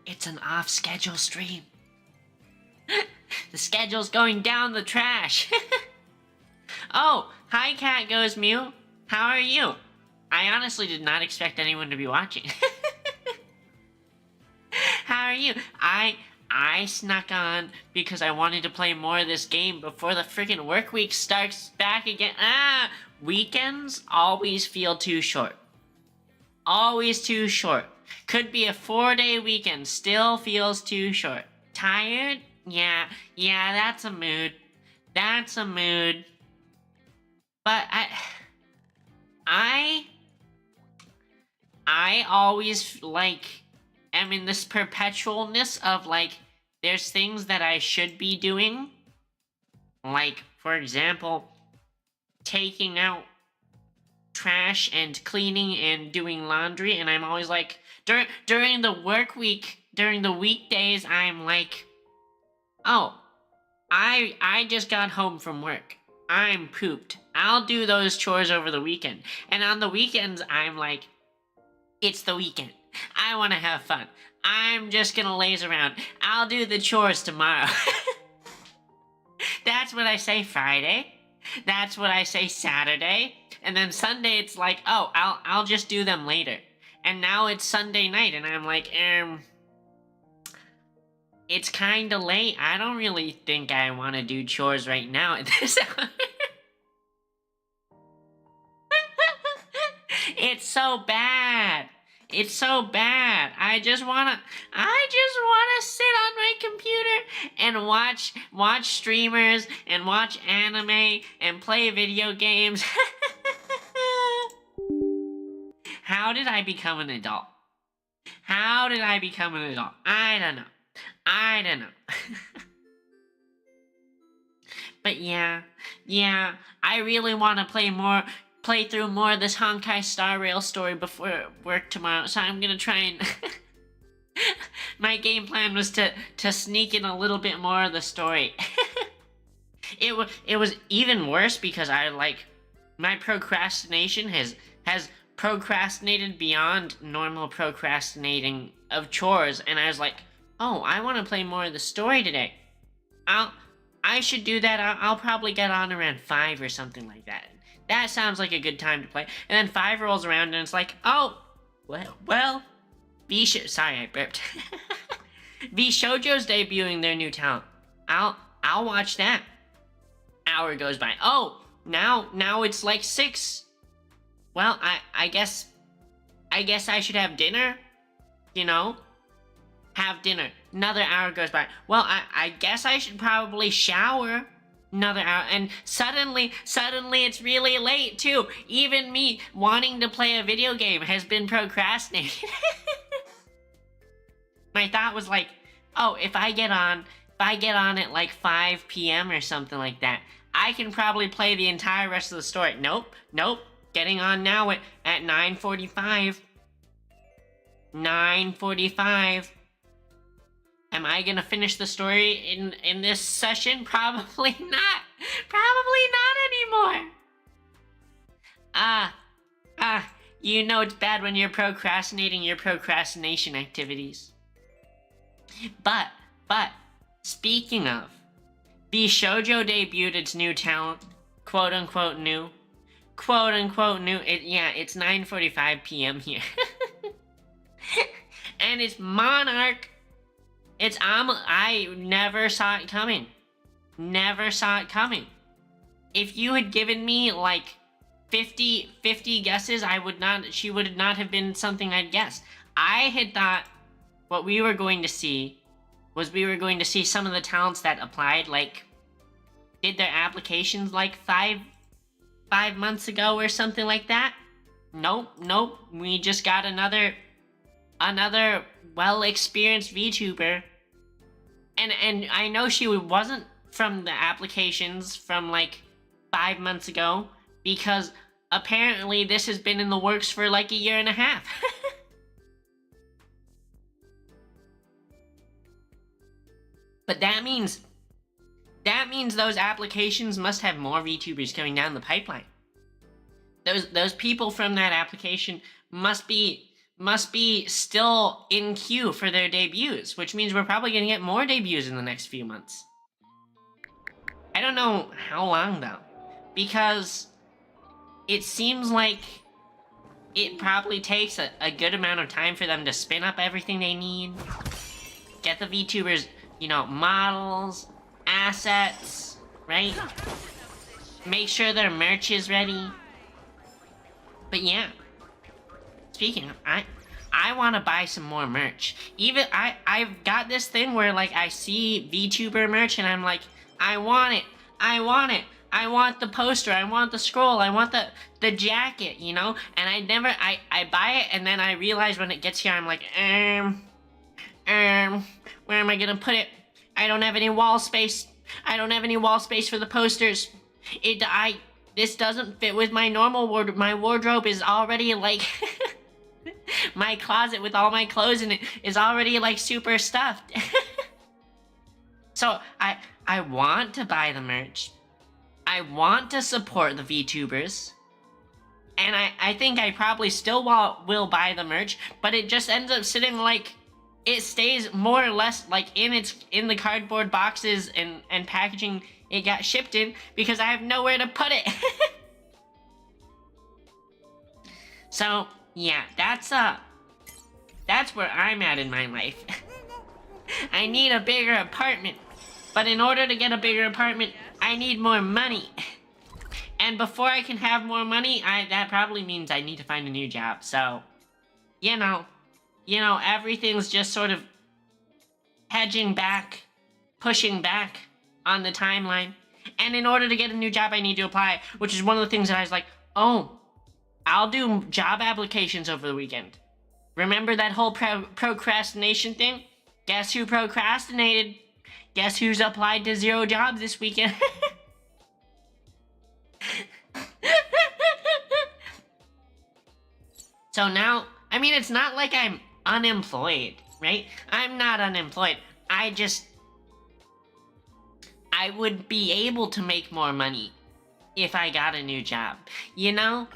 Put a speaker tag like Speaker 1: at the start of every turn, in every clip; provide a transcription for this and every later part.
Speaker 1: It's an off-schedule stream. The schedule's going down the trash. Oh, hi Cat Goes Mew. How are you? I honestly did not expect anyone to be watching. How are you? I snuck on because I wanted to play more of this game before the freaking work week starts back again. Weekends always feel too short. Always too short. Could be a 4-day weekend, still feels too short. Tired? Yeah, that's a mood. That's a mood. But I always, am in this perpetualness of, there's things that I should be doing. Like, for example, taking out trash and cleaning and doing laundry, and I'm always like, during the work week, during the weekdays, I'm like, oh, I just got home from work. I'm pooped. I'll do those chores over the weekend. And on the weekends, I'm like, it's the weekend. I want to have fun. I'm just gonna laze around. I'll do the chores tomorrow. That's what I say Friday. That's what I say Saturday. And then Sunday it's like, oh, I'll just do them later. And now it's Sunday night and I'm like, it's kinda late. I don't really think I want to do chores right now at this hour. It's so bad. It's so bad. I just wanna sit on my computer and watch streamers and watch anime and play video games. How did I become an adult? How did I become an adult? I don't know. But yeah, I really want to play through more of this Honkai Star Rail story before work tomorrow, so I'm gonna try and... My game plan was to sneak in a little bit more of the story. It was even worse because my procrastination has procrastinated beyond normal procrastinating of chores, and I was like, oh, I want to play more of the story today. I should do that. I'll probably get on around 5 or something like that. That sounds like a good time to play. And then 5 rolls around and it's like, oh, well, sorry, I burped. VShojo's debuting their new talent. I'll watch that. Hour goes by. Oh, now it's like 6. Well, I guess I should have dinner, have dinner. Another hour goes by. Well, I guess I should probably shower. Another hour, and suddenly it's really late too. Even me wanting to play a video game has been procrastinated. My thought was like, oh, if I get on at like 5 p.m. or something like that, I can probably play the entire rest of the story. Nope. Getting on now at 9:45. 9:45. Am I gonna finish the story in this session? Probably not. Probably not anymore. It's bad when you're procrastinating your procrastination activities. But, speaking of, VShojo debuted its new talent, quote unquote new. It's 9:45 p.m. here. And it's Monarch. I never saw it coming. If you had given me 50 guesses, she would not have been something I'd guessed. I had thought what we were going to see was some of the talents that applied, did their applications 5 months ago or something like that. Nope. We just got another well-experienced VTuber. And I know she wasn't from the applications from 5 months ago, because apparently this has been in the works for a year and a half. But that means those applications must have more VTubers coming down the pipeline. Those people from that application must be must be still in queue for their debuts, which means we're probably gonna get more debuts in the next few months. I don't know how long though, because it seems like it probably takes a good amount of time for them to spin up everything they need, get the VTubers, you know, models, assets, right? Make sure their merch is ready. But yeah, speaking of, I want to buy some more merch. Even I've got this thing where like I see VTuber merch and I'm like, I want it. I want it. I want the poster. I want the scroll. I want the jacket, you know? And I buy it and then I realize when it gets here I'm like, where am I gonna put it? I don't have any wall space. I don't have any wall space for the posters. This doesn't fit with my normal wardrobe. My wardrobe is already like my closet with all my clothes in it is already like super stuffed. So I want to buy the merch. I want to support the VTubers. And I think I probably still will buy the merch, but it just ends up sitting like it stays more or less like in the cardboard boxes and packaging it got shipped in because I have nowhere to put it. So yeah, that's where I'm at in my life. I need a bigger apartment, but in order to get a bigger apartment, I need more money. And before I can have more money, that probably means I need to find a new job. So, you know, everything's just sort of hedging back, pushing back on the timeline. And in order to get a new job, I need to apply, which is one of the things that I was like, oh, I'll do job applications over the weekend. Remember that whole procrastination thing? Guess who procrastinated? Guess who's applied to 0 jobs this weekend? So now, I mean, it's not like I'm unemployed, right? I'm not unemployed. I would be able to make more money if I got a new job. You know?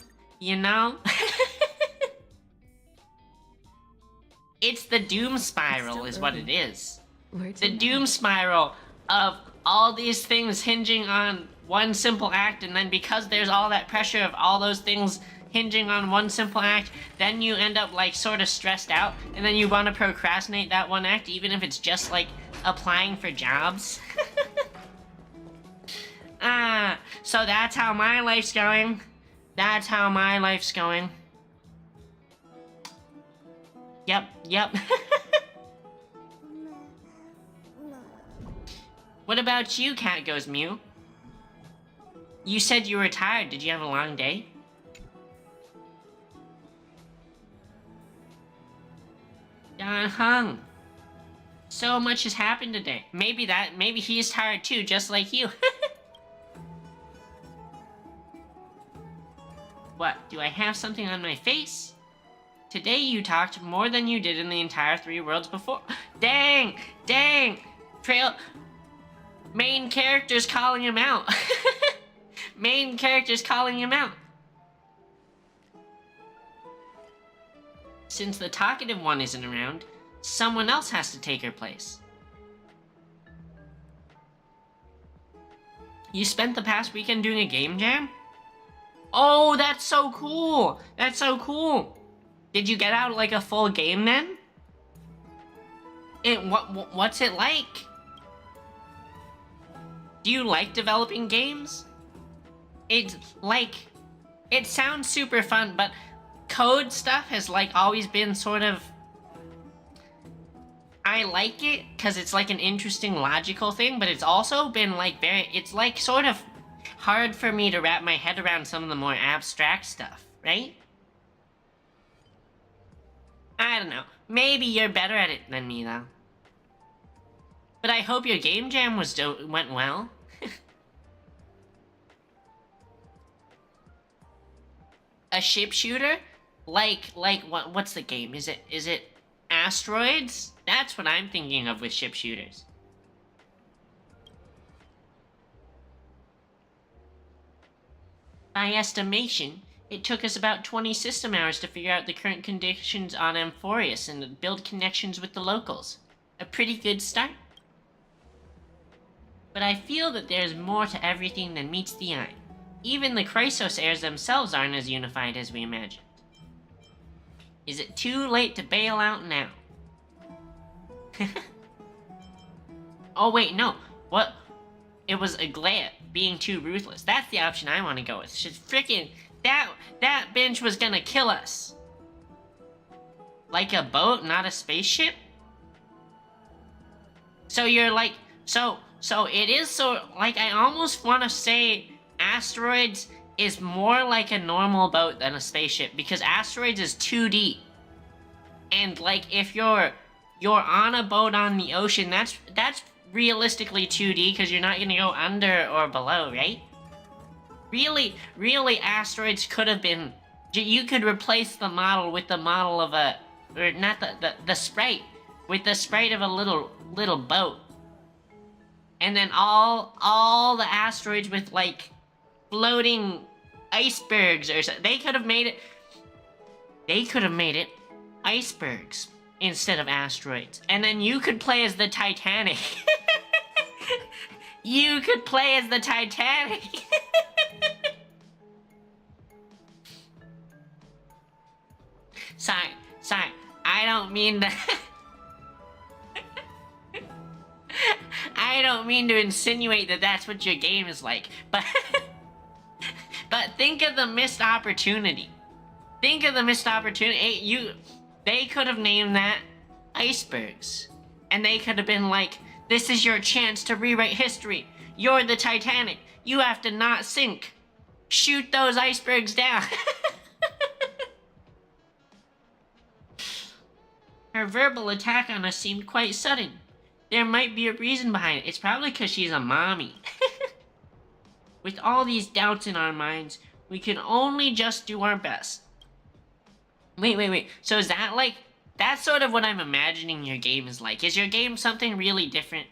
Speaker 1: It's the doom spiral is what it is. The doom spiral of all these things hinging on one simple act, and then because there's all that pressure of all those things hinging on one simple act, then you end up like sort of stressed out, and then you want to procrastinate that one act even if it's just like applying for jobs. So that's how my life's going. That's how my life's going. Yep. What about you, Cat Goes Mew? You said you were tired. Did you have a long day? Don Hung. So much has happened today. Maybe he's tired too, just like you. What, do I have something on my face? Today you talked more than you did in the entire 3 worlds before. Dang! Trail... Main character's calling him out. Main character's calling him out. Since the talkative one isn't around, someone else has to take her place. You spent the past weekend doing a game jam? Oh, that's so cool! That's so cool! Did you get out like a full game then? What's it like? Do you like developing games? It sounds super fun, but code stuff has like always been sort of... I like it because it's like an interesting logical thing, but it's also been like it's like sort of hard for me to wrap my head around some of the more abstract stuff, right? I don't know. Maybe you're better at it than me, though. But I hope your game jam went well. A ship shooter? What's the game? Is it Asteroids? That's what I'm thinking of with ship shooters. By estimation, It took us about 20 system hours to figure out the current conditions on Amphorius and build connections with the locals. A pretty good start. But I feel that there's more to everything than meets the eye. Even the Chrysos heirs themselves aren't as unified as we imagined. Is it too late to bail out now? Oh wait, no. What? It was Aglaia being too ruthless. That's the option I want to go with. She's freaking... That bench was gonna kill us. Like a boat, not a spaceship? So you're like... So it is so... Like, I almost want to say Asteroids is more like a normal boat than a spaceship. Because Asteroids is 2D. And, like, if you're on a boat on the ocean, that's realistically 2D, because you're not going to go under or below, right? Really, Asteroids could have been... You could replace the model with the model of a... Or not the sprite. With the sprite of a little boat. And then all the asteroids with, like, floating icebergs or something. They could have made it icebergs instead of asteroids. And then you could play as the Titanic. You could play as the Titanic. Sorry. I don't mean to... I don't mean to insinuate that that's what your game is like, but... But think of the missed opportunity. Think of the missed opportunity. They could have named that icebergs. And they could have been like, this is your chance to rewrite history. You're the Titanic. You have to not sink. Shoot those icebergs down. Her verbal attack on us seemed quite sudden. There might be a reason behind it. It's probably because she's a mommy. With all these doubts in our minds, we can only just do our best. Wait. So is that like... That's sort of what I'm imagining your game is like. Is your game something really different?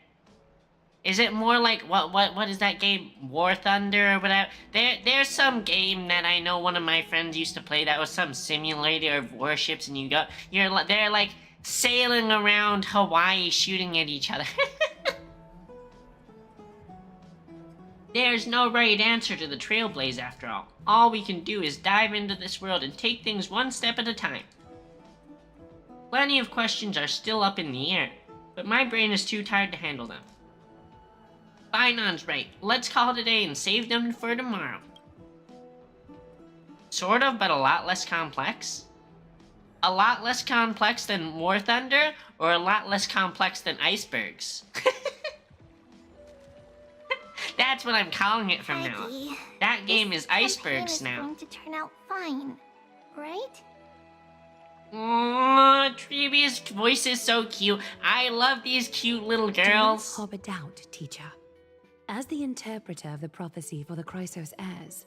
Speaker 1: Is it more like... What is that game? War Thunder or whatever? There's some game that I know one of my friends used to play that was some simulator of warships, and they're like sailing around Hawaii shooting at each other. There's no right answer to the Trailblaze after all. All we can do is dive into this world and take things one step at a time. Plenty of questions are still up in the air, but my brain is too tired to handle them. Binon's right. Let's call it a day and save them for tomorrow. Sort of, but a lot less complex? A lot less complex than War Thunder, or a lot less complex than icebergs? That's what I'm calling it from now. That game is icebergs now.
Speaker 2: Going to turn out fine, right?
Speaker 1: Oh, Treebee's voice is so cute. I love these cute little girls.
Speaker 3: Do not harbor doubt, teacher. As the interpreter of the prophecy for the Chrysos heirs,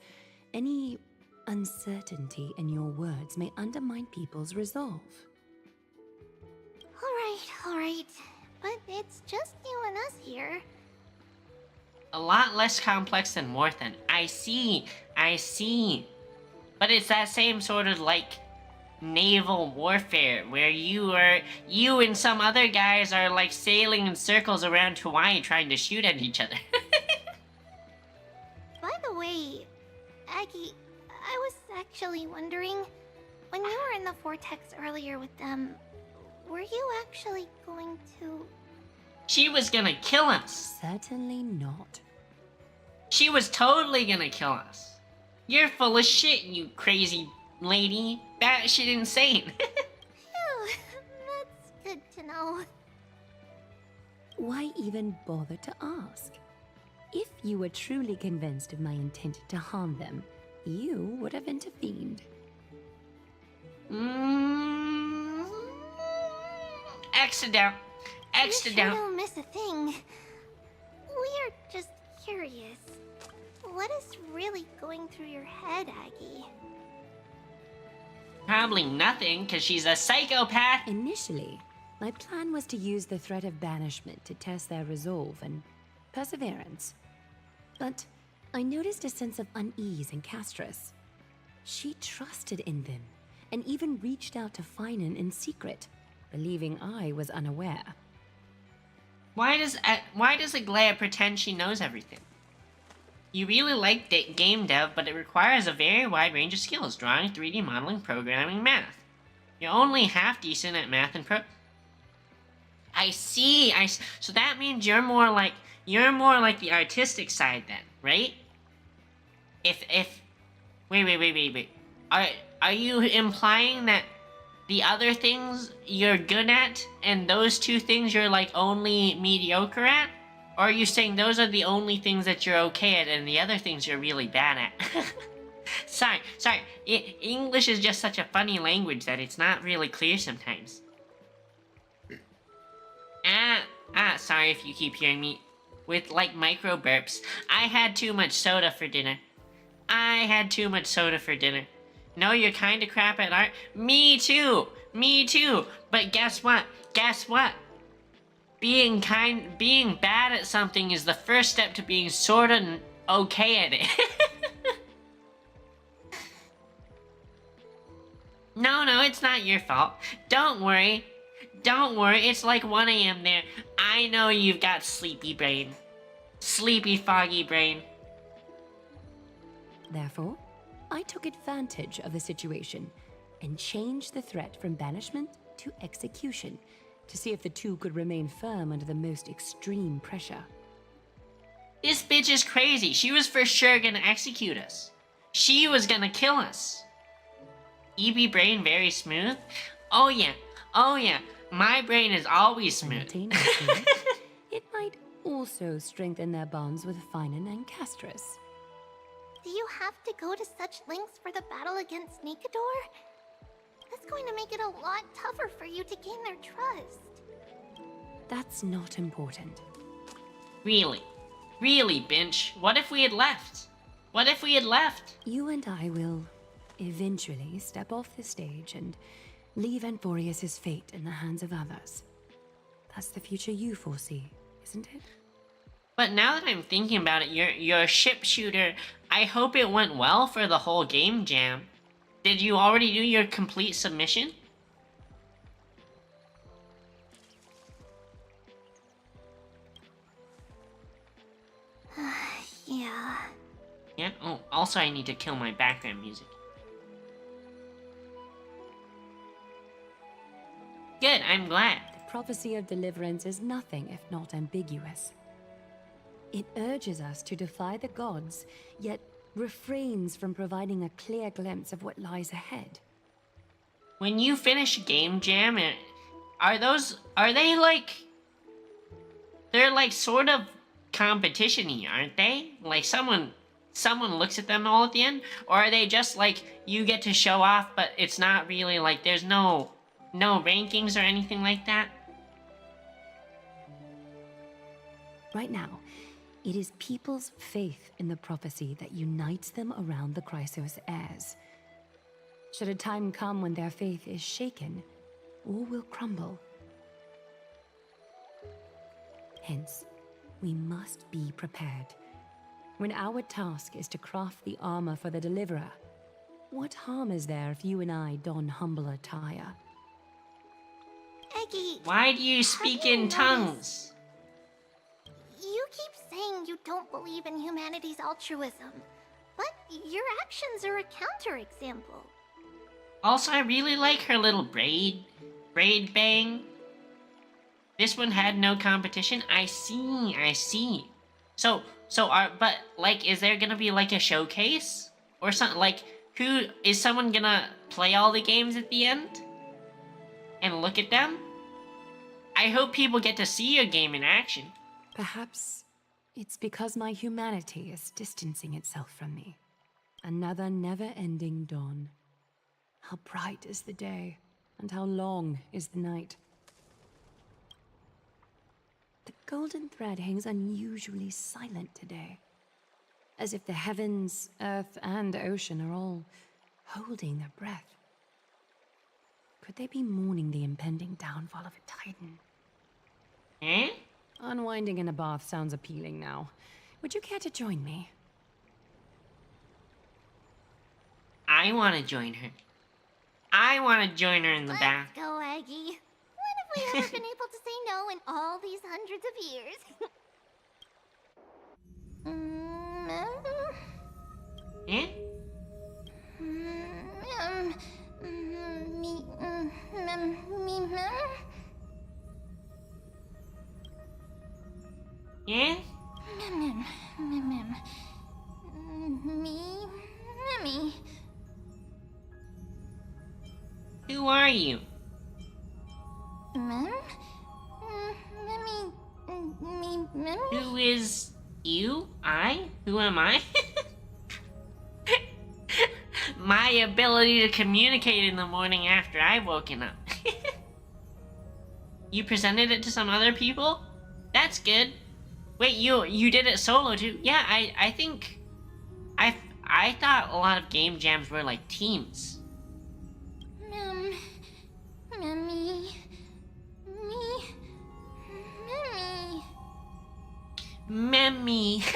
Speaker 3: any uncertainty in your words may undermine people's resolve.
Speaker 2: All right. But it's just you and us here.
Speaker 1: A lot less complex than Morthen. I see. But it's that same sort of, like, naval warfare, where you and some other guys are, like, sailing in circles around Hawaii trying to shoot at each other.
Speaker 2: By the way, Aggie, I was actually wondering, when you were in the vortex earlier with them, were you actually going to...
Speaker 1: She was gonna kill us.
Speaker 3: Certainly not.
Speaker 1: She was totally gonna kill us. You're full of shit, you crazy lady. Batshit insane.
Speaker 2: Phew, that's good to know.
Speaker 3: Why even bother to ask? If you were truly convinced of my intent to harm them, you would have intervened.
Speaker 1: Accident.
Speaker 2: You sure don't miss a thing. We're just curious. What is really going through your head, Aggie?
Speaker 1: Probably nothing, because she's a psychopath.
Speaker 3: Initially, my plan was to use the threat of banishment to test their resolve and perseverance. But I noticed a sense of unease in Castris. She trusted in them, and even reached out to Finan in secret, believing I was unaware.
Speaker 1: Why does Aglaya pretend she knows everything? You really like game dev, but it requires a very wide range of skills: drawing, 3D modeling, programming, math. You're only half decent at math and I see. So that means you're more like the artistic side then, right? If wait. Are you implying that the other things you're good at and those two things you're like only mediocre at? Or are you saying those are the only things that you're okay at and the other things you're really bad at? Sorry. English is just such a funny language that it's not really clear sometimes. Sorry if you keep hearing me with like micro burps. I had too much soda for dinner. No, you're kinda crap at art. Me too. But guess what? Being bad at something is the first step to being sorta okay at it. No, it's not your fault. Don't worry, it's like 1 a.m. there. I know you've got sleepy brain. Sleepy, foggy brain.
Speaker 3: Therefore, I took advantage of the situation and changed the threat from banishment to execution to see if the two could remain firm under the most extreme pressure.
Speaker 1: This bitch is crazy. She was for sure gonna execute us. She was gonna kill us. EB brain very smooth? Oh yeah. My brain is always smooth.
Speaker 3: Simultaneously, it might also strengthen their bonds with Finan and Castris.
Speaker 2: Do you have to go to such lengths for the battle against Nikador? That's going to make it a lot tougher for you to gain their trust.
Speaker 3: That's not important.
Speaker 1: Really, Binch. What if we had left?
Speaker 3: You and I will eventually step off the stage and leave Anforius' fate in the hands of others. That's the future you foresee, isn't it?
Speaker 1: But now that I'm thinking about it, your ship shooter, I hope it went well for the whole game jam. Did you already do your complete submission?
Speaker 2: Yeah.
Speaker 1: Yeah? Oh, also I need to kill my background music. Good, I'm glad.
Speaker 3: The prophecy of deliverance is nothing if not ambiguous. It urges us to defy the gods, yet refrains from providing a clear glimpse of what lies ahead.
Speaker 1: When you finish game jam, are they like... They're like sort of competition-y, aren't they? Like someone looks at them all at the end? Or are they just like, you get to show off, but it's not really like, there's no rankings or anything like that?
Speaker 3: Right now, it is people's faith in the prophecy that unites them around the Chrysos heirs. Should a time come when their faith is shaken, all will crumble. Hence, we must be prepared. When our task is to craft the armor for the deliverer, what harm is there if you and I don humble attire?
Speaker 2: Eggy,
Speaker 1: Why do you speak in tongues?
Speaker 2: you keep saying you don't believe in humanity's altruism, but your actions are a counterexample.
Speaker 1: Also, I really like her little braid bang. This one had no competition. I see. But like, is there gonna be like a showcase or something? Like, is someone gonna play all the games at the end and look at them? I hope people get to see your game in action.
Speaker 3: Perhaps it's because my humanity is distancing itself from me. Another never-ending dawn. How bright is the day, and how long is the night. The golden thread hangs unusually silent today, as if the heavens, earth, and ocean are all holding their breath. Could they be mourning the impending downfall of a titan?
Speaker 1: Eh?
Speaker 3: Unwinding in a bath sounds appealing now. Would you care to join me?
Speaker 1: I want to join her. I want to join her in the bath.
Speaker 2: Let's go, Aggie. When have we ever been able to say no in all these hundreds of years?
Speaker 1: Eh? Yeah?
Speaker 2: Me.
Speaker 1: Who are you? Who is you? I? Who am I? My ability to communicate in the morning after I've woken up. You presented it to some other people? That's good. Wait, you did it solo too? Yeah, I think I thought a lot of game jams were like teams. Memmy.
Speaker 2: Memmy.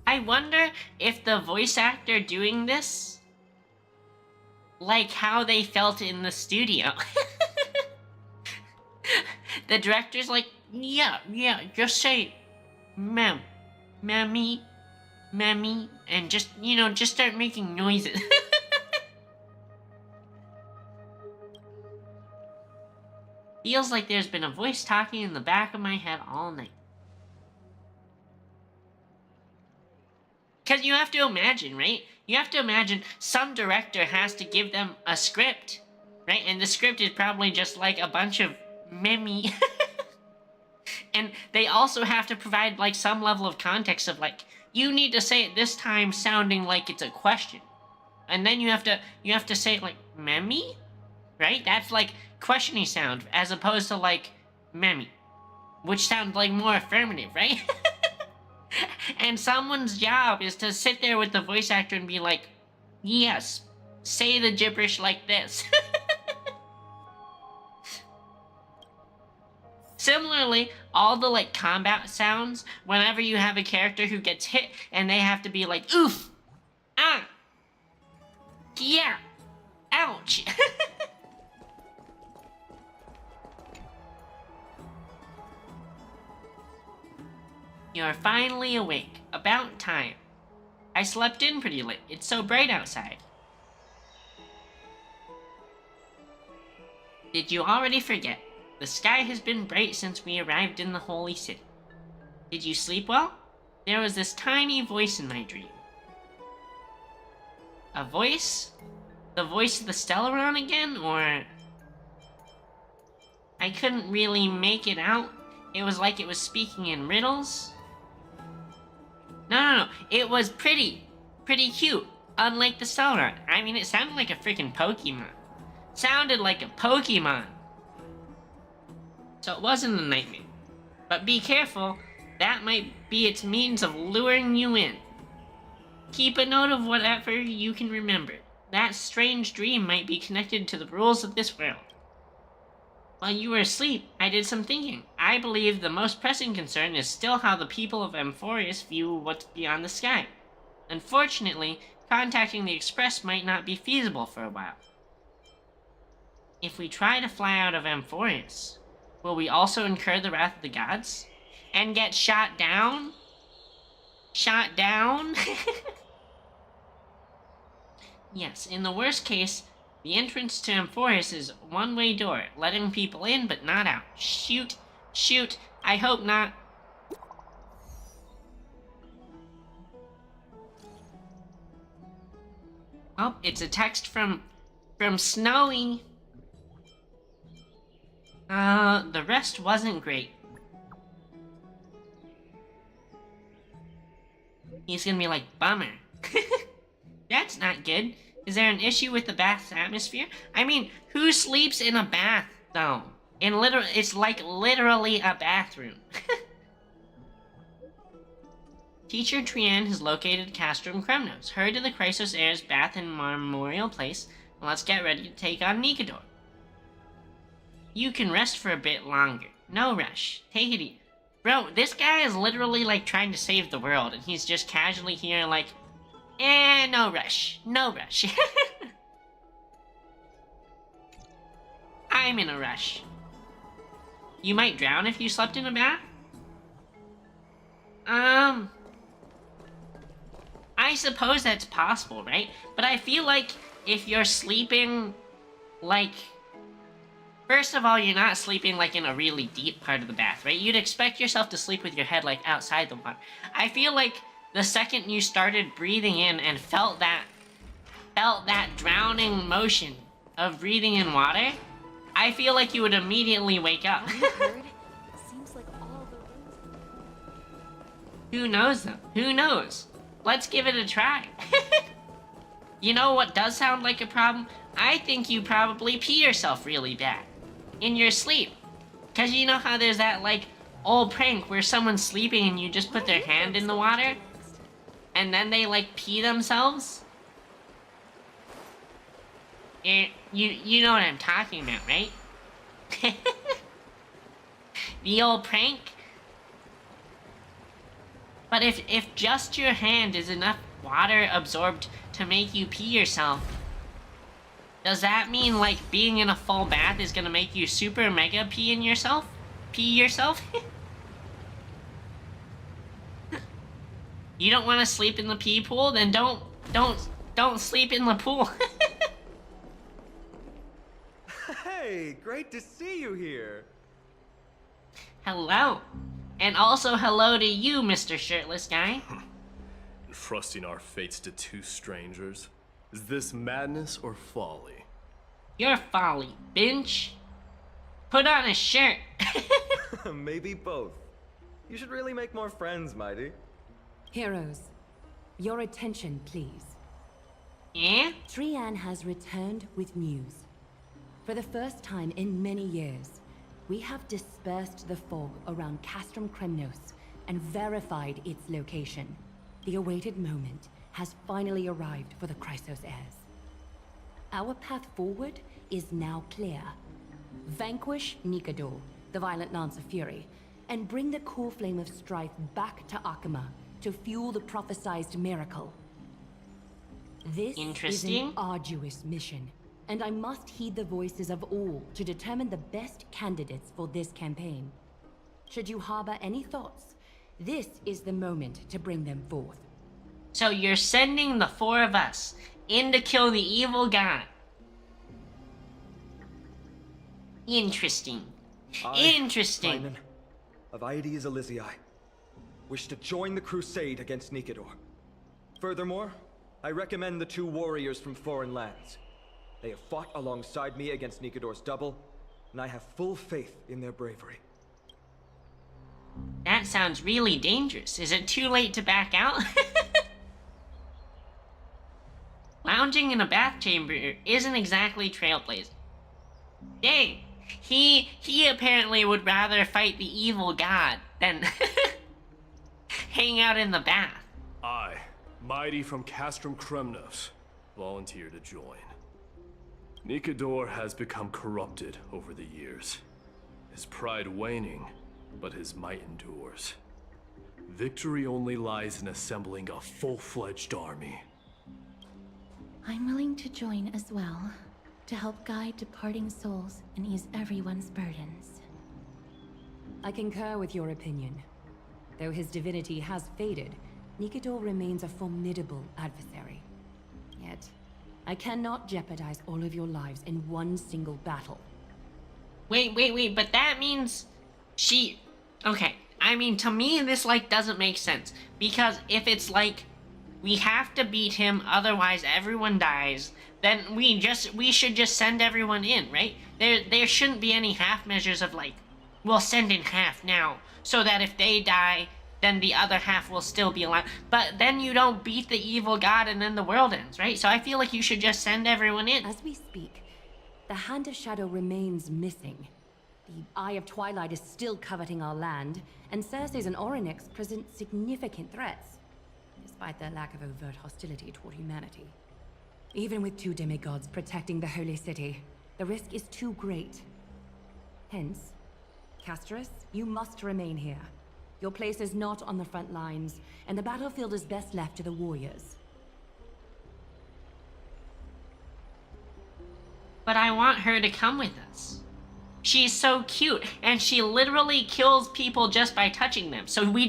Speaker 1: I wonder if the voice actor doing this, like how they felt in the studio. The director's like, yeah, just say, memmy, and just, just start making noises. Feels like there's been a voice talking in the back of my head all night. Because you have to imagine, right? You have to imagine some director has to give them a script, right? And the script is probably just like a bunch of memmy. And they also have to provide like some level of context of like, you need to say it this time sounding like it's a question. And then you have to say it like, memmy? Right? That's like questioning sound as opposed to like memmy, which sounds like more affirmative, right? And someone's job is to sit there with the voice actor and be like, yes, say the gibberish like this. Similarly, all the like combat sounds, whenever you have a character who gets hit and they have to be like, oof, ah, yeah, ouch. You're finally awake. About time. I slept in pretty late. It's so bright outside. Did you already forget? The sky has been bright since we arrived in the holy city. Did you sleep well? There was this tiny voice in my dream. A voice? The voice of the Stellaron again, or... I couldn't really make it out. It was like it was speaking in riddles. No. It was pretty cute. Unlike the Stellaron. I mean, it sounded like a freaking Pokemon. Sounded like a Pokemon. So it wasn't a nightmare. But be careful. That might be its means of luring you in. Keep a note of whatever you can remember. That strange dream might be connected to the rules of this world. While you were asleep, I did some thinking. I believe the most pressing concern is still how the people of Amphorius view what's beyond the sky. Unfortunately, contacting the Express might not be feasible for a while. If we try to fly out of Amphorius, will we also incur the wrath of the gods? And get shot down? Shot down? Yes, in the worst case, the entrance to Amphorius is a one-way door, letting people in but not out. Shoot, I hope not. Oh, it's a text from Snowy. The rest wasn't great. He's gonna be like, bummer. That's not good. Is there an issue with the bath's atmosphere? I mean, who sleeps in a bath, though? It's like literally a bathroom. Teacher Trian has located Castrum Kremnos. Hurry to the Chrysos Heir's bath and Memorial Place, and let's get ready to take on Nikador. You can rest for a bit longer. No rush. Take it easy. Bro, this guy is literally like trying to save the world, and he's just casually here like, no rush, no rush. I'm in a rush. You might drown if you slept in a bath? I suppose that's possible, right? But I feel like if you're sleeping, like... First of all, you're not sleeping, like, in a really deep part of the bath, right? You'd expect yourself to sleep with your head, like, outside the water. I feel like the second you started breathing in and felt that drowning motion of breathing in water, I feel like you would immediately wake up.
Speaker 3: Seems like all the
Speaker 1: Who knows, though? Who knows? Let's give it a try. You know what does sound like a problem? I think you probably pee yourself really bad in your sleep. Because you know how there's that, like, old prank where someone's sleeping and you just put their hand in the water? And then they, like, pee themselves? You know what I'm talking about, right? The old prank? But if just your hand is enough water absorbed to make you pee yourself, does that mean, like, being in a full bath is gonna make you super mega pee yourself? You don't want to sleep in the pee pool? Then don't sleep in the pool.
Speaker 4: Hey, great to see you here.
Speaker 1: Hello. And also hello to you, Mr. Shirtless Guy.
Speaker 5: Entrusting our fates to two strangers? Is this madness or folly?
Speaker 1: Your folly, Binch. Put on a shirt.
Speaker 4: Maybe both. You should really make more friends, Mighty.
Speaker 3: Heroes, your attention, please.
Speaker 1: Yeah?
Speaker 3: Trian has returned with news. For the first time in many years, we have dispersed the fog around Castrum Kremnos and verified its location. The awaited moment has finally arrived for the Chrysos heirs. Our path forward is now clear. Vanquish Nikador, the violent Lance of Fury, and bring the core flame of strife back to Akama to fuel the prophesized miracle. This is an arduous mission, and I must heed the voices of all to determine the best candidates for this campaign. Should you harbor any thoughts, this is the moment to bring them forth.
Speaker 1: So you're sending the four of us in to kill the evil god. Interesting. Interesting.
Speaker 4: Timon, of Aedes Elysiae, wish to join the crusade against Nikador. Furthermore, I recommend the two warriors from foreign lands. They have fought alongside me against Nikador's double, and I have full faith in their bravery.
Speaker 1: That sounds really dangerous. Is it too late to back out? Lounging in a bath chamber isn't exactly trailblazing. Dang, he apparently would rather fight the evil god than hang out in the bath.
Speaker 5: I, Mighty from Castrum Kremnos, volunteer to join. Nikador has become corrupted over the years. His pride waning, but his might endures. Victory only lies in assembling a full-fledged army.
Speaker 6: I'm willing to join as well, to help guide departing souls and ease everyone's burdens.
Speaker 3: I concur with your opinion. Though his divinity has faded, Nikador remains a formidable adversary. Yet, I cannot jeopardize all of your lives in one single battle.
Speaker 1: Wait, but that means she... Okay, I mean, to me, this, like, doesn't make sense. Because if it's, like, we have to beat him, otherwise everyone dies, then we should just send everyone in, right? There shouldn't be any half measures of, like, we'll send in half now, so that if they die, then the other half will still be alive. But then you don't beat the evil god and then the world ends, right? So I feel like you should just send everyone in.
Speaker 3: As we speak, the Hand of Shadow remains missing. The Eye of Twilight is still coveting our land, and Circes and Orynyx present significant threats, despite their lack of overt hostility toward humanity. Even with two demigods protecting the Holy City, the risk is too great. Hence, Casterus, you must remain here. Your place is not on the front lines, and the battlefield is best left to the warriors.
Speaker 1: But I want her to come with us. She's so cute, and she literally kills people just by touching them. So we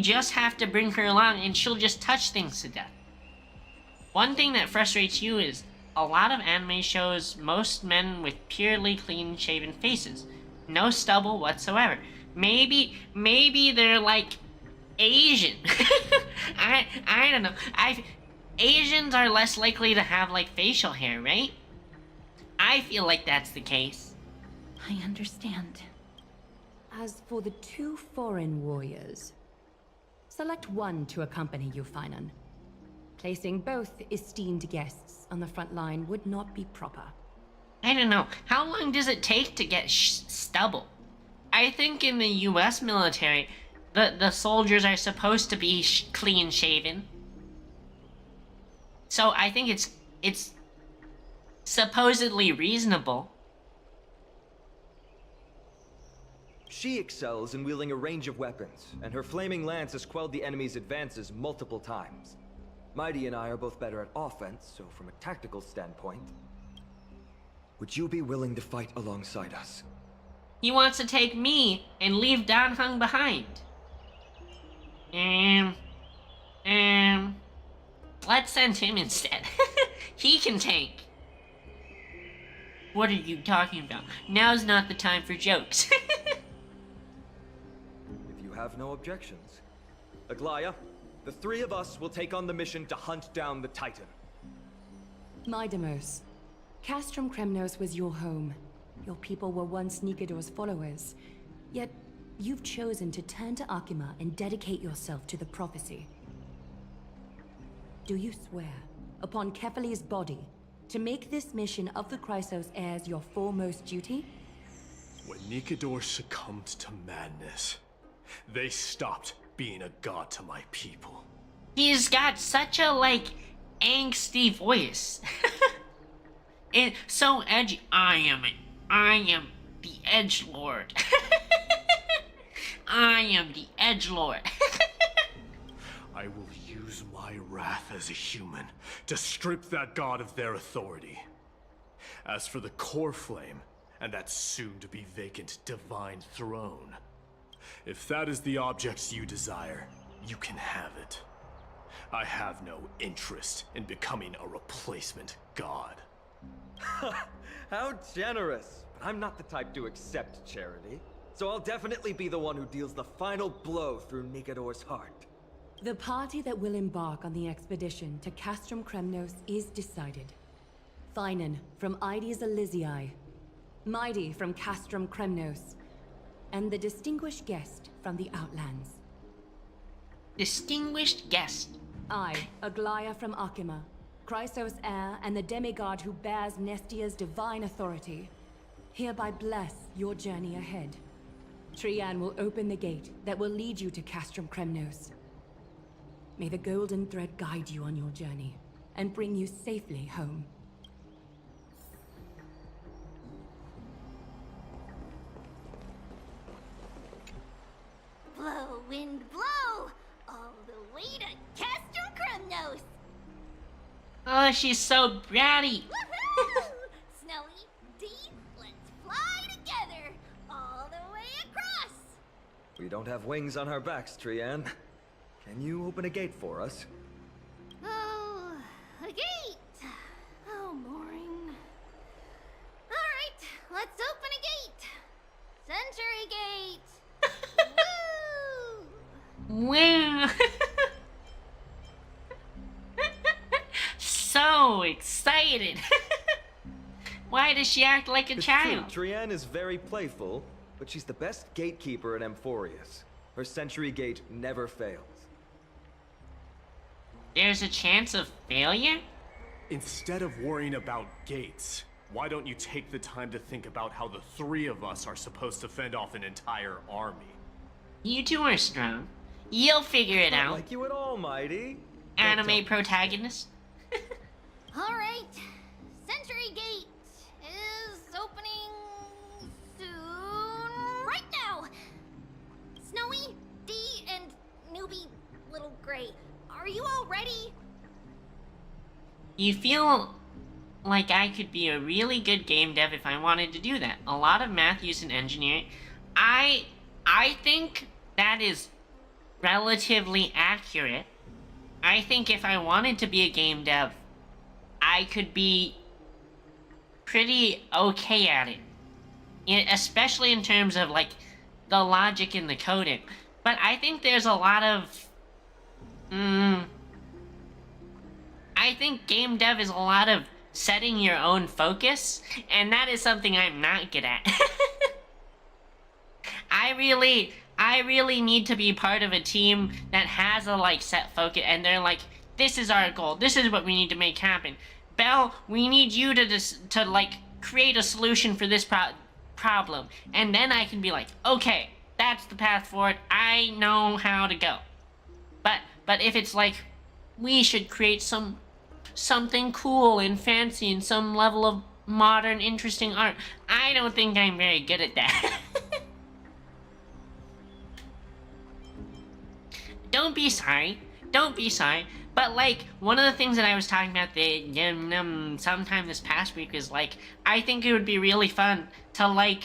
Speaker 1: just have to bring her along, and she'll just touch things to death. One thing that frustrates you is a lot of anime shows most men with purely clean-shaven faces, no stubble whatsoever. Maybe they're like Asian. I don't know. Asians are less likely to have like facial hair, right? I feel like that's the case.
Speaker 6: I understand.
Speaker 3: As for the 2 foreign warriors, select one to accompany you, Finan. Placing both esteemed guests on the front line would not be proper.
Speaker 1: I don't know. How long does it take to get stubble? I think in the US military, the soldiers are supposed to be clean-shaven. So I think it's supposedly reasonable.
Speaker 4: She excels in wielding a range of weapons, and her flaming lance has quelled the enemy's advances multiple times. Mighty and I are both better at offense, so from a tactical standpoint, would you be willing to fight alongside us?
Speaker 1: He wants to take me and leave Dan Hung behind. Let's send him instead. He can tank. What are you talking about? Now's not the time for jokes.
Speaker 4: If you have no objections. Aglaya, the 3 of us will take on the mission to hunt down the Titan.
Speaker 3: Midamos, Castrum Kremnos was your home. Your people were once Nikidor's followers. Yet, you've chosen to turn to Akima and dedicate yourself to the prophecy. Do you swear, upon Kefali's body, to make this mission of the Chrysos heirs your foremost duty?
Speaker 5: When Nikidor succumbed to madness, they stopped being a god to my people.
Speaker 1: He's got such a, like, angsty voice. It's so edgy. I am the edgelord. I am the edgelord.
Speaker 5: I will use my wrath as a human to strip that god of their authority. As for the core flame, and that soon-to-be vacant divine throne, if that is the object you desire, you can have it. I have no interest in becoming a replacement god.
Speaker 4: How generous! But I'm not the type to accept charity, so I'll definitely be the one who deals the final blow through Nikidor's heart.
Speaker 3: The party that will embark on the expedition to Castrum Kremnos is decided. Finan from Ides Elysiae, Mighty from Castrum Kremnos, and the distinguished guest from the Outlands.
Speaker 1: Distinguished guest.
Speaker 3: I, Aglaya from Akima, Chrysos heir and the demigod who bears Nestia's divine authority, hereby bless your journey ahead. Trian will open the gate that will lead you to Castrum Kremnos. May the golden thread guide you on your journey and bring you safely home.
Speaker 2: Blow, wind, blow! All the way to Castrum Kremnos!
Speaker 1: Oh, she's so bratty.
Speaker 2: Woohoo! Snowy, Dee, let's fly together! All the way across!
Speaker 4: We don't have wings on our backs, Trian. Can you open a gate for us?
Speaker 2: Oh, a gate! Oh, boring. Alright, let's open a gate! Century Gate! Woo!
Speaker 1: Wow. So excited. Why does she act like a
Speaker 4: It's
Speaker 1: child?
Speaker 4: true, Trian is very playful, but she's the best gatekeeper in Amphorius. Her Century Gate never fails.
Speaker 1: There's a chance of failure?
Speaker 5: Instead of worrying about gates, why don't you take the time to think about how the 3 of us are supposed to fend off an entire army?
Speaker 1: You two are strong. You'll figure it
Speaker 4: Not
Speaker 1: out.
Speaker 4: like you at all, Mighty.
Speaker 1: Anime protagonist.
Speaker 2: Alright, Century Gate is opening soon. Right now! Snowy, Dee,
Speaker 1: you feel like I could be a really good game dev if I wanted to do that. A lot of math used in engineering. I think that is relatively accurate. I think if I wanted to be a game dev, I could be pretty okay at it. Especially in terms of, like, the logic in the coding. But I think there's a lot of... I think game dev is a lot of setting your own focus, and that is something I'm not good at. I really need to be part of a team that has a, like, set focus, and they're like, this is our goal, this is what we need to make happen. Belle, we need you to like, create a solution for this problem. And then I can be like, okay, that's the path forward, I know how to go. But if it's like, we should create something cool and fancy and some level of modern, interesting art, I don't think I'm very good at that. Don't be sorry. Don't be sorry. But, like, one of the things that I was talking about sometime this past week is, like, I think it would be really fun to, like,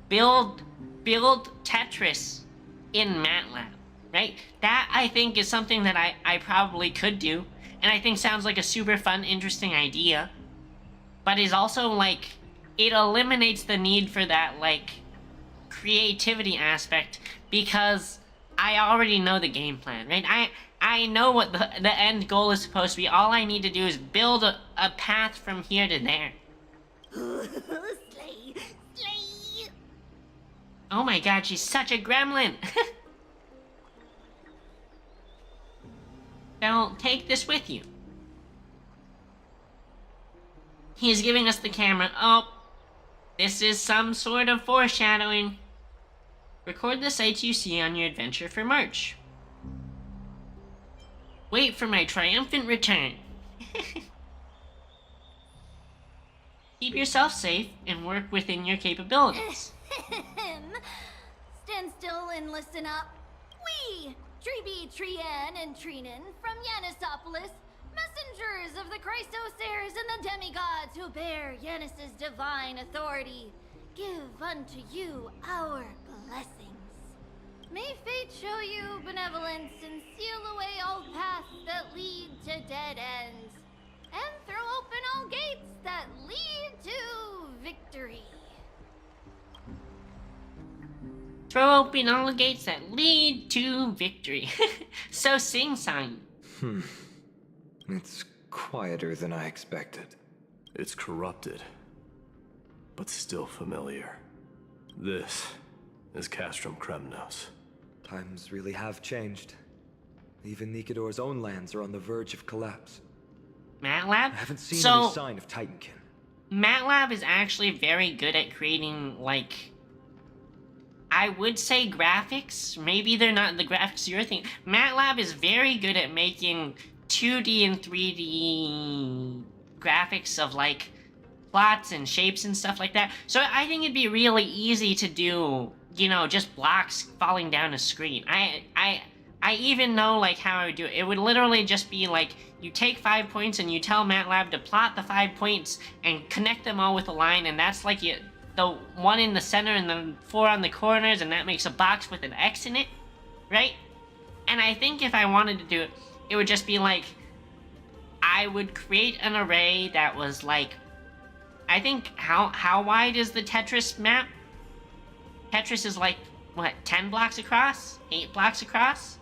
Speaker 1: build Tetris in MATLAB, right? That, I think, is something that I probably could do, and I think sounds like a super fun, interesting idea, but is also, like, it eliminates the need for that, like, creativity aspect, because I already know the game plan, right? I know what the end goal is supposed to be. All I need to do is build a path from here to there.
Speaker 2: Slay! Slay!
Speaker 1: Oh my god, she's such a gremlin! Now, take this with you. He's giving us the camera. Oh, this is some sort of foreshadowing. Record the sights you see on your adventure for March. Wait for my triumphant return. Keep yourself safe and work within your capabilities.
Speaker 2: Stand still and listen up. We, Treeby, Trien, and Trinin from Yanisopolis, messengers of the Chrysosairs and the demigods who bear Yanis's divine authority, give unto you our blessings. May fate show you benevolence and seal away all paths that lead to dead ends, and throw open all gates that lead to victory.
Speaker 1: Throw open all the gates that lead to victory. So sing-song.
Speaker 4: It's quieter than I expected.
Speaker 5: It's corrupted, but still familiar. This is Castrum Kremnos.
Speaker 4: Times really have changed. Even Nikador's own lands are on the verge of collapse.
Speaker 1: MATLAB?
Speaker 4: I haven't seen
Speaker 1: So,
Speaker 4: any sign of Titankin.
Speaker 1: MATLAB is actually very good at creating, like, I would say graphics. Maybe they're not the graphics you're thinking. MATLAB is very good at making 2D and 3D graphics of, like, plots and shapes and stuff like that. So I think it'd be really easy to do, you know, just blocks falling down a screen. I even know, like, how I would do it. It would literally just be, like, you take 5 points and you tell MATLAB to plot the 5 points and connect them all with a line, and that's, like, the one in the center and the 4 on the corners, and that makes a box with an X in it, right? And I think if I wanted to do it, it would just be, like, I would create an array that was, like, I think, how wide is the Tetris map? Tetris is, like, what, 10 blocks across? 8 blocks across?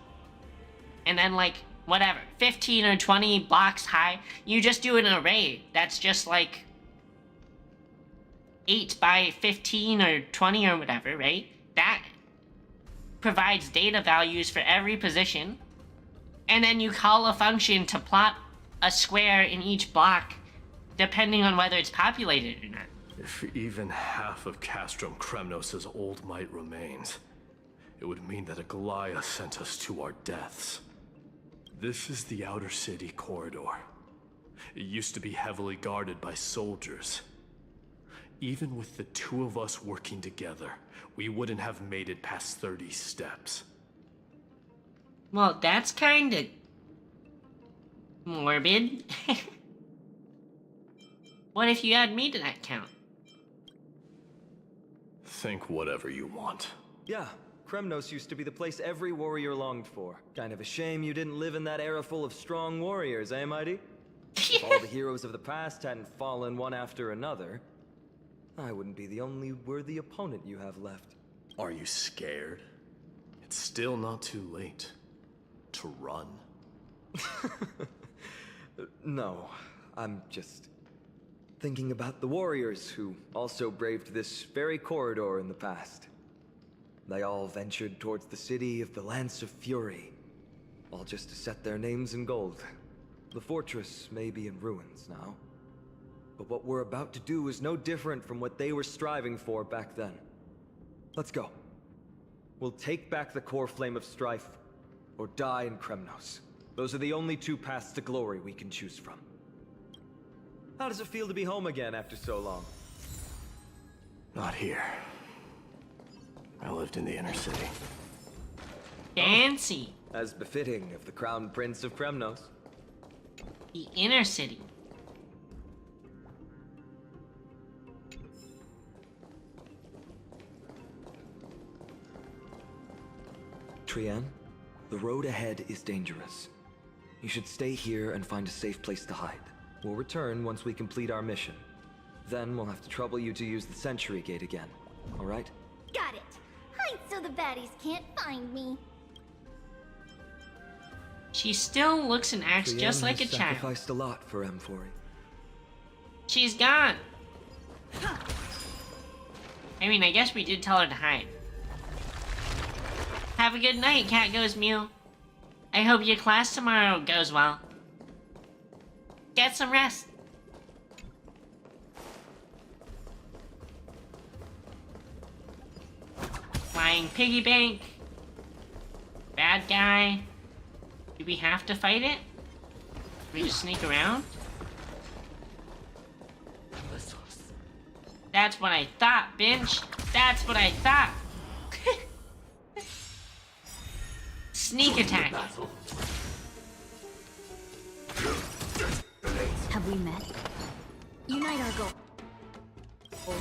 Speaker 1: And then, like, whatever, 15 or 20 blocks high. You just do an array that's just, like, 8 by 15 or 20 or whatever, right? That provides data values for every position. And then you call a function to plot a square in each block, depending on whether it's populated or not.
Speaker 5: If even half of Castrum Kremnos' old might remains, it would mean that a Goliath sent us to our deaths. This is the outer city corridor. It used to be heavily guarded by soldiers. Even with the two of us working together, we wouldn't have made it past 30 steps.
Speaker 1: Well, that's kinda morbid. What if you add me to that count?
Speaker 5: Think whatever you want.
Speaker 4: Yeah, Kremnos used to be the place every warrior longed for. Kind of a shame you didn't live in that era full of strong warriors, eh, Mighty? If all the heroes of the past hadn't fallen one after another, I wouldn't be the only worthy opponent you have left.
Speaker 5: Are you scared? It's still not too late to run.
Speaker 4: No, I'm just thinking about the warriors who also braved this very corridor in the past. They all ventured towards the city of the Lance of Fury, all just to set their names in gold. The fortress may be in ruins now, but what we're about to do is no different from what they were striving for back then. Let's go. We'll take back the core flame of strife, or die in Kremnos. Those are the only two paths to glory we can choose from. How does it feel to be home again after so long?
Speaker 5: Not here. I lived in the inner city.
Speaker 1: Fancy.
Speaker 4: As befitting of the Crown Prince of Kremnos.
Speaker 1: The inner city.
Speaker 4: Trienne, the road ahead is dangerous. You should stay here and find a safe place to hide. We'll return once we complete our mission. Then we'll have to trouble you to use the Sentry Gate again, alright?
Speaker 2: Got it. Hide so the baddies can't find me.
Speaker 1: She still looks and acts
Speaker 4: Trienne
Speaker 1: just like a
Speaker 4: has
Speaker 1: child.
Speaker 4: sacrificed a lot for M4.
Speaker 1: She's gone. I mean, I guess we did tell her to hide. Have a good night, Cat Goes Mew. I hope your class tomorrow goes well. Get some rest. Flying piggy bank. Bad guy. Do we have to fight it? Can we just sneak around? That's what I thought, Binge. That's what I thought. Sneak attack.
Speaker 2: Have we met? Unite our goal.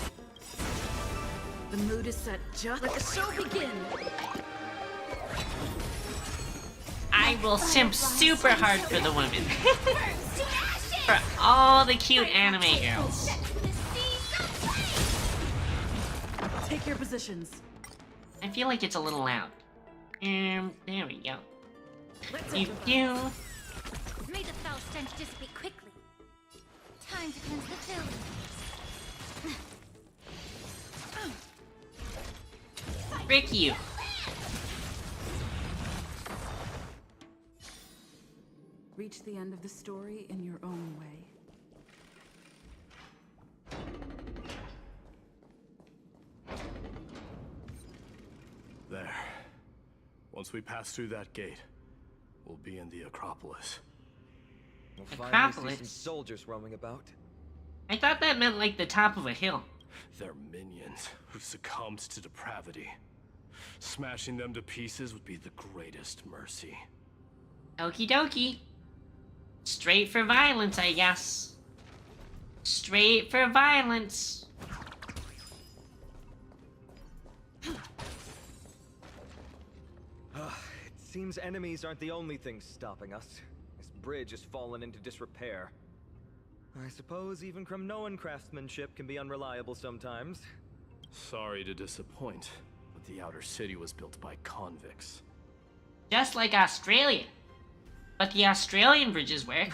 Speaker 7: The mood is set just let the show begin.
Speaker 1: I will simp super hard for the women. For all the cute anime girls.
Speaker 7: Take your positions.
Speaker 1: I feel like it's a little loud. There we go.
Speaker 7: Let's
Speaker 1: You
Speaker 7: improvise.
Speaker 1: do.
Speaker 2: May the foul stench dissipate quickly. Time to cleanse the filth.
Speaker 1: Frick you.
Speaker 7: Reach the end of the story in your own way.
Speaker 5: There. Once we pass through that gate, we'll be in the Acropolis.
Speaker 4: We'll finally see some
Speaker 1: Acropolis?
Speaker 4: soldiers roaming about.
Speaker 1: I thought that meant like the top of a hill.
Speaker 5: They're minions who succumbed to depravity. Smashing them to pieces would be the greatest mercy.
Speaker 1: Okie dokie. Straight for violence, I guess. Straight for violence.
Speaker 4: It seems enemies aren't the only things stopping us. This bridge has fallen into disrepair. I suppose even Kremnoan craftsmanship can be unreliable sometimes.
Speaker 5: Sorry to disappoint, but the outer city was built by convicts.
Speaker 1: Just like Australia. But the Australian bridges work.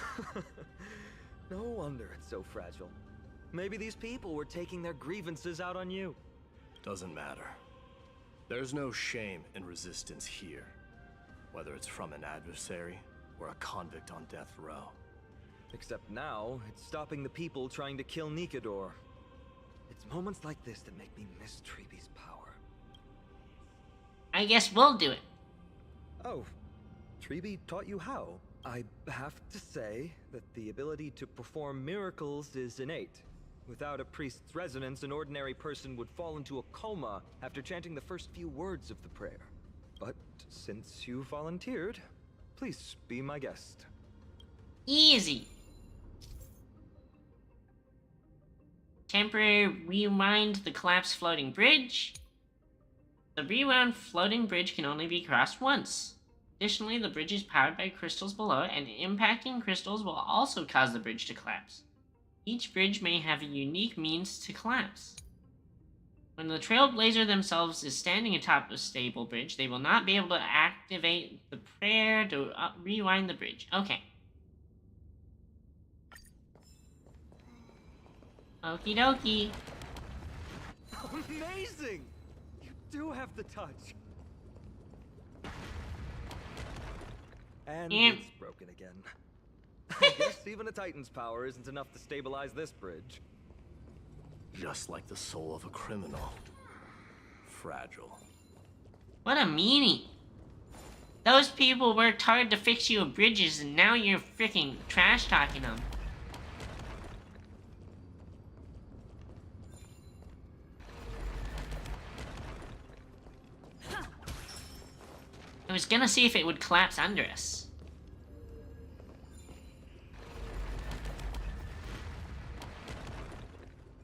Speaker 4: No wonder it's so fragile. Maybe these people were taking their grievances out on you.
Speaker 5: Doesn't matter. There's no shame in resistance here, whether it's from an adversary or a convict on death row.
Speaker 4: Except now, it's stopping the people trying to kill Nikador. It's moments like this that make me miss Treeby's power.
Speaker 1: I guess we'll do it.
Speaker 4: Oh, Treeby taught you how? I have to say that the ability to perform miracles is innate. Without a priest's resonance, an ordinary person would fall into a coma after chanting the first few words of the prayer. But since you volunteered, please be my guest.
Speaker 1: Easy. Temporary rewind the collapsed floating bridge. The rewound floating bridge can only be crossed once. Additionally, the bridge is powered by crystals below it, and impacting crystals will also cause the bridge to collapse. Each bridge may have a unique means to collapse. When the Trailblazer themselves is standing atop a stable bridge, they will not be able to activate the prayer to rewind the bridge. Okay. Okie dokie.
Speaker 4: Amazing! You do have the touch. And it's broken again. I guess even a Titan's power isn't enough to stabilize this bridge.
Speaker 5: Just like the soul of a criminal. Fragile.
Speaker 1: What a meanie. Those people worked hard to fix your bridges, and now you're freaking trash-talking them. I was gonna see if it would collapse under us.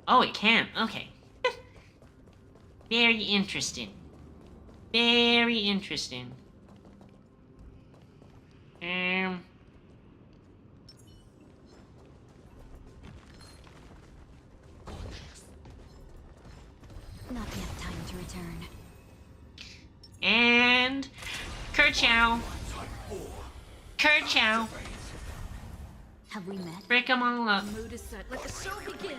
Speaker 1: Oh, it can. Okay. Very interesting. Very interesting.
Speaker 2: Not yet time to return.
Speaker 1: And Kerchow. Kerchow.
Speaker 2: Have we met?
Speaker 1: Break them all up.
Speaker 7: Mood is set. Let the show begin.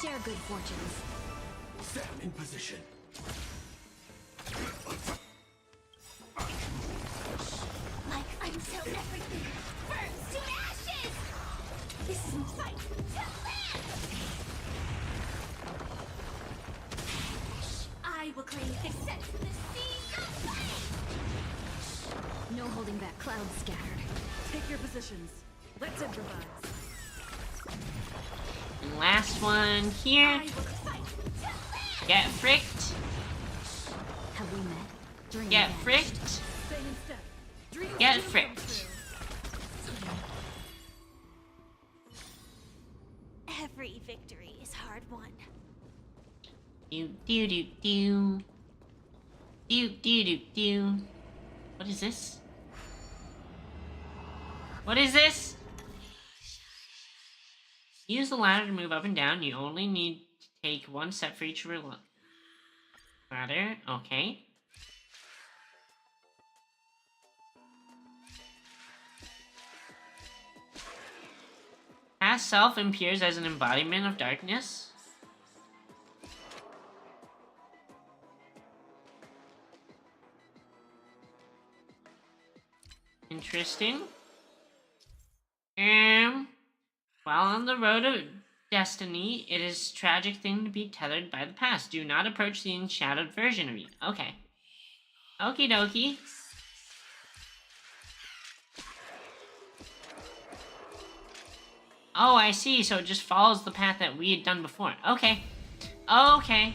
Speaker 2: Share good fortunes.
Speaker 5: Stand in position.
Speaker 2: Like until everything burns to ashes! This is my fight to live! I will claim success in the seas of flame! No holding back, clouds scattered.
Speaker 7: Take your positions. Let's improvise.
Speaker 1: And last one here.
Speaker 2: I will fight to live!
Speaker 1: Get fricked.
Speaker 2: Have we met? Dream
Speaker 1: Get
Speaker 2: again.
Speaker 1: fricked.
Speaker 7: Stay in step. Dreams
Speaker 1: Get
Speaker 7: do come
Speaker 1: fricked.
Speaker 7: true.
Speaker 2: Every victory is hard won.
Speaker 1: Do do do do. Do do do do. What is this? What is this? Use the ladder to move up and down. You only need to take one step for each ladder. Okay. Past self appears as an embodiment of darkness. Interesting. While on the road of destiny, it is a tragic thing to be tethered by the past. Do not approach the enshadowed version of you. Okay. Okie dokie. Oh, I see. So it just follows the path that we had done before. Okay. Okay.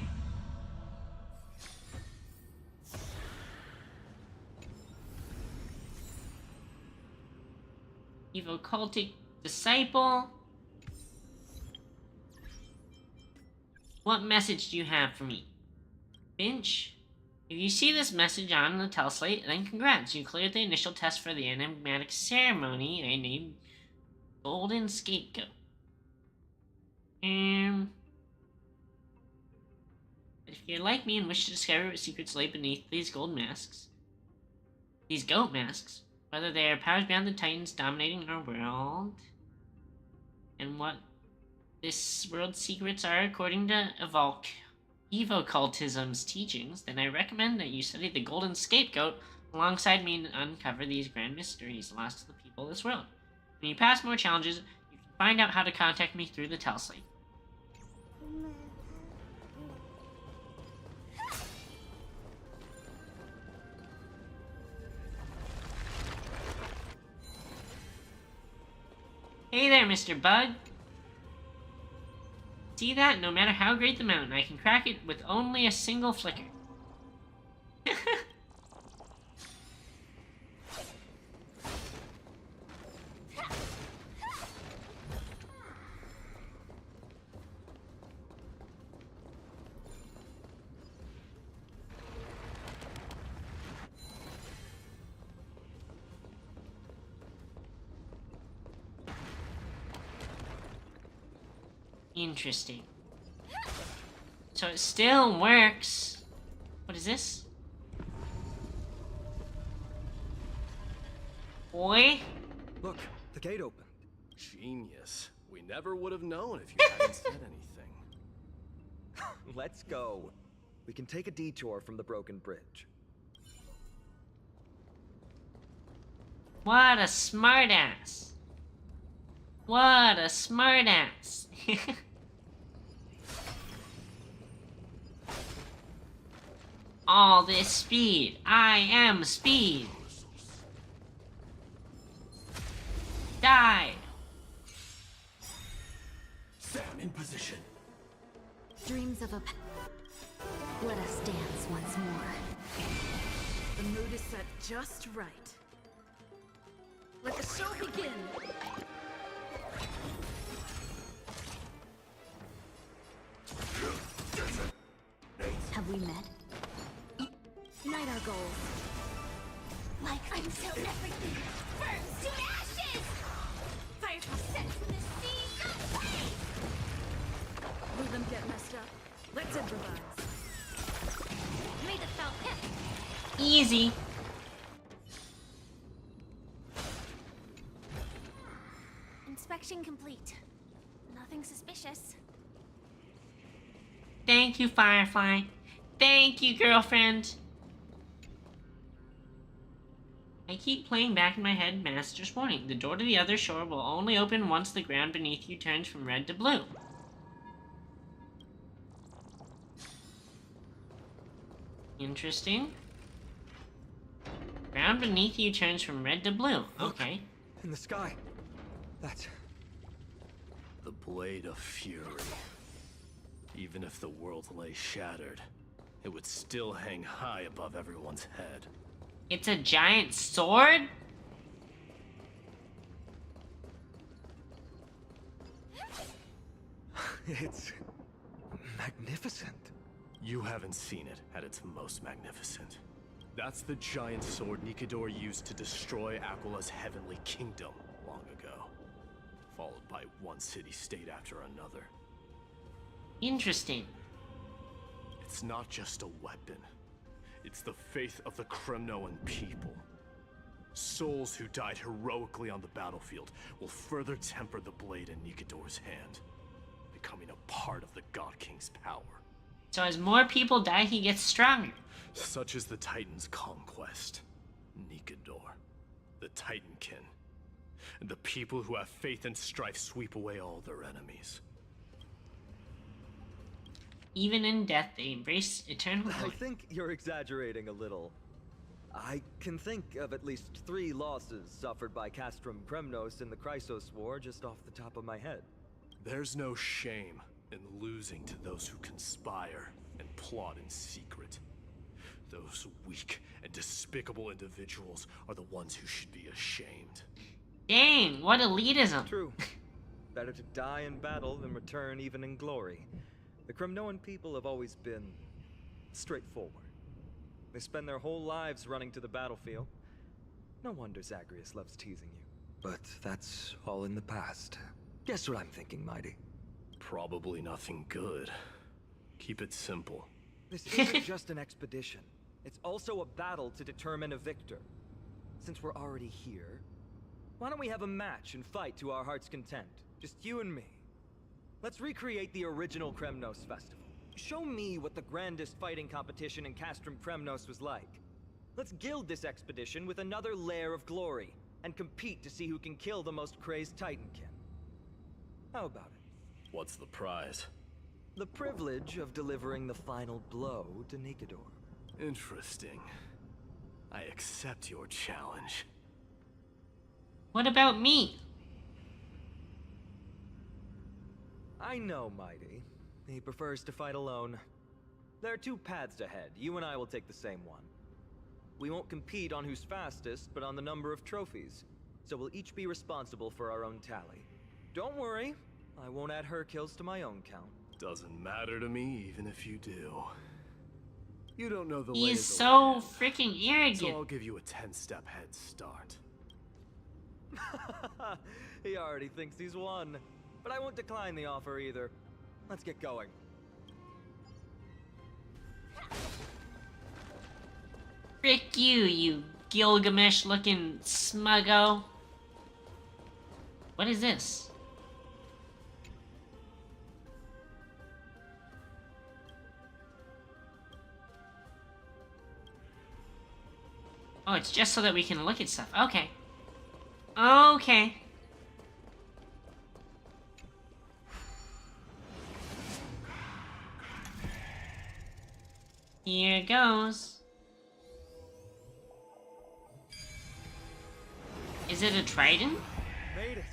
Speaker 1: Evil cultic disciple. What message do you have for me? Finch? If you see this message on the teleslate, then congrats. You cleared the initial test for the enigmatic ceremony I named Golden Scapegoat. If you're like me and wish to discover what secrets lay beneath these gold masks, these goat masks, whether they are powers beyond the Titans dominating our world, and what this world's secrets are according to evocultism's teachings, then I recommend that you study the Golden Scapegoat alongside me and uncover these grand mysteries lost to the people of this world. When you pass more challenges, you can find out how to contact me through the teleslate. Hey there, Mr. Bug. See that? No matter how great the mountain, I can crack it with only a single flicker. Interesting. So it still works. What is this? Boy?
Speaker 4: Look, the gate opened.
Speaker 5: Genius. We never would have known if you hadn't said anything.
Speaker 4: Let's go. We can take a detour from the broken bridge.
Speaker 1: What a smartass. What a smartass. All this speed. I am speed. Die.
Speaker 5: Sam in position.
Speaker 2: Dreams of a... Let us dance once more.
Speaker 7: The mood is set just right. Let the show begin!
Speaker 2: Have we met? Unite our goals. Like until everything burns to ashes! Fire set in the sea of flame!
Speaker 7: Leave them get messed up. Let's improvise.
Speaker 2: May the felt hit!
Speaker 1: Easy.
Speaker 2: Inspection complete. Nothing suspicious.
Speaker 1: Thank you, Firefly. Thank you, girlfriend. I keep playing back in my head Master's warning. The door to the other shore will only open once the ground beneath you turns from red to blue. Interesting. Ground beneath you turns from red to blue. Okay.
Speaker 4: In the sky. That's...
Speaker 5: The Blade of Fury. Even if the world lay shattered, it would still hang high above everyone's head.
Speaker 1: It's a giant sword?
Speaker 4: It's... magnificent.
Speaker 5: You haven't seen it at its most magnificent. That's the giant sword Nikador used to destroy Aquala's heavenly kingdom long ago, followed by one city-state after another.
Speaker 1: Interesting.
Speaker 5: It's not just a weapon. It's the faith of the Kremnoan people. Souls who died heroically on the battlefield will further temper the blade in Nikador's hand, becoming a part of the God King's power.
Speaker 1: So as more people die, he gets stronger.
Speaker 5: Such is the Titan's conquest. Nikador, the Titankin, and the people who have faith and strife sweep away all their enemies.
Speaker 1: Even in death, they embrace eternal
Speaker 4: I
Speaker 1: glory.
Speaker 4: think you're exaggerating a little. I can think of at least 3 losses suffered by Castrum Kremnos in the Chrysos War just off the top of my head.
Speaker 5: There's no shame in losing to those who conspire and plot in secret. Those weak and despicable individuals are the ones who should be ashamed.
Speaker 1: Dang, what elitism.
Speaker 4: True. Better to die in battle than return even in glory. The Kremnoan people have always been straightforward. They spend their whole lives running to the battlefield. No wonder Zagreus loves teasing you. But that's all in the past. Guess what I'm thinking, Mighty?
Speaker 5: Probably nothing good. Keep it simple.
Speaker 4: This isn't just an expedition. It's also a battle to determine a victor. Since we're already here, why don't we have a match and fight to our heart's content? Just you and me. Let's recreate the original Kremnos festival. Show me what the grandest fighting competition in Castrum Kremnos was like. Let's gild this expedition with another layer of glory, and compete to see who can kill the most crazed Titankin. How about it?
Speaker 5: What's the prize?
Speaker 4: The privilege of delivering the final blow to Nikador.
Speaker 5: Interesting. I accept your challenge.
Speaker 1: What about me?
Speaker 4: I know, Mighty. He prefers to fight alone. There are 2 paths ahead. You and I will take the same one. We won't compete on who's fastest, but on the number of trophies. So we'll each be responsible for our own tally. Don't worry, I won't add her kills to my own count.
Speaker 5: Doesn't matter to me, even if you do. You don't know the lay
Speaker 1: He's
Speaker 5: of the
Speaker 1: so
Speaker 5: land,
Speaker 1: freaking
Speaker 5: so
Speaker 1: arrogant.
Speaker 5: I'll give you a 10-step head start.
Speaker 4: He already thinks he's won. But I won't decline the offer either. Let's get going.
Speaker 1: Frick you, you Gilgamesh-looking smuggo. What is this? Oh, it's just so that we can look at stuff. Okay. Okay. Here goes. Is it a trident?
Speaker 4: Made it.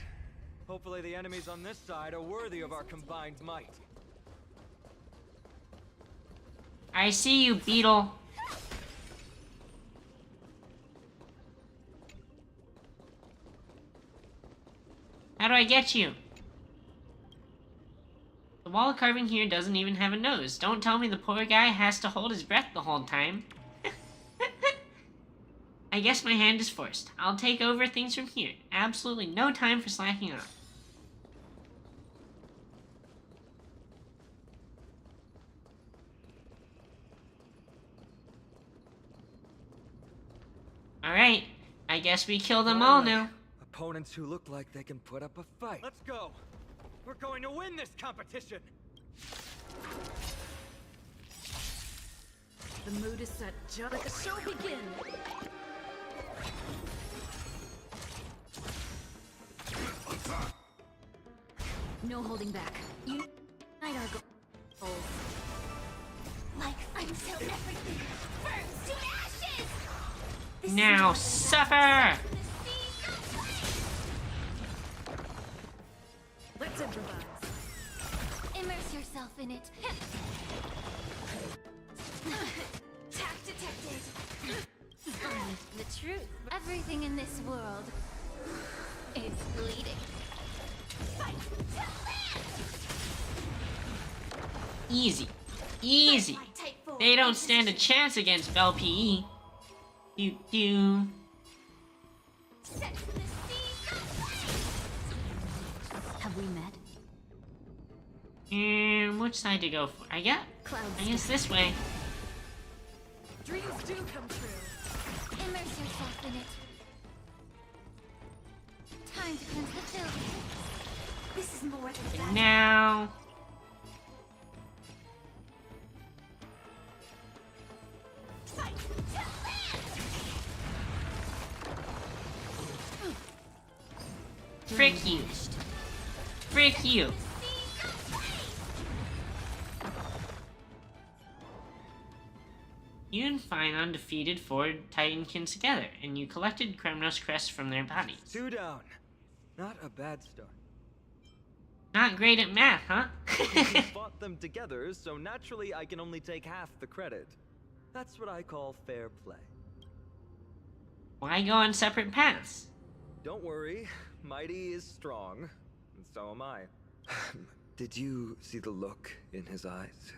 Speaker 4: Hopefully the enemies on this side are worthy of our combined might.
Speaker 1: I see you, Beetle. How do I get you? The wall carving here doesn't even have a nose. Don't tell me the poor guy has to hold his breath the whole time. I guess my hand is forced. I'll take over things from here. Absolutely no time for slacking off. Alright, I guess we kill them all now.
Speaker 4: Opponents who look like they can put up a fight. Let's go. We're going to win this competition.
Speaker 7: The mood is set just let the show begin. No holding back. Unite our goals.
Speaker 2: Like until everything burns to ashes! This
Speaker 1: Now
Speaker 2: is
Speaker 1: suffer!
Speaker 2: the sea of flame!
Speaker 7: Let's improvise.
Speaker 2: Immerse yourself in it. Tact detected. The truth. Everything in this world is bleeding. Fight to live!
Speaker 1: Easy. Easy.
Speaker 2: My type four
Speaker 1: They don't
Speaker 2: is
Speaker 1: stand a chance against Bell PE. Do.
Speaker 2: set to the sea of flame!
Speaker 3: Have we met?
Speaker 1: And which side to go for? I guess this way.
Speaker 7: Dreams do come true.
Speaker 2: Immerse yourself in it. Time to cleanse the filth. This is more than that.
Speaker 1: Now.
Speaker 2: Fight to live!
Speaker 1: Frick you. Frick you.
Speaker 2: Sea of flame!
Speaker 1: You and Fine defeated 4 Titankins together, and you collected Kremnos crests from their bodies.
Speaker 4: 2 down. Not a bad start.
Speaker 1: Not great at math, huh?
Speaker 4: We fought them together, so naturally I can only take half the credit. That's what I call fair play.
Speaker 1: Why go on separate paths?
Speaker 4: Don't worry, Mighty is strong, and so am I. Did you see the look in his eyes?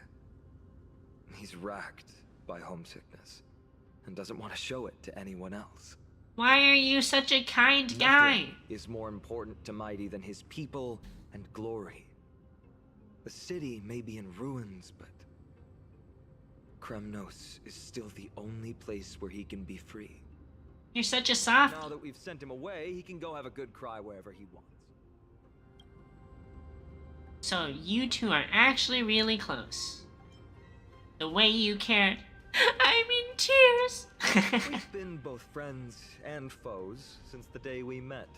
Speaker 4: He's racked by homesickness, and doesn't want to show it to anyone else.
Speaker 1: Why are you such a kind guy?
Speaker 4: Nothing is more important to Mighty than his people and glory. The city may be in ruins, but Kremnos is still the only place where he can be free.
Speaker 1: You're such a soft.
Speaker 4: Now that we've sent him away, he can go have a good cry wherever he wants.
Speaker 1: So you two are actually really close. The way you cared. I'm in tears.
Speaker 4: We've been both friends and foes since the day we met.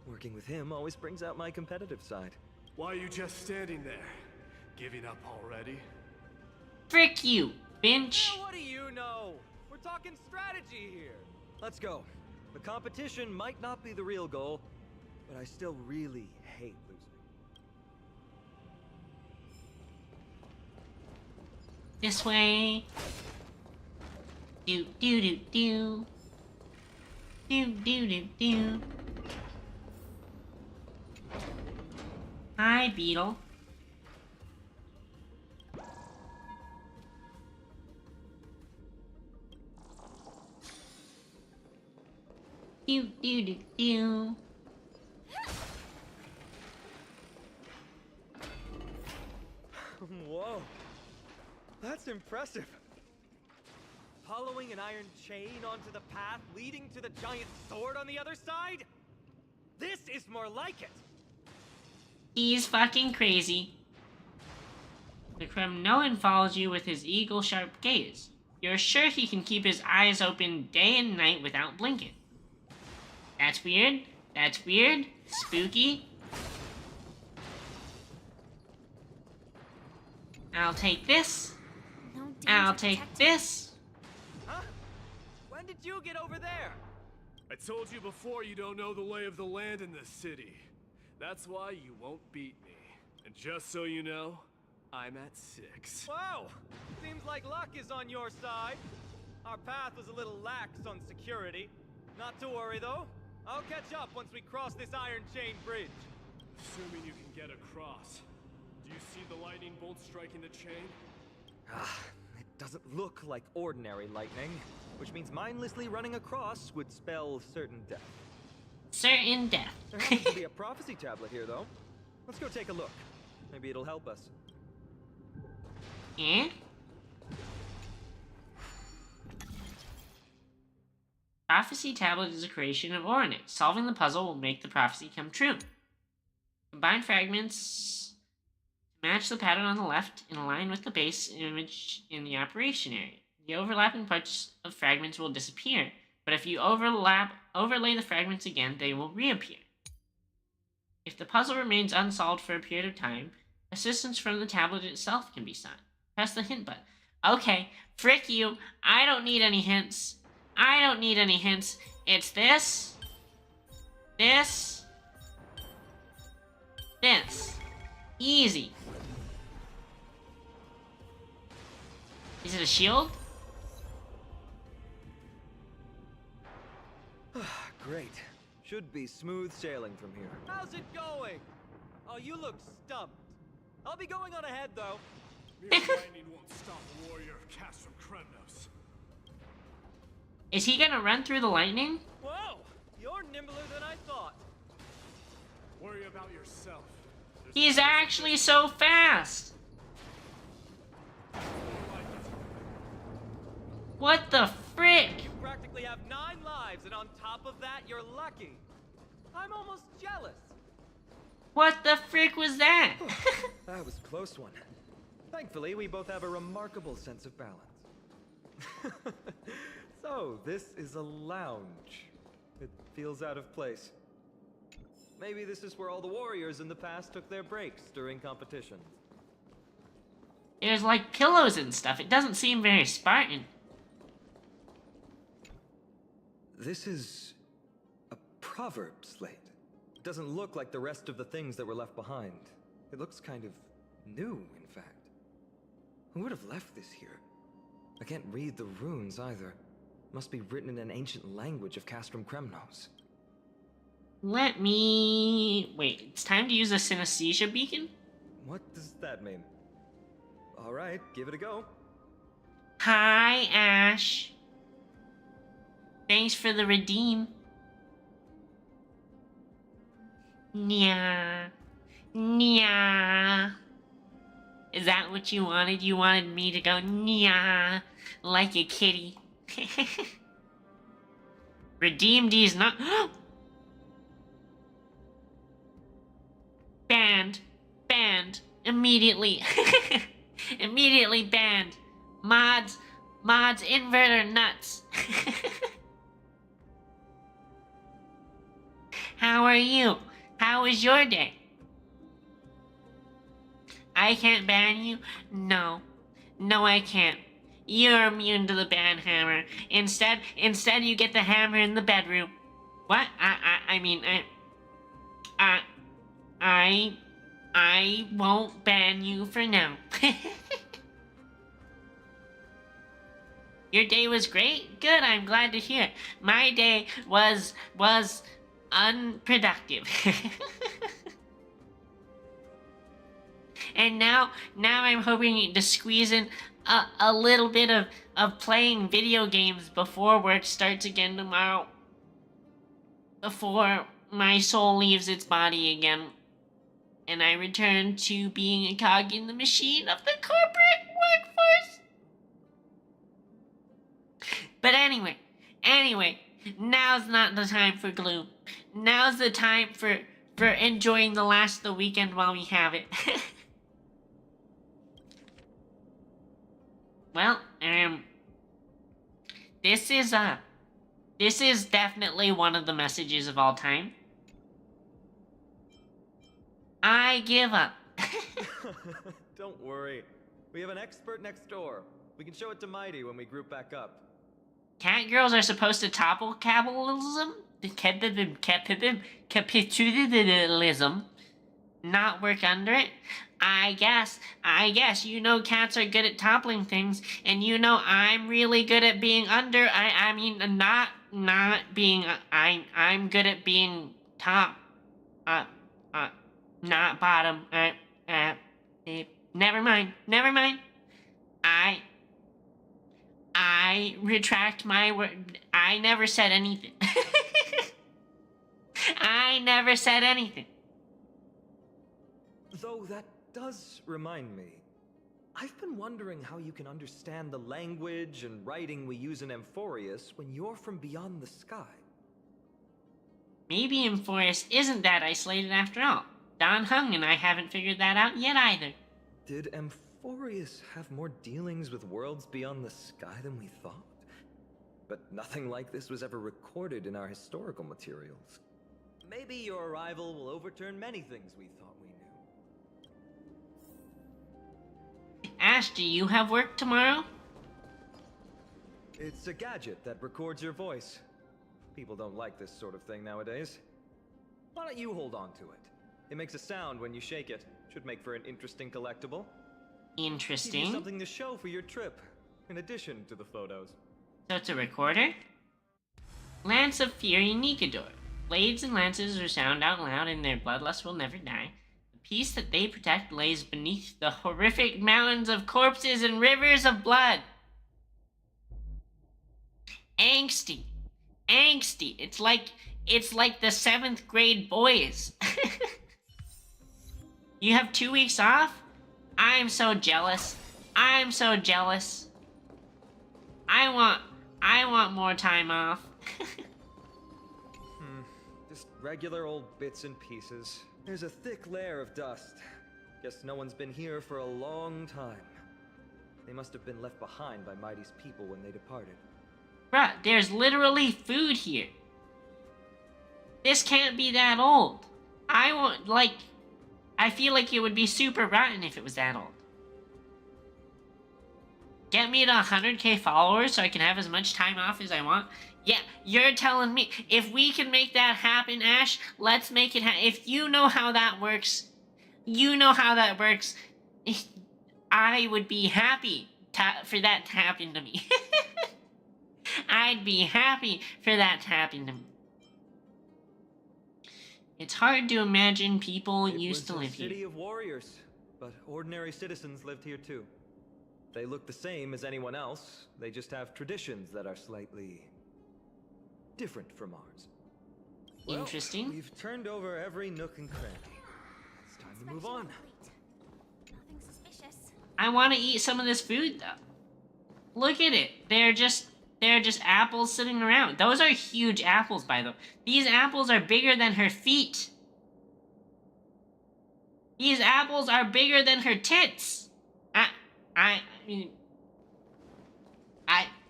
Speaker 4: Working with him always brings out my competitive side.
Speaker 5: Why are you just standing there? Giving up already?
Speaker 1: Frick you, bitch.
Speaker 4: What do you know? We're talking strategy here. Let's go. The competition might not be the real goal, but I still really hate losing.
Speaker 1: This way. Do. Do. Hi, Beetle. Do.
Speaker 4: That's impressive. Following an iron chain onto the path leading to the giant sword on the other side? This is more like it!
Speaker 1: He's fucking crazy. The Kremnoan follows you with his eagle-sharp gaze. You're sure he can keep his eyes open day and night without blinking. That's weird. That's weird. Spooky. I'll take this.
Speaker 7: No danger
Speaker 1: I'll take
Speaker 7: detected.
Speaker 1: this.
Speaker 4: Huh? When did you get over there?
Speaker 5: I told you before you don't know the lay of the land in this city. That's why you won't beat me. And just so you know, I'm at 6.
Speaker 4: Wow! Seems like luck is on your side. Our path was a little lax on security. Not to worry, though. I'll catch up once we cross this iron chain bridge.
Speaker 5: Assuming you can get across. Do you see the lightning bolt striking the chain?
Speaker 4: It doesn't look like ordinary lightning, which means mindlessly running across would spell certain death.
Speaker 1: Certain death.
Speaker 4: There happens to be a prophecy tablet here, though. Let's go take a look. Maybe it'll help us.
Speaker 1: Eh? Prophecy tablet is a creation of Ornate. Solving the puzzle will make the prophecy come true. Combine fragments to match the pattern on the left and align with the base image in the operation area. The overlapping parts of fragments will disappear, but if you overlay the fragments again, they will reappear. If the puzzle remains unsolved for a period of time, assistance from the tablet itself can be sought. Press the hint button. Okay, frick you. I don't need any hints. I don't need any hints. It's this, this, this. Easy. Is it a shield?
Speaker 4: Great. Should be smooth sailing from here. How's it going? Oh, you look stumped. I'll be going on ahead, though.
Speaker 5: Mere lightning won't stop a warrior of Castrum Kremnos.
Speaker 1: Is he gonna run through the lightning?
Speaker 4: Whoa! You're nimbler than I thought.
Speaker 5: Worry about yourself. There's
Speaker 1: He's actually so fast. What the frick?
Speaker 4: You practically have 9 lives, and on top of that, you're lucky. I'm almost jealous.
Speaker 1: What the frick was that?
Speaker 4: That was a close one. Thankfully, we both have a remarkable sense of balance. So, this is a lounge. It feels out of place. Maybe this is where all the warriors in the past took their breaks during competition.
Speaker 1: There's like pillows and stuff. It doesn't seem very Spartan.
Speaker 4: This is a proverb slate. It doesn't look like the rest of the things that were left behind. It looks kind of new, in fact. Who would have left this here? I can't read the runes either. Must be written in an ancient language of Castrum Kremnos.
Speaker 1: Let me... Wait, it's time to use a synesthesia beacon?
Speaker 4: What does that mean? Alright, give it a go.
Speaker 1: Hi, Ash. Thanks for the redeem. Nya. Nya. Is that what you wanted? You wanted me to go nya like a kitty. Redeem these not banned. Banned. Immediately. Immediately banned. Mods inverter nuts. How are you? How was your day? I can't ban you? No. No, I can't. You're immune to the ban hammer. Instead you get the hammer in the bedroom. What? I won't ban you for now. Your day was great? Good, I'm glad to hear. My day was unproductive. And now I'm hoping to squeeze in a little bit of playing video games before work starts again tomorrow. Before my soul leaves its body again. And I return to being a cog in the machine of the corporate workforce. But anyway, now's not the time for gloom. Now's the time for enjoying the last of the weekend while we have it. Well, this is definitely one of the messages of all time. I give up.
Speaker 4: Don't worry. We have an expert next door. We can show it to Mighty when we group back up.
Speaker 1: Cat girls are supposed to topple capitalism? Capitalism? Not work under it? I guess, you know cats are good at toppling things, and you know I'm really good at being under, I mean, not being, I'm good at being top, not bottom, never mind, I retract my word, I never said anything. I never said anything.
Speaker 4: Though that does remind me, I've been wondering how you can understand the language and writing we use in Amphorius when you're from beyond the sky.
Speaker 1: Maybe Amphorius isn't that isolated after all. Don Hung and I haven't figured that out yet either.
Speaker 4: Did Amphorius have more dealings with worlds beyond the sky than we thought? But nothing like this was ever recorded in our historical materials. Maybe your arrival will overturn many things we thought we knew.
Speaker 1: Ash, do you have work tomorrow?
Speaker 4: It's a gadget that records your voice. People don't like this sort of thing nowadays. Why don't you hold on to it? It makes a sound when you shake it. Should make for an interesting collectible. Give you
Speaker 1: Interesting.
Speaker 4: something to show for your trip, in addition to the photos.
Speaker 1: So it's a recorder? Lance of Fury Nikador. Blades and lances resound out loud and their bloodlust will never die. The peace that they protect lays beneath the horrific mountains of corpses and rivers of blood. Angsty. It's like the 7th grade boys. You have 2 weeks off? I'm so jealous. I want more time off.
Speaker 4: Just regular old bits and pieces. There's a thick layer of dust. Guess no one's been here for a long time. They must have been left behind by Mighty's people when they departed.
Speaker 1: Bruh, there's literally food here. This can't be that old. I feel like it would be super rotten if it was that old. Get me to 100k followers so I can have as much time off as I want? Yeah, you're telling me. If we can make that happen, Ash, let's make it happen. If you know how that works, I would be happy for that to happen to me. I'd be happy for that to happen to me. It's hard to imagine people used to live
Speaker 4: It was a city
Speaker 1: here.
Speaker 4: of warriors, but ordinary citizens lived here too. They look the same as anyone else. They just have traditions that are slightly different from ours. Well,
Speaker 1: Interesting.
Speaker 4: we've turned over every nook and cranny. It's time to move on.
Speaker 2: Nothing suspicious.
Speaker 1: I want to eat some of this food though. Look at it. They're just apples sitting around. Those are huge apples, by the way. These apples are bigger than her feet. These apples are bigger than her tits.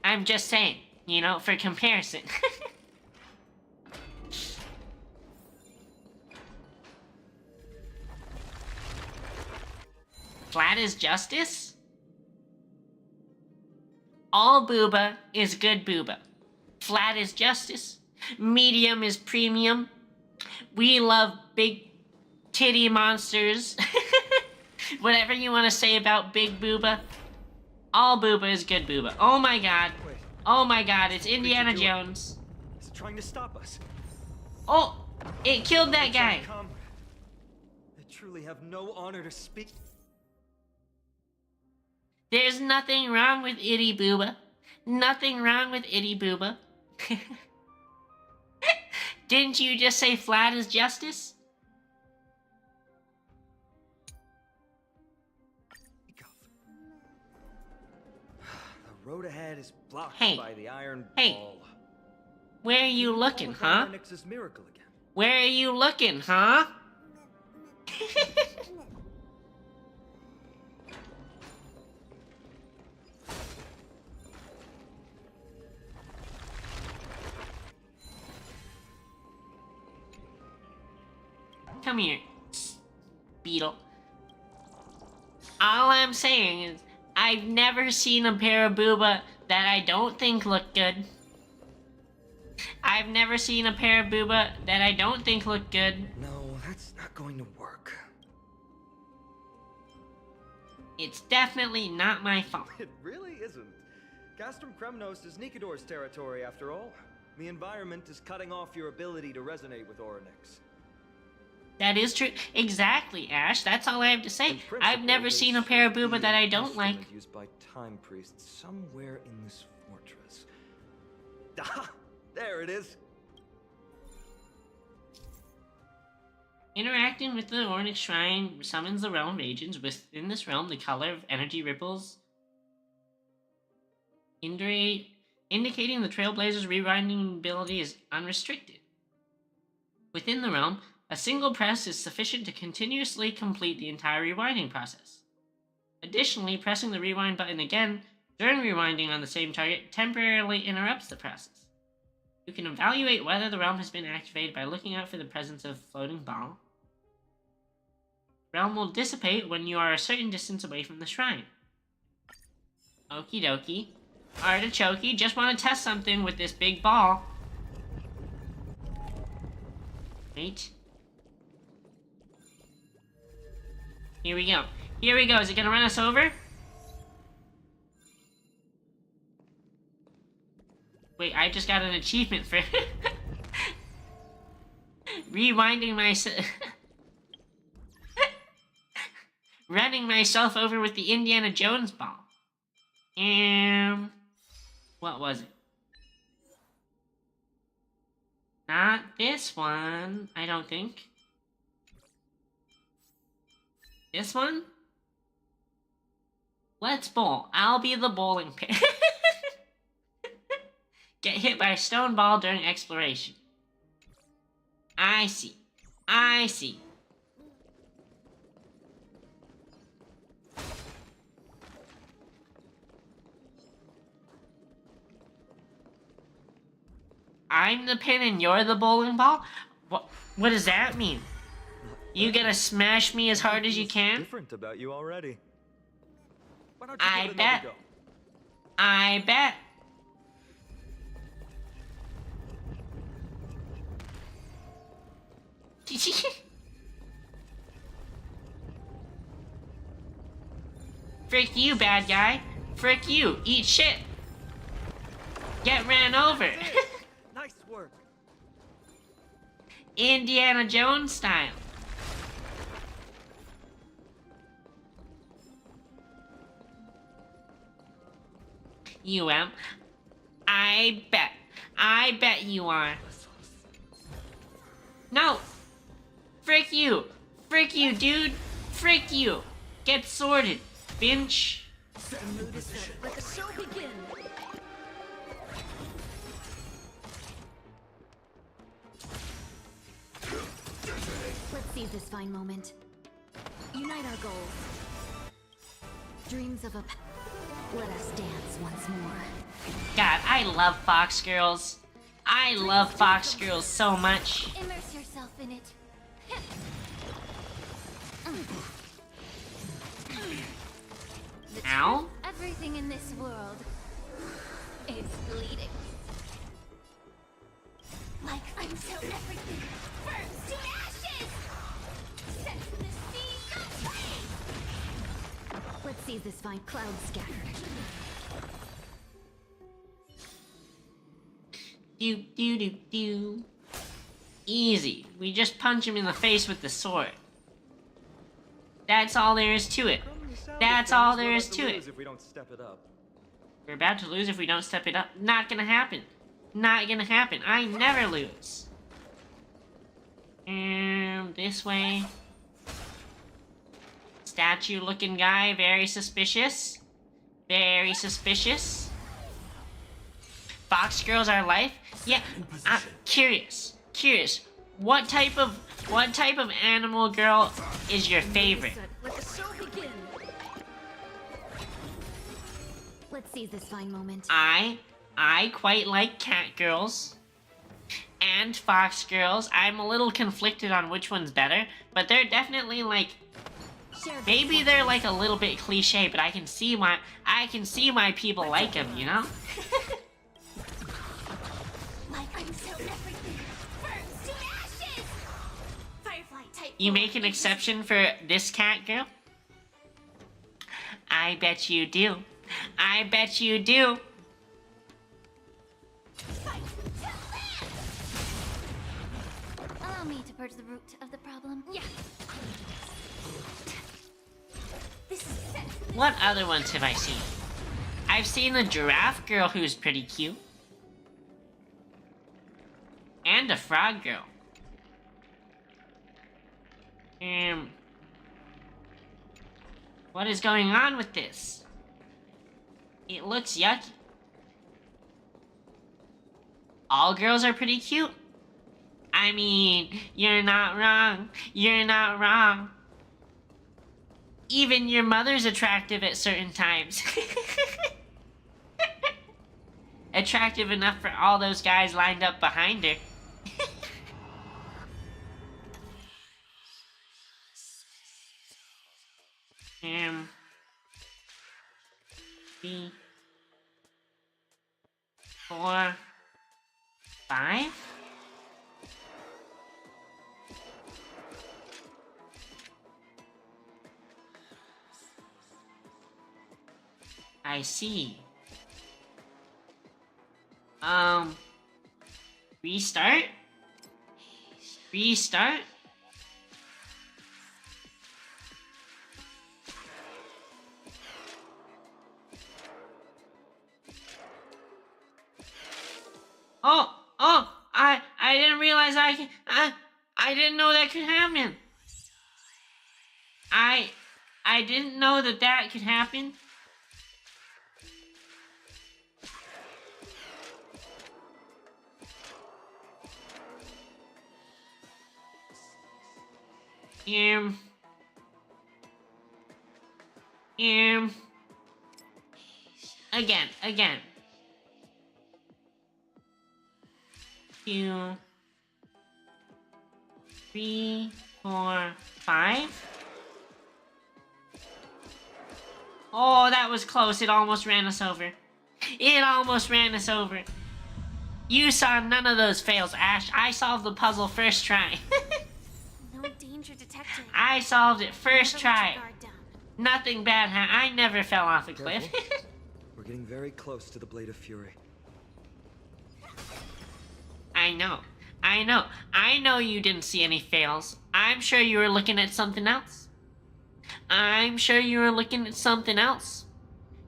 Speaker 1: I'm just saying, you know, for comparison. Flat is justice? All booba is good booba. Flat is justice. Medium is premium. We love big titty monsters. Whatever you want to say about big booba. All booba is good booba. Oh my god.
Speaker 4: Wait,
Speaker 1: Oh my god, it's Indiana
Speaker 4: doing?
Speaker 1: Jones.
Speaker 4: it's trying to stop us.
Speaker 1: Oh, it killed that guy.
Speaker 4: Come. They truly have no honor to speak.
Speaker 1: There's nothing wrong with Itty Booba. Nothing wrong with Itty Booba. Didn't you just say flat is justice?
Speaker 4: The road ahead is blocked
Speaker 1: Hey.
Speaker 4: by the iron
Speaker 1: Hey.
Speaker 4: ball.
Speaker 1: Where are you looking, huh?
Speaker 4: Onyx's miracle again.
Speaker 1: Where are you looking, huh? Come here, beetle. All I'm saying is, I've never seen a pair of booba that I don't think look good. I've never seen a pair of booba that I don't think look good.
Speaker 4: No, that's not going to work.
Speaker 1: It's definitely not my fault.
Speaker 4: It really isn't. Castrum Kremnos is Nikador's territory after all. The environment is cutting off your ability to resonate with Orynyx.
Speaker 1: That is true. Exactly, Ash. That's all I have to say.
Speaker 4: In principle,
Speaker 1: I've never
Speaker 4: there
Speaker 1: seen a pair of
Speaker 4: should
Speaker 1: booba
Speaker 4: be
Speaker 1: that
Speaker 4: an
Speaker 1: I don't like.
Speaker 4: instrument used by time priests somewhere in this fortress. Ah, there it is.
Speaker 1: Interacting with the Orynyx Shrine summons the realm of agents. Within this realm, the color of energy ripples indicating the Trailblazer's rewinding ability is unrestricted. Within the realm, a single press is sufficient to continuously complete the entire rewinding process. Additionally, pressing the rewind button again during rewinding on the same target temporarily interrupts the process. You can evaluate whether the realm has been activated by looking out for the presence of floating ball. Realm will dissipate when you are a certain distance away from the shrine. Okie dokie. Artichoke, just want to test something with this big ball. Wait. Here we go. Here we go. Is it gonna run us over? Wait, I just got an achievement for rewinding myself. Running myself over with the Indiana Jones ball. What was it? Not this one, I don't think. This one? Let's bowl. I'll be the bowling pin. Get hit by a stone ball during exploration. I see. I see. I'm the pin and you're the bowling ball? What does that mean? You gonna smash me as hard as you can?
Speaker 4: Different about you already. Why don't you
Speaker 1: I
Speaker 4: give it
Speaker 1: bet.
Speaker 4: another go?
Speaker 1: I bet. Frick you, bad guy. Frick you. Eat shit. Get ran over.
Speaker 4: Nice work.
Speaker 1: Indiana Jones style. You am. I bet. I bet you are. No. Frick you. Frick you, dude. Frick you. Get sorted, Finch.
Speaker 7: The mood is set. Let the show begin.
Speaker 2: Let's seize this fine moment. Unite our goals. Dreams of a... Let us dance once more.
Speaker 1: God, I love Fox Girls. I love Fox Girls so much.
Speaker 2: Immerse yourself in it.
Speaker 1: Ow.
Speaker 2: Everything in this world is bleeding. Like until everything burns to ashes! Set the sea aflame! Let's see this fine cloud scattered.
Speaker 1: Do do do do. Easy. We just punch him in the face with the sword. That's all there is to it. That's all there is to it.
Speaker 4: If we don't step it up.
Speaker 1: We're about to lose if we don't step it up. Not gonna happen. Not gonna happen. I never lose. This way. Statue looking guy, very suspicious. Very suspicious. Fox girls are life? Yeah, I'm curious. What type of animal girl is your favorite?
Speaker 7: Let the show begin.
Speaker 2: Let's seize this fine moment.
Speaker 1: I quite like cat girls and fox girls. I'm a little conflicted on which one's better, but they're definitely like, maybe they're like a little bit cliche, but I can see why people like them, you know?
Speaker 2: Like until everything burns to ashes. Firefly type.
Speaker 1: You make an exception for this cat girl? I bet you do. I bet you do.
Speaker 2: Allow me to purge the root of the problem. Yeah. This is set.
Speaker 1: What other ones have I seen? I've seen a giraffe girl who's pretty cute. And a frog girl. What is going on with this? It looks yucky. All girls are pretty cute. I mean, you're not wrong. You're not wrong. Even your mother's attractive at certain times. Attractive enough for all those guys lined up behind her. Three, 4, 5. I see. Restart? Restart? I didn't realize I didn't know that could happen. I didn't know that could happen. Again. 2, 3, 4, 5. Oh, that was close. It almost ran us over. It almost ran us over. You saw none of those fails, Ash. I solved the puzzle first try.
Speaker 2: No danger detected.
Speaker 1: I solved it first
Speaker 2: Never let
Speaker 1: try.
Speaker 2: your guard down.
Speaker 1: Nothing bad happened. I never fell off a cliff.
Speaker 4: Careful. We're getting very close to the Blade of Fury.
Speaker 1: I know you didn't see any fails. I'm sure you were looking at something else.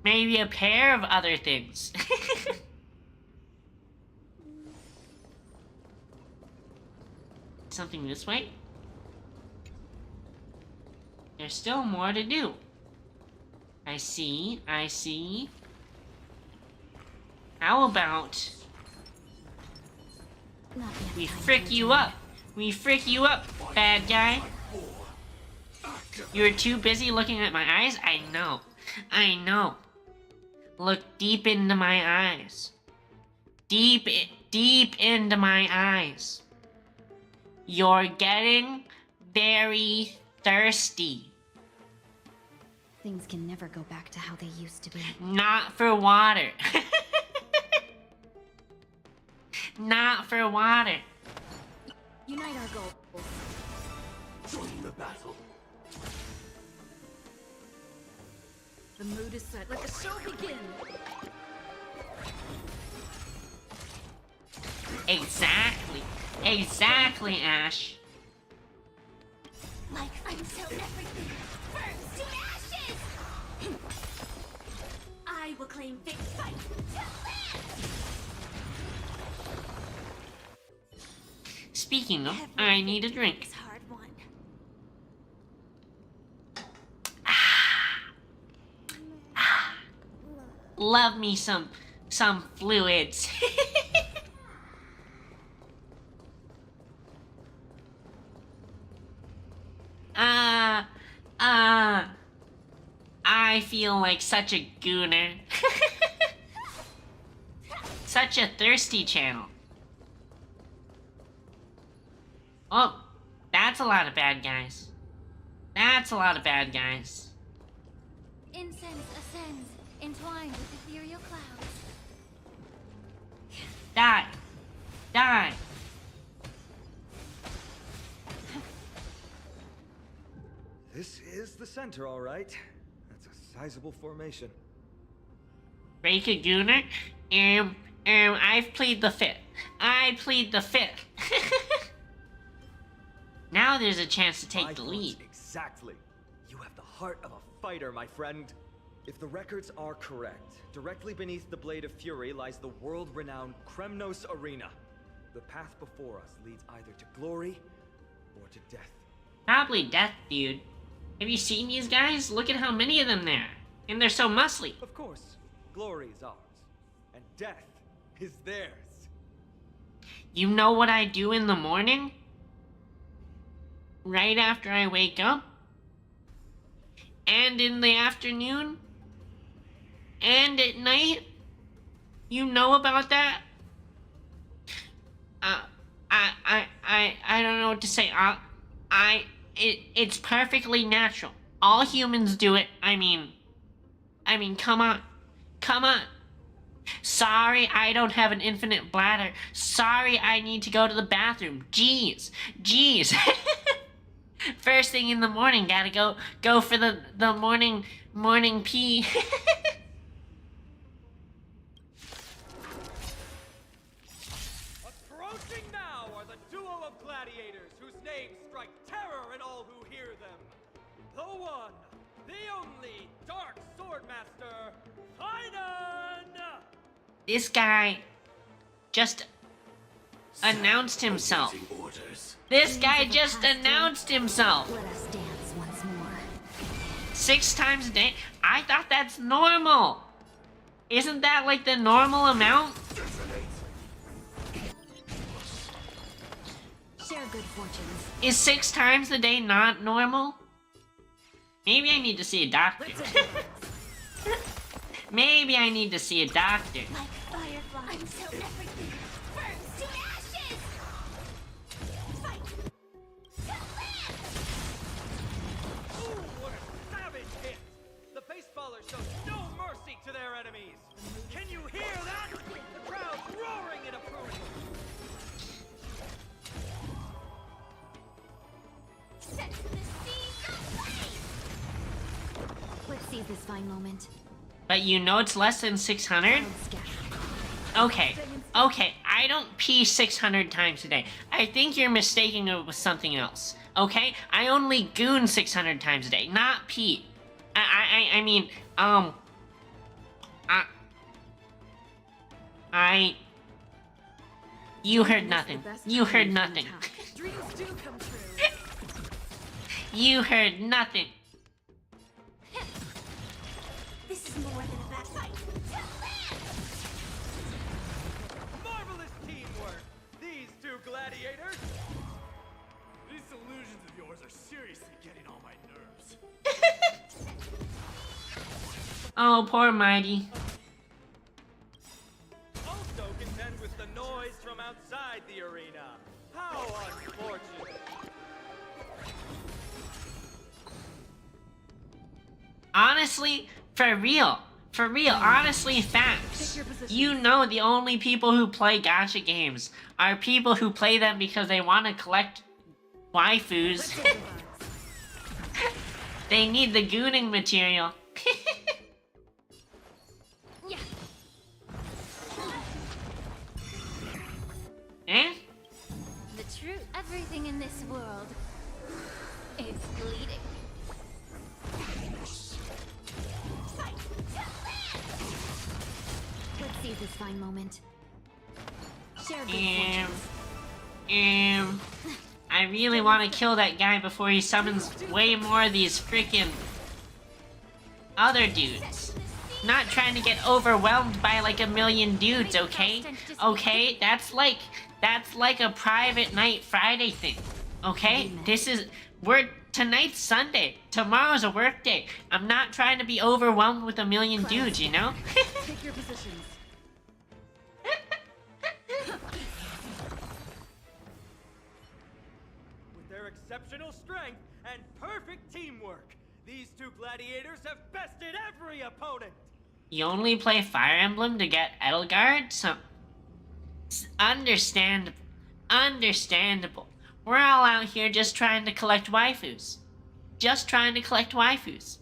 Speaker 1: Maybe a pair of other things. Something this way? There's still more to do. I see. How about
Speaker 2: Not yet.
Speaker 1: we
Speaker 2: Time
Speaker 1: frick
Speaker 2: to
Speaker 1: you
Speaker 2: return.
Speaker 1: up? We frick you up, bad guy. You were too busy looking at my eyes? I know. Look deep into my eyes. Deep into my eyes. You're getting very thirsty.
Speaker 2: Things can never go back to how they used to be.
Speaker 1: Not for water. Not for water.
Speaker 2: Unite our goals.
Speaker 5: Join the battle.
Speaker 7: The mood is set. Let the show begin.
Speaker 1: Exactly, Ash.
Speaker 2: Like until everything burns to ashes. I will claim victory.
Speaker 1: Speaking of, I need a drink.
Speaker 2: It's hard won.
Speaker 1: Love me some some fluids. I feel like such a gooner. Such a thirsty channel. Oh, that's a lot of bad guys. That's a lot of bad guys.
Speaker 2: Incense ascends, entwined with ethereal clouds.
Speaker 1: Die. Die.
Speaker 4: This is the center, all right. That's a sizable formation.
Speaker 1: Break a gooner? I've plead the fifth. I plead the fifth. Now there's a chance to take
Speaker 4: My
Speaker 1: the
Speaker 4: thoughts
Speaker 1: lead.
Speaker 4: Exactly. You have the heart of a fighter, my friend. If the records are correct, directly beneath the Blade of Fury lies the world-renowned Kremnos Arena. The path before us leads either to glory or to death.
Speaker 1: Probably death, dude. Have you seen these guys? Look at how many of them there are. And they're so muscly.
Speaker 4: Of course, glory is ours, and death is theirs.
Speaker 1: You know what I do in the morning? Right after I wake up? And in the afternoon? And at night? You know about that? I don't know what to say. It's perfectly natural. All humans do it. I mean, come on. Come on. Sorry, I don't have an infinite bladder. Sorry, I need to go to the bathroom. Jeez. First thing in the morning, gotta go for the morning pee.
Speaker 4: Approaching now are the duo of gladiators whose names strike terror in all who hear them. The one, the only Dark Swordmaster, Finan!
Speaker 1: This guy just announced himself. This guy just announced himself.
Speaker 2: Let us dance once more.
Speaker 1: 6 times a day? I thought that's normal. Isn't that like the normal amount?
Speaker 2: Share good fortunes.
Speaker 1: Is 6 times a day not normal? Maybe I need to see a doctor. Maybe I need to see a doctor.
Speaker 2: Like fireflies. Until everything burns to ashes! Fight!
Speaker 4: Ooh, what a savage hit! The baseballer shows no mercy to their enemies. Can you hear that? The crowd's roaring in approval.
Speaker 2: Set the scene ablaze! Let's seize this fine moment.
Speaker 1: But you know it's less than 600? Okay, I don't pee 600 times a day. I think you're mistaking it with something else. Okay? I only goon 600 times a day, not pee. I mean, you heard nothing. You heard nothing.
Speaker 7: Dreams do come true.
Speaker 1: You heard nothing.
Speaker 2: This is more than a bad fight.
Speaker 4: Marvelous teamwork! These two gladiators!
Speaker 5: These illusions of yours are seriously getting on my nerves.
Speaker 1: Oh, poor Mighty.
Speaker 4: Also contend with the noise from outside the arena. How unfortunate!
Speaker 1: Honestly, for real, honestly, facts. You know the only people who play gacha games are people who play them because they want to collect waifus. They need the gooning material.
Speaker 2: Yeah.
Speaker 1: Eh?
Speaker 2: The truth. Everything in this world is bleeding. Let's seize this fine moment. Share good fortunes.
Speaker 1: I really want to kill that guy before he summons way more of these freaking other dudes. Not trying to get overwhelmed by like a million dudes, okay? Okay, that's like a private night Friday thing. Okay? Tonight's Sunday. Tomorrow's a work day. I'm not trying to be overwhelmed with a million dudes, you know?
Speaker 7: Take your positions.
Speaker 4: With their exceptional strength and perfect teamwork, these two gladiators have bested every opponent!
Speaker 1: You only play Fire Emblem to get Edelgard? Understandable. Understandable. We're all out here just trying to collect waifus. Just trying to collect waifus.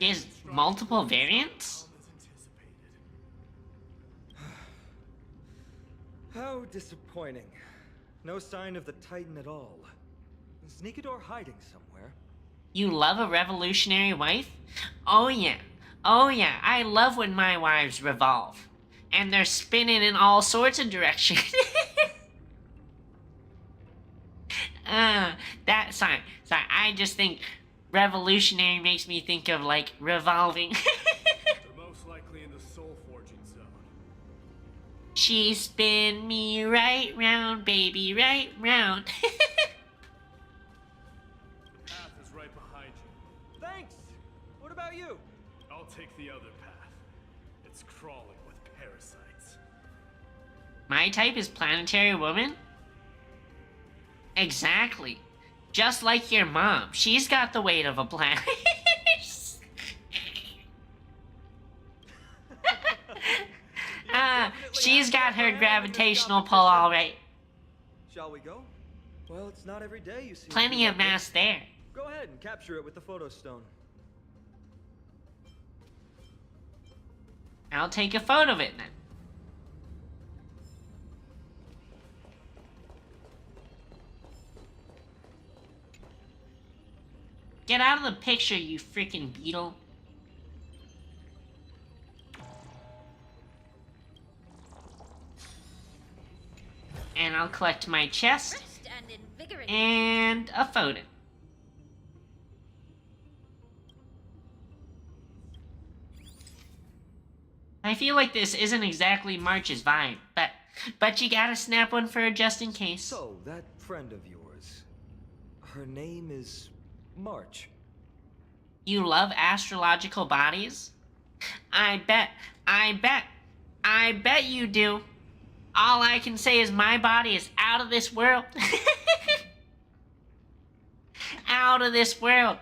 Speaker 1: There's multiple variants?
Speaker 4: How disappointing. No sign of the Titan at all. Is Nikador hiding somewhere?
Speaker 1: You love a revolutionary wife? Oh yeah. Oh yeah, I love when my wives revolve. And they're spinning in all sorts of directions. Sorry, I just think revolutionary makes me think of, like, revolving.
Speaker 5: They're most likely in the soul forging zone.
Speaker 1: She spin me right round, baby, right round.
Speaker 5: The path is right behind you.
Speaker 4: Thanks! What about you?
Speaker 5: I'll take the other path. It's crawling with parasites.
Speaker 1: My type is planetary woman? Exactly. Just like your mom. She's got the weight of a planet. She's got her gravitational pull all right.
Speaker 4: Shall we go? Well, it's not every day you see...
Speaker 1: Plenty of mass there.
Speaker 4: Go ahead and capture it with the photo stone.
Speaker 1: I'll take a photo of it then. Get out of the picture, you freaking beetle. And I'll collect my chest
Speaker 2: Refreshed and invigorated.
Speaker 1: and a photo. I feel like this isn't exactly March's vibe, but you gotta snap one for her just in case.
Speaker 4: So, that friend of yours, her name is March.
Speaker 1: You love astrological bodies? I bet you do. All I can say is my body is out of this world. Out of this world.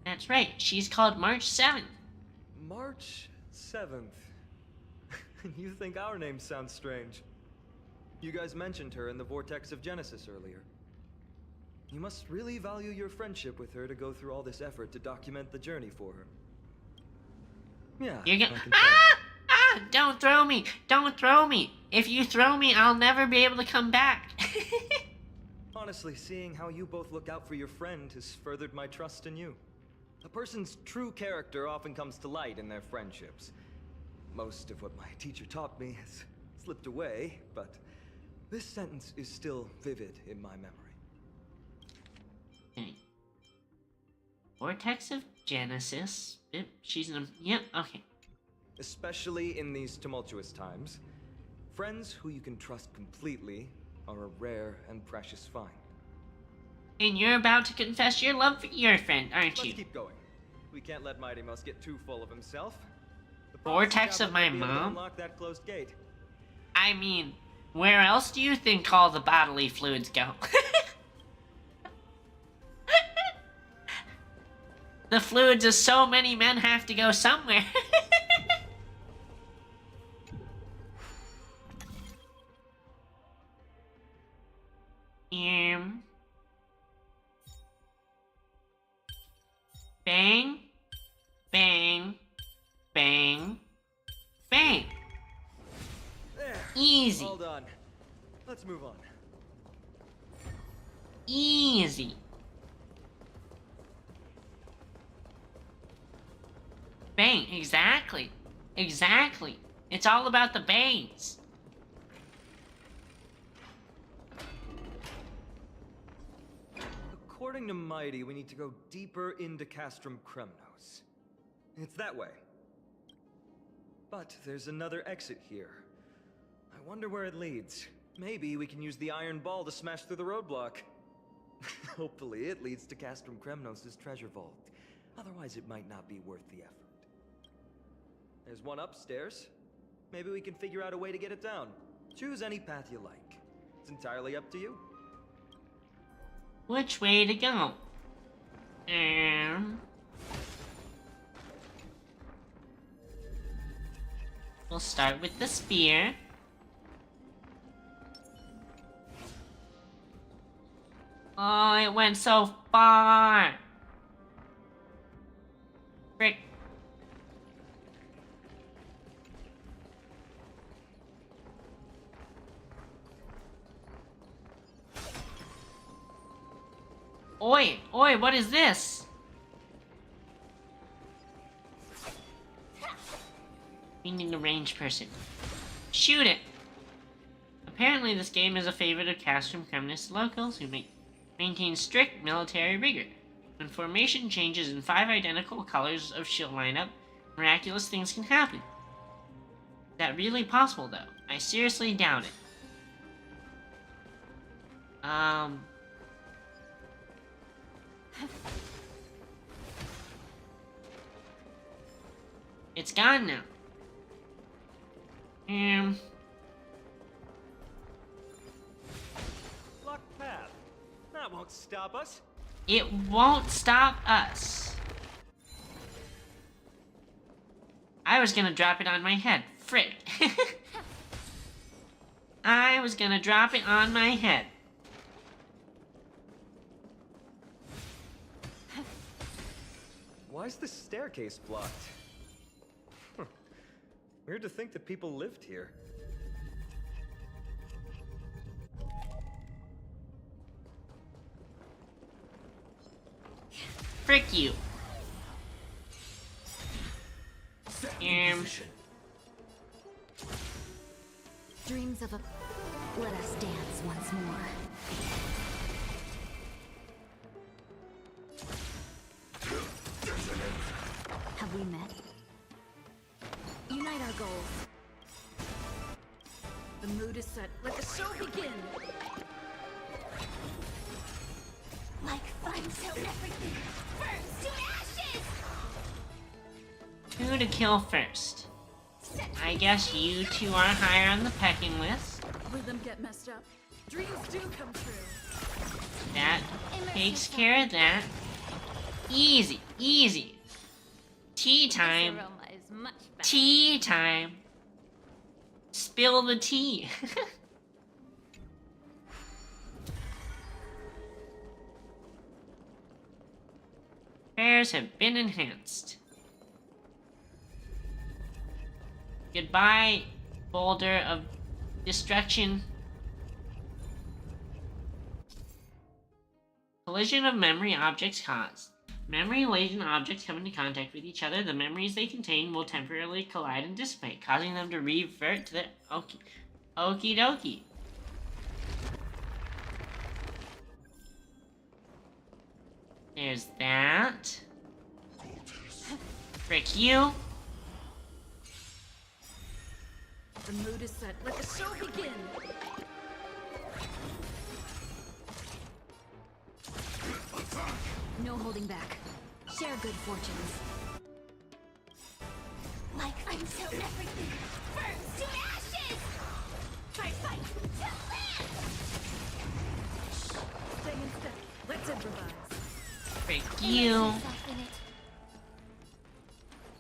Speaker 1: That's right, she's called March 7th.
Speaker 4: March 7th. You think our names sound strange. You guys mentioned her in the Vortex of Genesis earlier. You must really value your friendship with her to go through all this effort to document the journey for her. Yeah,
Speaker 1: You're
Speaker 4: I
Speaker 1: gonna.
Speaker 4: can tell.
Speaker 1: Don't throw me! Don't throw me! If you throw me, I'll never be able to come back.
Speaker 4: Honestly, seeing how you both look out for your friend has furthered my trust in you. A person's true character often comes to light in their friendships. Most of what my teacher taught me has slipped away, but this sentence is still vivid in my memory.
Speaker 1: Okay. Vortex of Genesis. Yep, she's in a... Yep, okay.
Speaker 4: Especially in these tumultuous times, friends who you can trust completely are a rare and precious find.
Speaker 1: And you're about to confess your love for your friend, aren't
Speaker 4: Let's
Speaker 1: you?
Speaker 4: keep going. We can't let Mighty Mouse get too full of himself. The
Speaker 1: Vortex
Speaker 4: prophecy
Speaker 1: of my
Speaker 4: tablet will be able to
Speaker 1: mom?
Speaker 4: Unlock that closed gate.
Speaker 1: I mean, where else do you think all the bodily fluids go? The fluids of so many men have to go somewhere. Bang, bang, bang, bang.
Speaker 4: There.
Speaker 1: Easy,
Speaker 4: All done. Let's move on.
Speaker 1: easy. Bang, exactly. Exactly. It's all about the bangs.
Speaker 4: According to Mighty, we need to go deeper into Castrum Kremnos. It's that way. But there's another exit here. I wonder where it leads. Maybe we can use the iron ball to smash through the roadblock. Hopefully it leads to Castrum Kremnos' treasure vault. Otherwise it might not be worth the effort. There's one upstairs. Maybe we can figure out a way to get it down. Choose any path you like. It's entirely up to you.
Speaker 1: Which way to go? We'll start with the spear. Oh, it went so far. Frick. Oi, oi, what is this? We need a ranged person. Shoot it! Apparently this game is a favorite of Castrum Kremnos locals who maintain strict military rigor. When formation changes in 5 identical colors of shield lineup, miraculous things can happen. Is that really possible though? I seriously doubt it. It's gone now.
Speaker 4: Locked path. That won't stop us.
Speaker 1: It won't stop us. I was gonna drop it on my head. Frick. I was gonna drop it on my head.
Speaker 4: Why is the staircase blocked? Weird to think that people lived here.
Speaker 1: Frick you.
Speaker 2: Dreams of a... Let us dance once more. Have we met? Unite our goals.
Speaker 7: The mood is set. Let the show begin!
Speaker 2: Like fun till everything burns to ashes!
Speaker 1: Who to kill first? I guess you two are higher on the pecking list.
Speaker 7: Rhythm get messed up. Dreams do come true.
Speaker 1: That takes care of that. Easy, easy. Tea time.
Speaker 2: This aroma is much better.
Speaker 1: Tea time. Spill the tea. Prayers have been enhanced. Goodbye, boulder of destruction. Collision of memory objects caused. Memory-laden objects come into contact with each other. The memories they contain will temporarily collide and dissipate, causing them to revert to their okie dokie. There's that. Frick you.
Speaker 7: The mood is set. Let the show begin!
Speaker 2: No holding back. Share good fortunes. Like until everything burns to ashes! Fight, fight, till land!
Speaker 7: Stay in step. Let's improvise.
Speaker 1: Frick you.
Speaker 2: Yourself in it.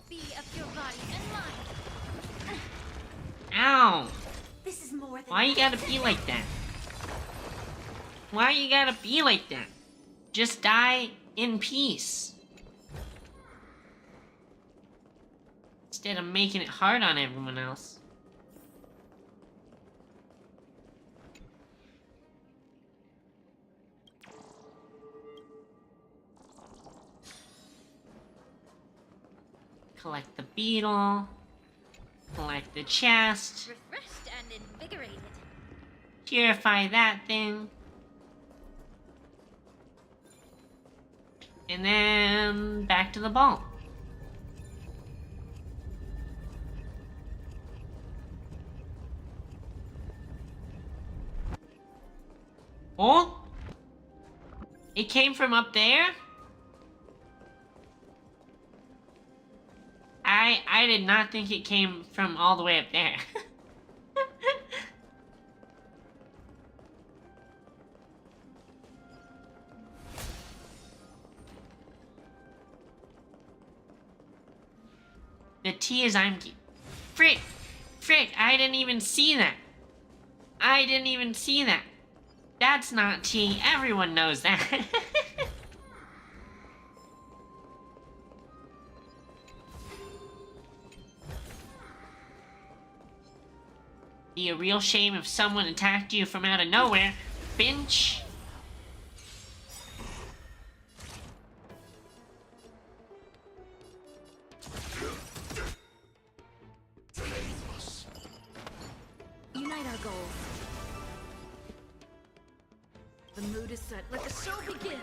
Speaker 2: Be of your body and mind.
Speaker 1: Ow.
Speaker 2: This is more than
Speaker 1: Why you gotta be like that? Why you gotta be like that? Just die in peace. Instead of making it hard on everyone else. Collect the beetle. Collect the chest.
Speaker 2: refreshed and invigorated.
Speaker 1: Purify that thing. And then back to the ball. Oh? It came from up there? I did not think it came from all the way up there. The T is Frick! Frick, I didn't even see that. I didn't even see that. That's not T. Everyone knows that. Be a real shame if someone attacked you from out of nowhere, Finch.
Speaker 7: Unite our goals. The mood is set. Let the show begin.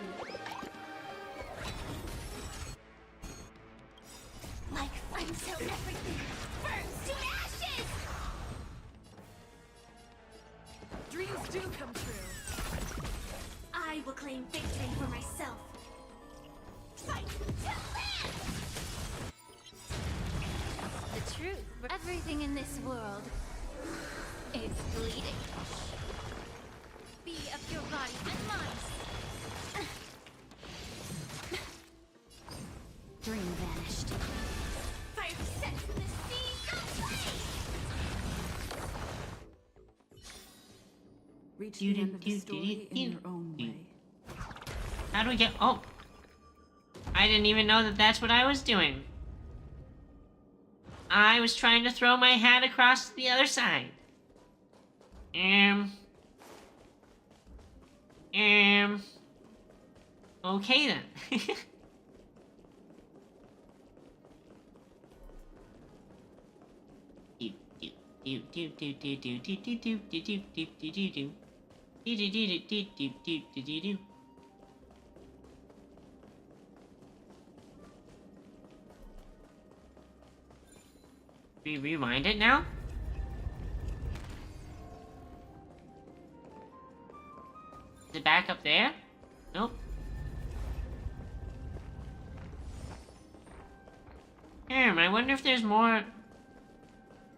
Speaker 2: Like until everything burns to ashes!
Speaker 7: Dreams do come true.
Speaker 2: I will claim victory for myself. Fight to live! The truth. Everything in this world is bleeding. Be of your body and mind. Dream vanished. Fire set to the sea ablaze!
Speaker 7: Reach the end of the story in your own way.
Speaker 1: How do we get... Oh. I didn't even know that that's what I was doing. I was trying to throw my hat across to the other side. Okay then. We rewind it now? Is it back up there? Nope. I wonder if there's more.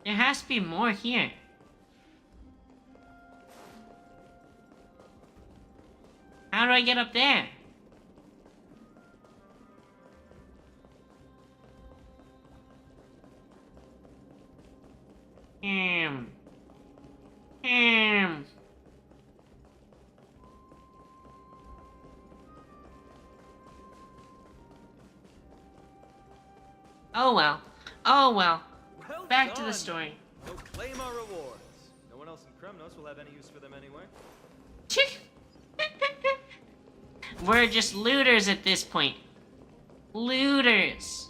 Speaker 1: There has to be more here. How do I get up there? Oh well. Oh well.
Speaker 4: Well
Speaker 1: Back to the
Speaker 4: done.
Speaker 1: story.
Speaker 4: We'll claim our rewards. No one else in Kremnos will have any use for them anyway.
Speaker 1: We're just looters at this point. Looters.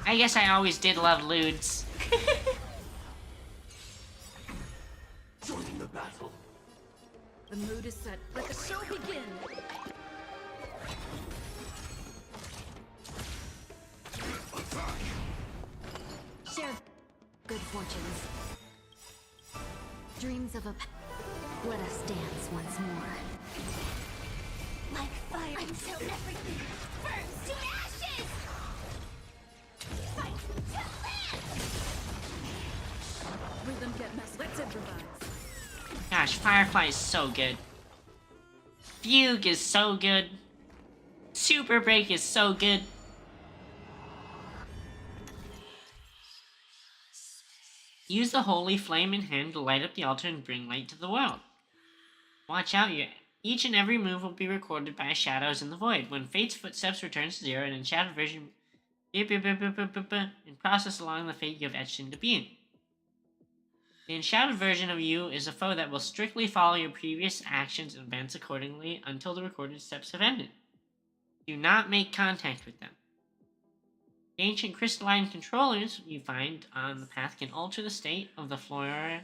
Speaker 1: I guess I always did love lewds.
Speaker 5: Joining the battle.
Speaker 7: The mood is set. Let the show begin.
Speaker 2: Share good fortunes. Dreams of a... Let us dance once more. Like fire until everything burns to ashes! Fight to live!
Speaker 7: Rhythm get messed. Let's improvise.
Speaker 1: Gosh, Firefly is so good. Fugue is so good. Super Break is so good. Use the holy flame in hand to light up the altar and bring light to the world. Watch out, each and every move will be recorded by shadows in the void. When Fate's footsteps returns to zero, and Enshadowed version and process along the fate you have etched into being. The Enshadowed version of you is a foe that will strictly follow your previous actions and advance accordingly until the recorded steps have ended. Do not make contact with them. The ancient crystalline controllers you find on the path can alter the state of the flora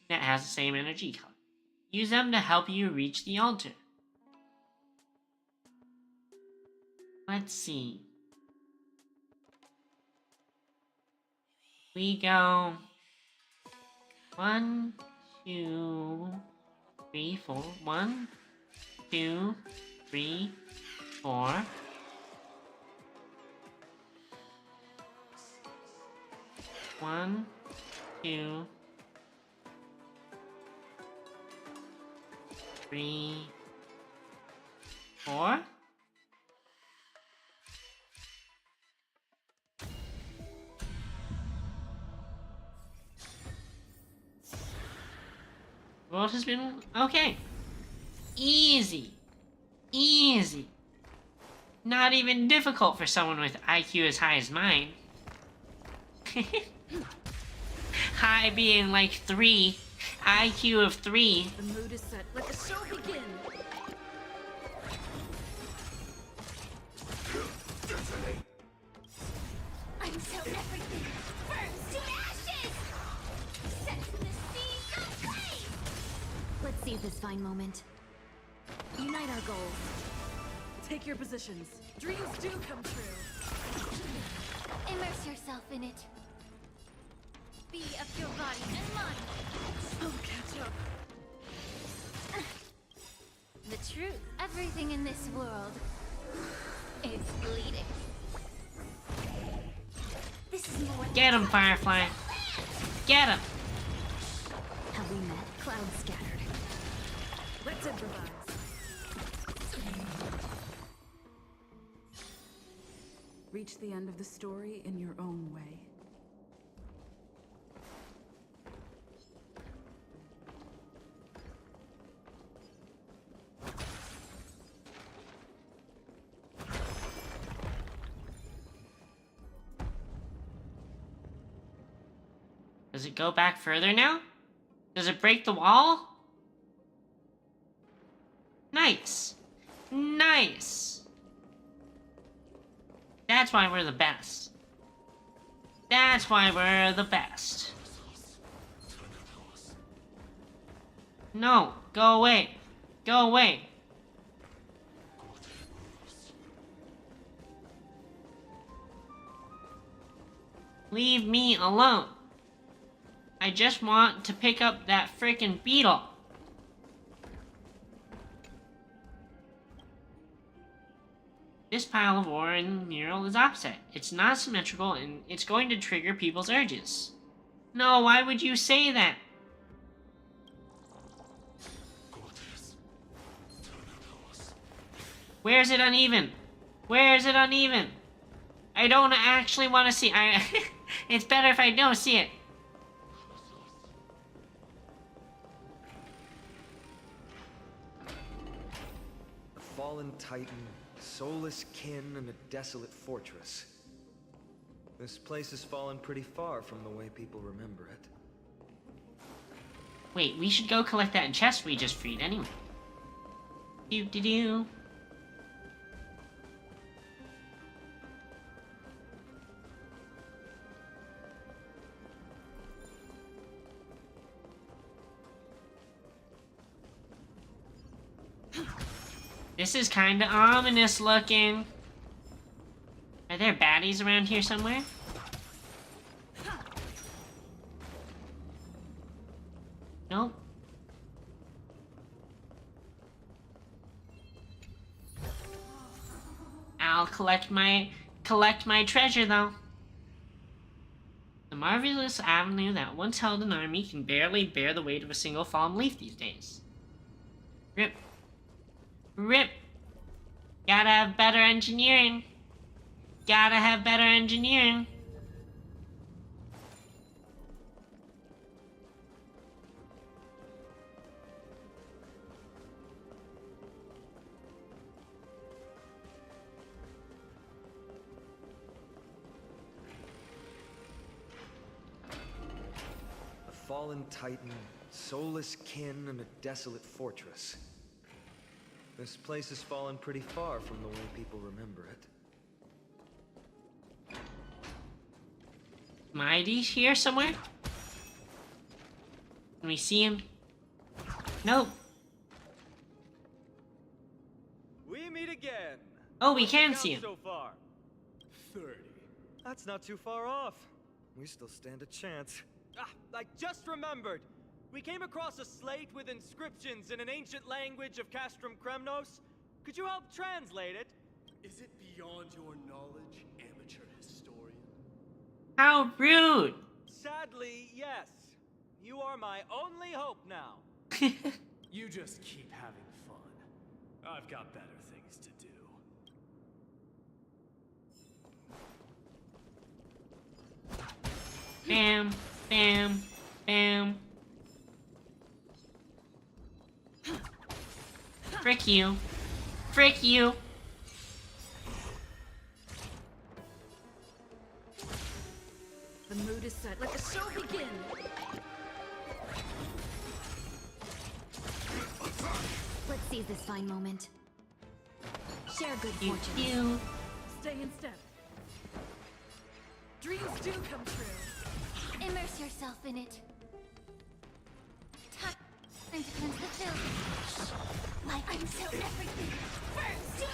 Speaker 1: that has the same energy color. Use them to help you reach the altar. Let's see. We go 1, 2, 3, 4. 1, 2, 3, 4. 1, 2, 3, 4. World has been okay. Easy. Easy. Not even difficult for someone with IQ as high as mine. High being like 3. IQ of 3.
Speaker 7: The mood is set. Let the show begin.
Speaker 2: Until everything burns to ashes! Set the seas aflame! Let's seize this fine moment. Unite our goals.
Speaker 7: Take your positions. Dreams do come true.
Speaker 2: Immerse yourself in it. Be of your body and mind.
Speaker 7: I'll catch up.
Speaker 2: The truth, everything in this world is bleeding. This is more than
Speaker 1: Get him, Firefly. Get him.
Speaker 2: Have we met? Clouds scattered.
Speaker 7: Let's improvise. Reach the end of the story in your own way.
Speaker 1: Does it go back further now? Does it break the wall? Nice. Nice. That's why we're the best. That's why we're the best. No, go away. Go away. Leave me alone. I just want to pick up that frickin' beetle. This pile of ore in the mural is opposite. It's not symmetrical and it's going to trigger people's urges. No, why would you say that? Where's it uneven? Where is it uneven? I don't actually want to see. It's better if I don't see it.
Speaker 4: A fallen titan, soulless kin, and a desolate fortress. This place has fallen pretty far from the way people remember it.
Speaker 1: Wait, we should go collect that chest we just freed anyway. Do-do-do. This is kinda ominous looking. Are there baddies around here somewhere? Nope. I'll collect my treasure though. The marvelous avenue that once held an army can barely bear the weight of a single fallen leaf these days. Rip. Rip. Gotta have better engineering. Gotta have better engineering.
Speaker 4: A fallen titan, soulless kin, and a desolate fortress. This place has fallen pretty far from the way people remember it.
Speaker 1: Mighty's here somewhere? Can we see him? Nope.
Speaker 4: We meet again.
Speaker 1: Oh, we
Speaker 4: What's the
Speaker 1: can
Speaker 4: count
Speaker 1: see him.
Speaker 4: so far?
Speaker 5: 30.
Speaker 4: That's not too far off. We still stand a chance. Ah, I just remembered. We came across a slate with inscriptions in an ancient language of Castrum Kremnos. Could you help translate it?
Speaker 5: Is it beyond your knowledge, amateur historian?
Speaker 1: How rude!
Speaker 4: Sadly, yes. You are my only hope now.
Speaker 5: You just keep having fun. I've got better things to do.
Speaker 1: Bam, bam, bam. Frick you. Frick you.
Speaker 7: The mood is set. Let the show begin.
Speaker 2: Let's seize this fine moment. Share good
Speaker 1: Pew,
Speaker 2: fortune.
Speaker 1: pew.
Speaker 7: Stay in step. Dreams do come true.
Speaker 2: Immerse yourself in it. Time to cleanse the filth. Like until everything burns to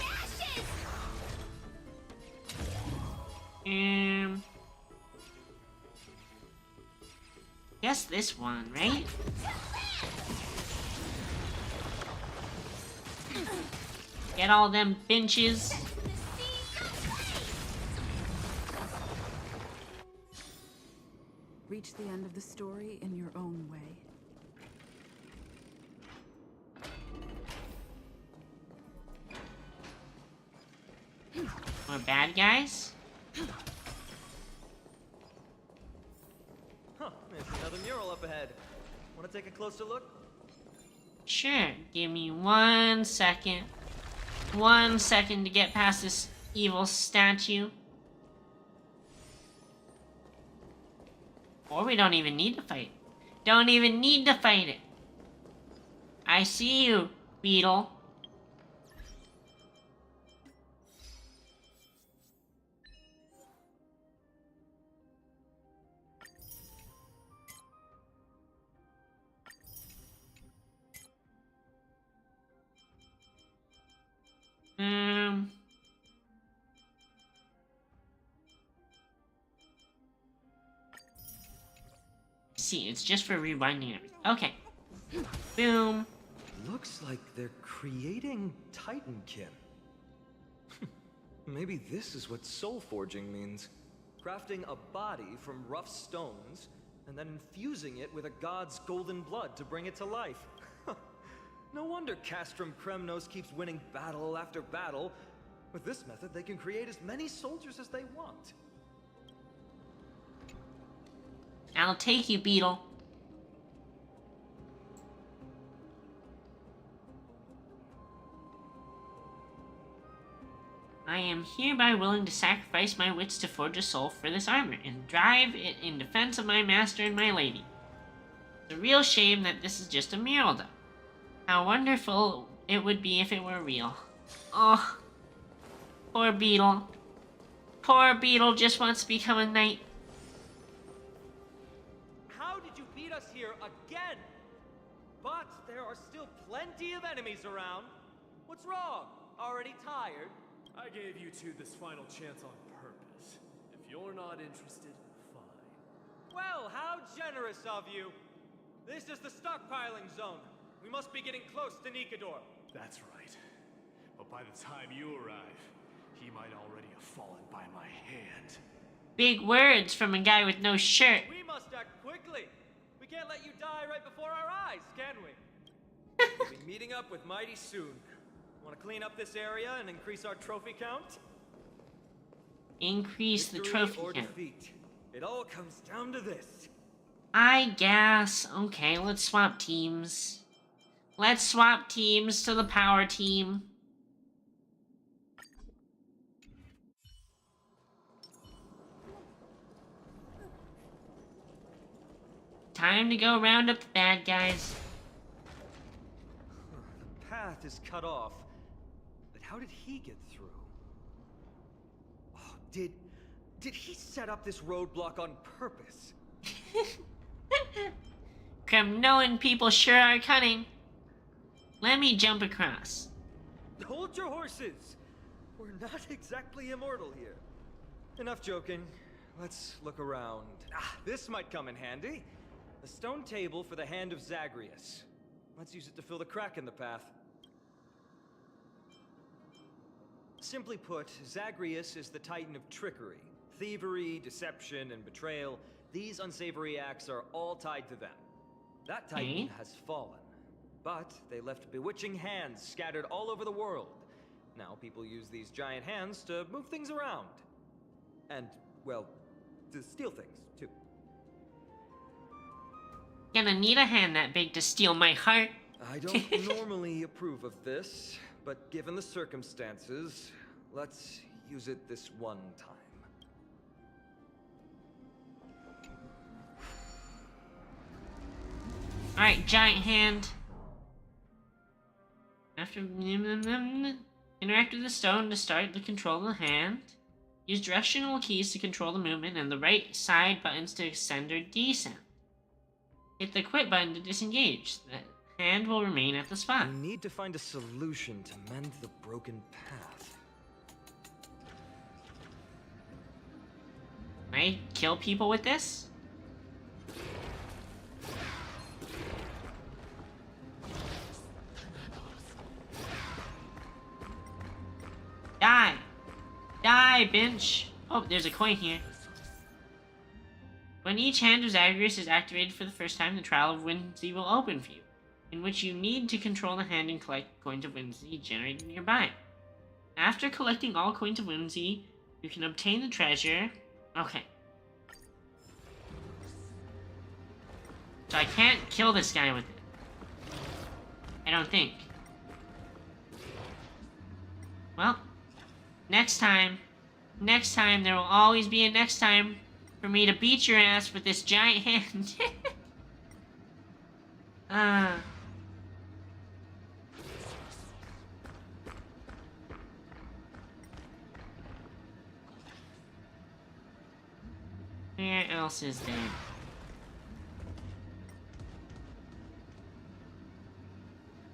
Speaker 2: ashes!
Speaker 1: Guess this one, right? Get all them benches.
Speaker 7: Reach the end of the story in your own way.
Speaker 1: More bad guys?
Speaker 4: Huh, there's another mural up ahead. Want to take a closer look?
Speaker 1: Sure. Give me 1 second. 1 second to get past this evil statue. Or we don't even need to fight. Don't even need to fight it. I see you, Beetle. See, it's just for rewinding everything. Okay. Boom.
Speaker 4: Looks like they're creating Titankin. Maybe this is what soul forging means. Crafting a body from rough stones, and then infusing it with a god's golden blood to bring it to life. No wonder Castrum Kremnos keeps winning battle after battle. With this method, they can create as many soldiers as they want.
Speaker 1: I'll take you, Beetle. I am hereby willing to sacrifice my wits to forge a soul for this armor, and drive it in defense of my master and my lady. It's a real shame that this is just a mural, though. How wonderful it would be if it were real. Oh, poor Beetle. Poor Beetle just wants to become a knight.
Speaker 4: How did you beat us here again? But there are still plenty of enemies around. What's wrong? Already tired?
Speaker 5: I gave you two this final chance on purpose. If you're not interested, fine.
Speaker 4: Well, how generous of you. This is the stockpiling zone. We must be getting close to Nikador.
Speaker 5: That's right. But by the time you arrive, he might already have fallen by my hand.
Speaker 1: Big words from a guy with no shirt.
Speaker 4: We must act quickly. We can't let you die right before our eyes, can we? We'll be meeting up with Mighty soon. Want to clean up this area and increase our trophy count?
Speaker 1: Increase the
Speaker 4: Victory
Speaker 1: trophy
Speaker 4: or
Speaker 1: count.
Speaker 4: defeat. It all comes down to this.
Speaker 1: I guess. Okay, let's swap teams. Let's swap teams to the power team. Time to go round up the bad guys.
Speaker 4: The path is cut off. But how did he get through? Oh, did he set up this roadblock on purpose?
Speaker 1: knowing people sure are cunning. Let me jump across.
Speaker 4: Hold your horses! We're not exactly immortal here. Enough joking. Let's look around. Ah, this might come in handy. A stone table for the hand of Zagreus. Let's use it to fill the crack in the path. Simply put, Zagreus is the titan of trickery. Thievery, deception, and betrayal. These unsavory acts are all tied to them. That titan has fallen. But they left bewitching hands scattered all over the world. Now people use these giant hands to move things around. And, well, to steal things, too.
Speaker 1: Gonna need a hand that big to steal my heart.
Speaker 4: I don't normally approve of this, but given the circumstances, let's use it this one time.
Speaker 1: Alright, giant hand. After interact with the stone to start the control of the hand. Use directional keys to control the movement and the right side buttons to ascend or descend. Hit the quit button to disengage. The hand will remain at the spot.
Speaker 4: We need to find a solution to mend the broken path.
Speaker 1: Can I kill people with this? Die! Die, bench! Oh, there's a coin here. When each hand of Zagreus is activated for the first time, the Trial of Whimsy will open for you, in which you need to control the hand and collect coins of Whimsy generated nearby. After collecting all coins of Whimsy, you can obtain the treasure. Okay. So I can't kill this guy with it. I don't think. Well, next time, there will always be a next time for me to beat your ass with this giant hand. Where else is there?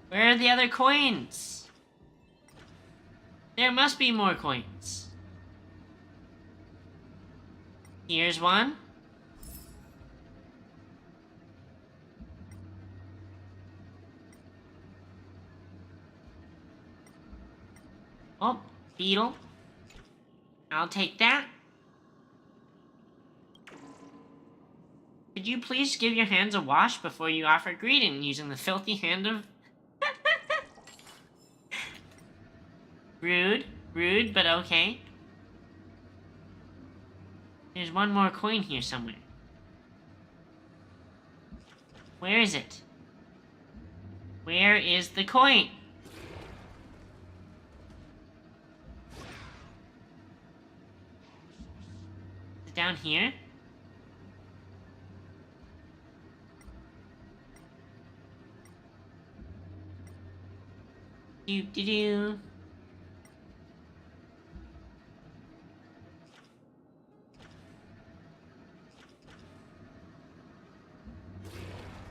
Speaker 1: Where are the other coins? There must be more coins. Here's one. Oh, beetle. I'll take that. Could you please give your hands a wash before you offer greeting using the filthy hand of... Rude. Rude, but okay. There's one more coin here somewhere. Where is it? Where is the coin? Is it down here? Doop-de-doo.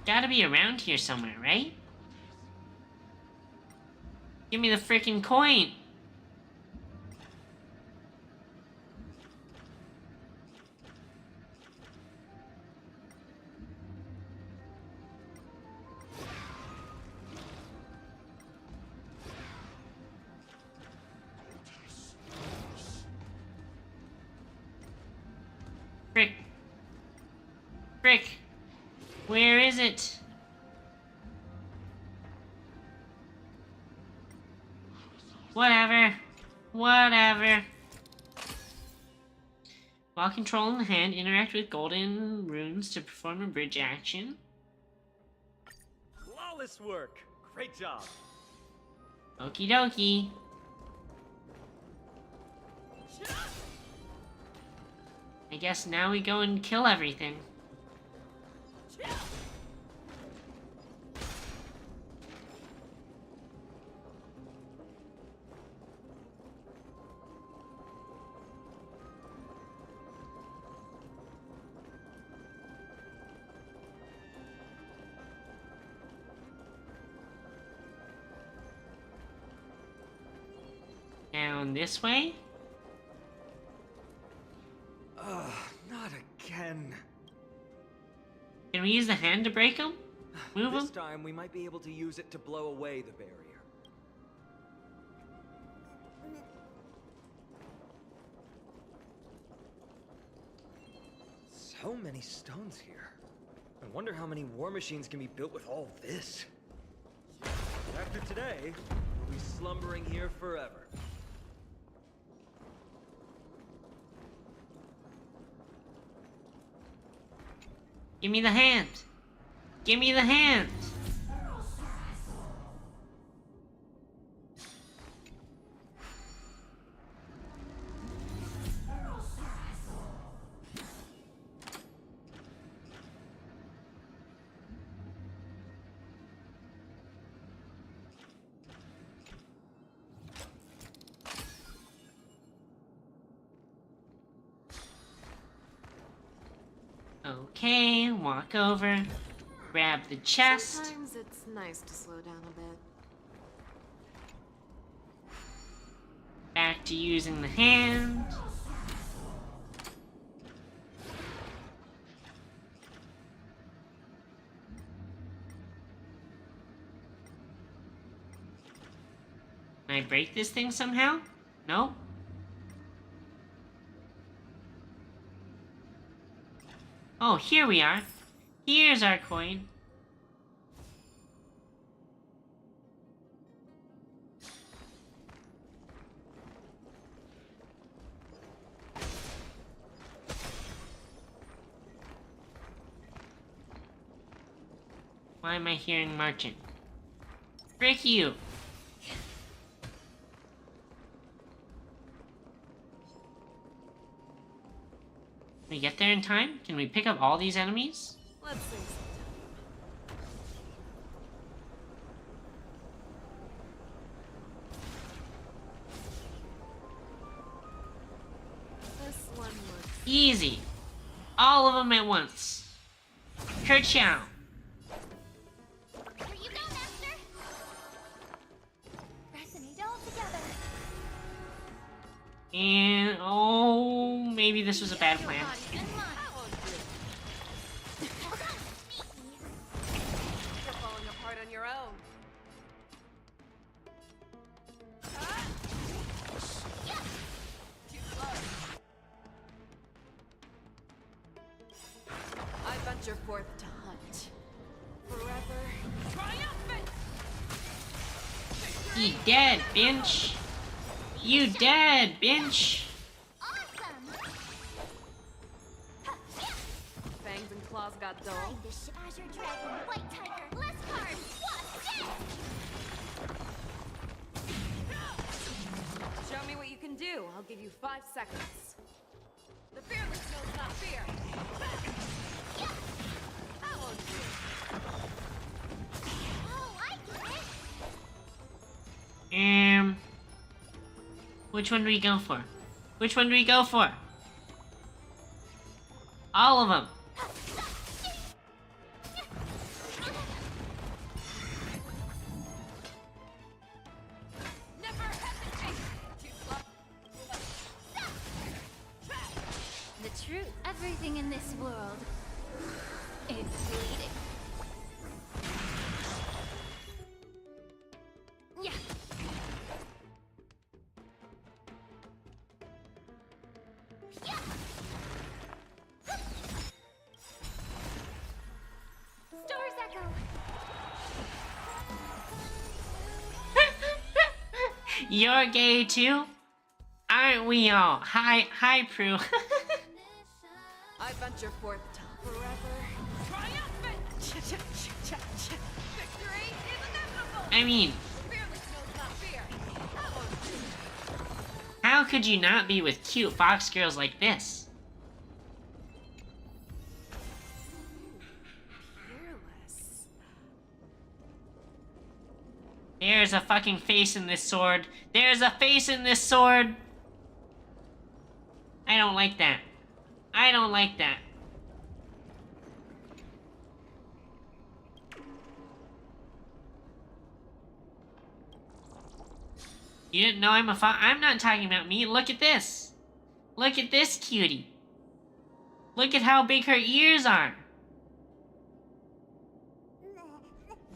Speaker 1: Gotta be around here somewhere, right? Give me the freaking coin! Frick. Frick. Where is it? Whatever. Whatever. While controlling the hand, interact with golden runes to perform a bridge action.
Speaker 4: Flawless work! Great job!
Speaker 1: Okie dokie. I guess now we go and kill everything. Down this way?
Speaker 4: Ugh, not again.
Speaker 1: Can we use the hand to break them? Move
Speaker 4: This
Speaker 1: them?
Speaker 4: time we might be able to use it to blow away the barrier. So many stones here. I wonder how many war machines can be built with all this. After today, we'll be slumbering here forever.
Speaker 1: Give me the hand! Give me the hand! Okay, walk over, grab the chest.
Speaker 7: Sometimes it's nice to slow down a bit.
Speaker 1: Back to using the hand. Can I break this thing somehow? No? Oh, here we are. Here's our coin. Why am I hearing marching? Frick you! Can we get there in time? Can we pick up all these enemies?
Speaker 7: Let's sing some. This one looks
Speaker 1: Easy. All of them at once. Kerchow.
Speaker 2: Here you go, Master! Resonate all together.
Speaker 1: And oh, maybe this was a bad plan.
Speaker 2: Good luck.
Speaker 7: You're falling apart on your own. Too slow. I venture forth to hunt. Forever triumphant!
Speaker 1: You dead, bitch. You dead, bitch.
Speaker 2: Awesome!
Speaker 7: Fangs and claws got dull.
Speaker 2: Time to ship Azure Dragon, White Tiger, less cards, what's dead?
Speaker 7: Show me what you can do. I'll give you 5 seconds. The fearless knows not fear. That won't do.
Speaker 2: Oh, I get it!
Speaker 1: Which one do we go for? Which one do we go for? All of them.
Speaker 7: Never hesitate. Too slow.
Speaker 2: The truth. Everything in this world is bleeding. Yeah. Stars echo.
Speaker 1: You're gay too? Aren't we all? Hi, Prue.
Speaker 7: I venture forth to forever triumphant. Victory is inevitable.
Speaker 1: I mean,
Speaker 7: Fearless knows not fear. That won't do.
Speaker 1: how could you not be with cute fox girls like this?
Speaker 7: Fearless.
Speaker 1: There's a fucking face in this sword. There's a face in this sword. I don't like that. I don't like that. You didn't know I'm a fox? I'm not talking about me. Look at this. Look at this cutie. Look at how big her ears are.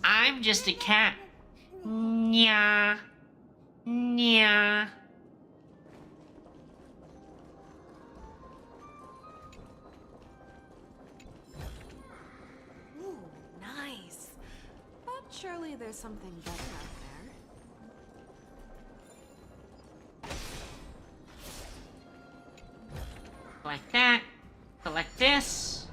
Speaker 1: I'm just a cat. Nya. Nya.
Speaker 7: Ooh, nice. But surely there's something better out there.
Speaker 1: Like that. Collect this.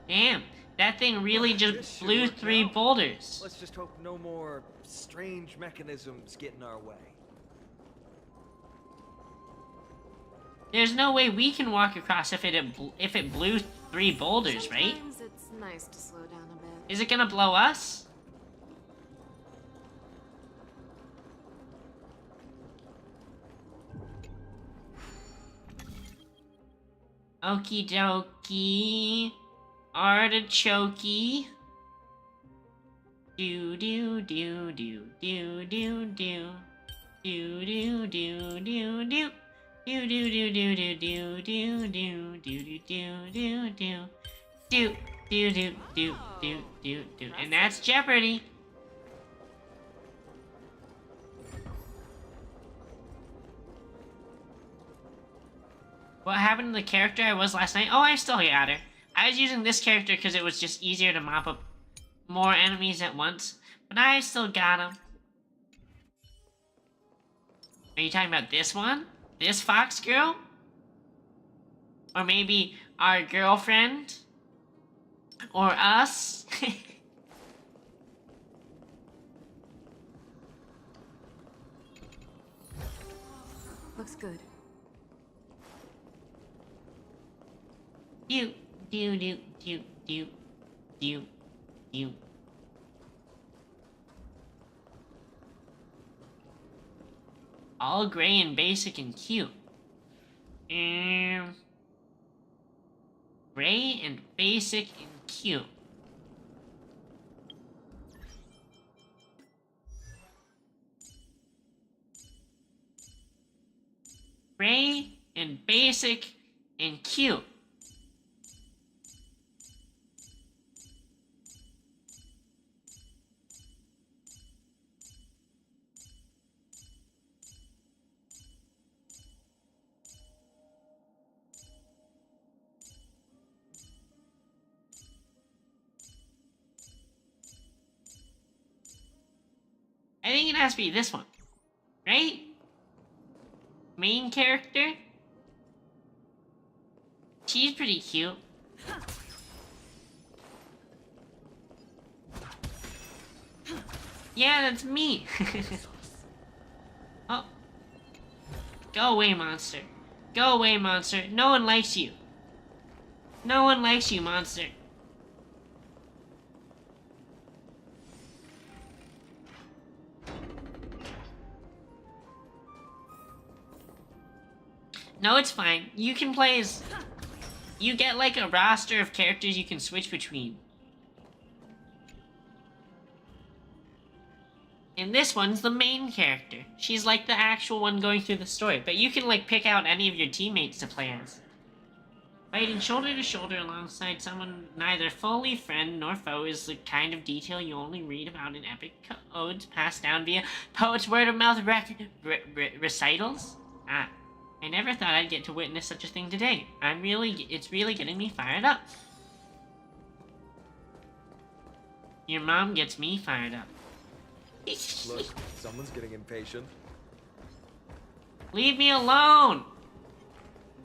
Speaker 1: Damn, that thing really
Speaker 4: This
Speaker 1: just
Speaker 4: should
Speaker 1: blew
Speaker 4: work
Speaker 1: 3
Speaker 4: now.
Speaker 1: boulders.
Speaker 4: Let's just hope no more strange mechanisms get in our way.
Speaker 1: There's no way we can walk across if it blew 3 boulders, right?
Speaker 7: Sometimes it's nice to slow down a bit.
Speaker 1: Is it gonna blow us? Okie dokie. Artichokey. Do do do do do do do. Do do do do do. Do do do do do do do do do do do do. Do do do do do do do. And that's Jeopardy. What happened to the character I was last night? Oh, I still got her. I was using this character because it was just easier to mop up more enemies at once. But I still got them. Are you talking about this one? This fox girl? Or maybe our girlfriend? Or us?
Speaker 7: Looks good.
Speaker 1: do do do do do do do. All gray and basic and cute. Gray and basic and cute. Gray and basic and cute. I think it has to be this one, right? Main character? She's pretty cute. Yeah, that's me. Oh. Go away, monster. Go away, monster. No one likes you. No one likes you, monster. No, it's fine. You can play as... You get like a roster of characters you can switch between. And this one's the main character. She's like the actual one going through the story. But you can like pick out any of your teammates to play as. Fighting shoulder to shoulder alongside someone neither fully friend nor foe is the kind of detail you only read about in epic odes passed down via poets' word-of-mouth recitals? Ah. I never thought I'd get to witness such a thing today. It's really getting me fired up. Your mom gets me fired up.
Speaker 4: Look, someone's getting impatient.
Speaker 1: Leave me alone!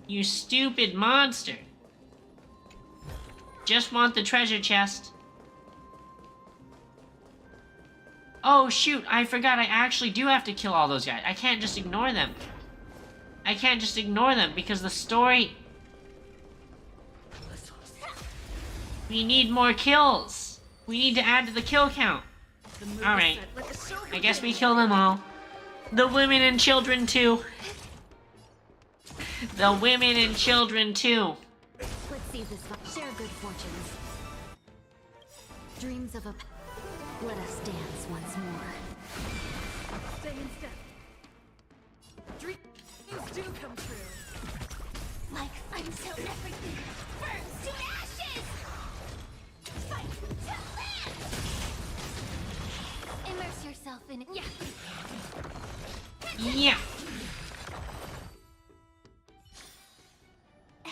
Speaker 1: You stupid monster. Just want the treasure chest. Oh shoot, I forgot I actually do have to kill all those guys. I can't just ignore them. I can't just ignore them because the story... We need more kills. We need to add to the kill count. Alright. I guess we kill them all. The women and children too. The women and children too.
Speaker 2: Let's see this. Share good fortunes. Dreams of a... Let us dance once more.
Speaker 7: Stay in step. Dreams do come true.
Speaker 2: Like until everything burns to ashes! Fight to live! Immerse yourself in it. Yeah.
Speaker 1: Yeah.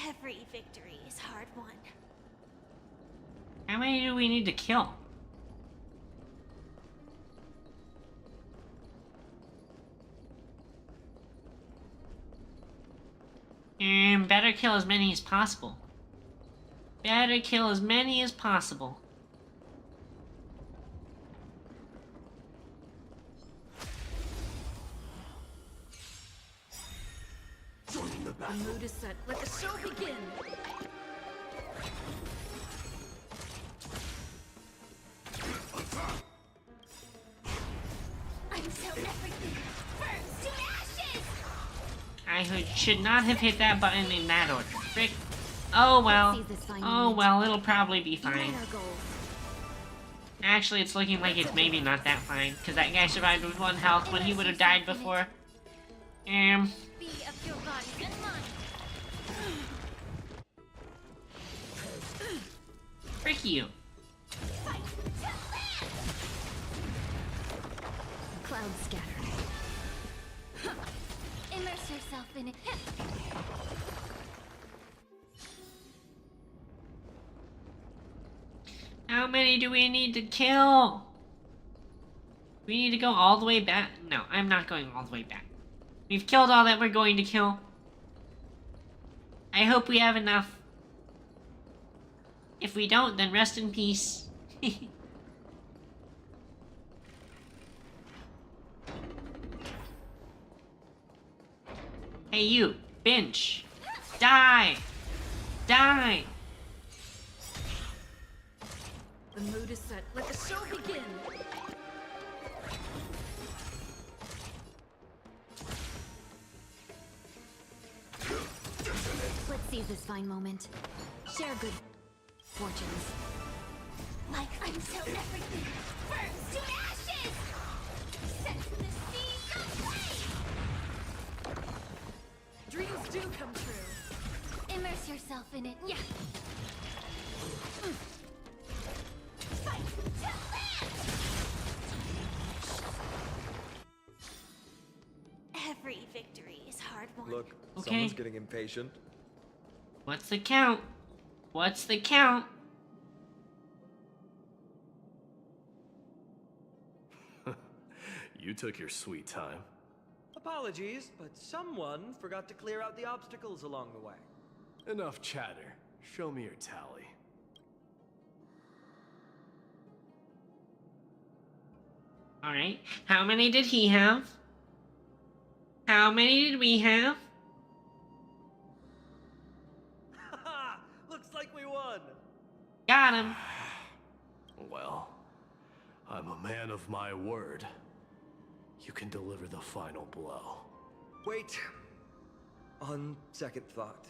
Speaker 2: Every victory is hard won.
Speaker 1: How many do we need to kill? Better kill as many as possible. Better kill as many as possible.
Speaker 7: The mood is set. Let the show begin.
Speaker 2: Until everything burns to ashes!
Speaker 1: I should not have hit that button in that order. Frick. Oh well. Oh well, it'll probably be fine. Actually, it's looking like it's maybe not that fine, because that guy survived with 1 health when he would have died before.
Speaker 2: Be of your body and mind.
Speaker 1: Frick you.
Speaker 2: Fight to live! Clouds scattered. Immerse yourself in it.
Speaker 1: How many do we need to kill? We need to go all the way back. No, I'm not going all the way back. We've killed all that we're going to kill. I hope we have enough. If we don't, then rest in peace. Hey you, Finch. Die! Die!
Speaker 7: The mood is set. Let the show begin.
Speaker 2: Let's seize this fine moment. Share good fortunes. Like until everything burns to ashes! Set the seeds aflame!
Speaker 7: Dreams do come true.
Speaker 2: Immerse yourself in it. Yeah. Fight to live! Every victory is hard won.
Speaker 4: Look,
Speaker 1: Okay.
Speaker 4: someone's getting impatient.
Speaker 1: What's the count? What's the count?
Speaker 5: You took your sweet time.
Speaker 4: Apologies, but someone forgot to clear out the obstacles along the way.
Speaker 5: Enough chatter. Show me your tally.
Speaker 1: Alright. How many did he have? How many did we have?
Speaker 4: Haha! Looks like we won!
Speaker 1: Got him.
Speaker 5: Well, I'm a man of my word. You can deliver the final blow.
Speaker 4: Wait. On second thought,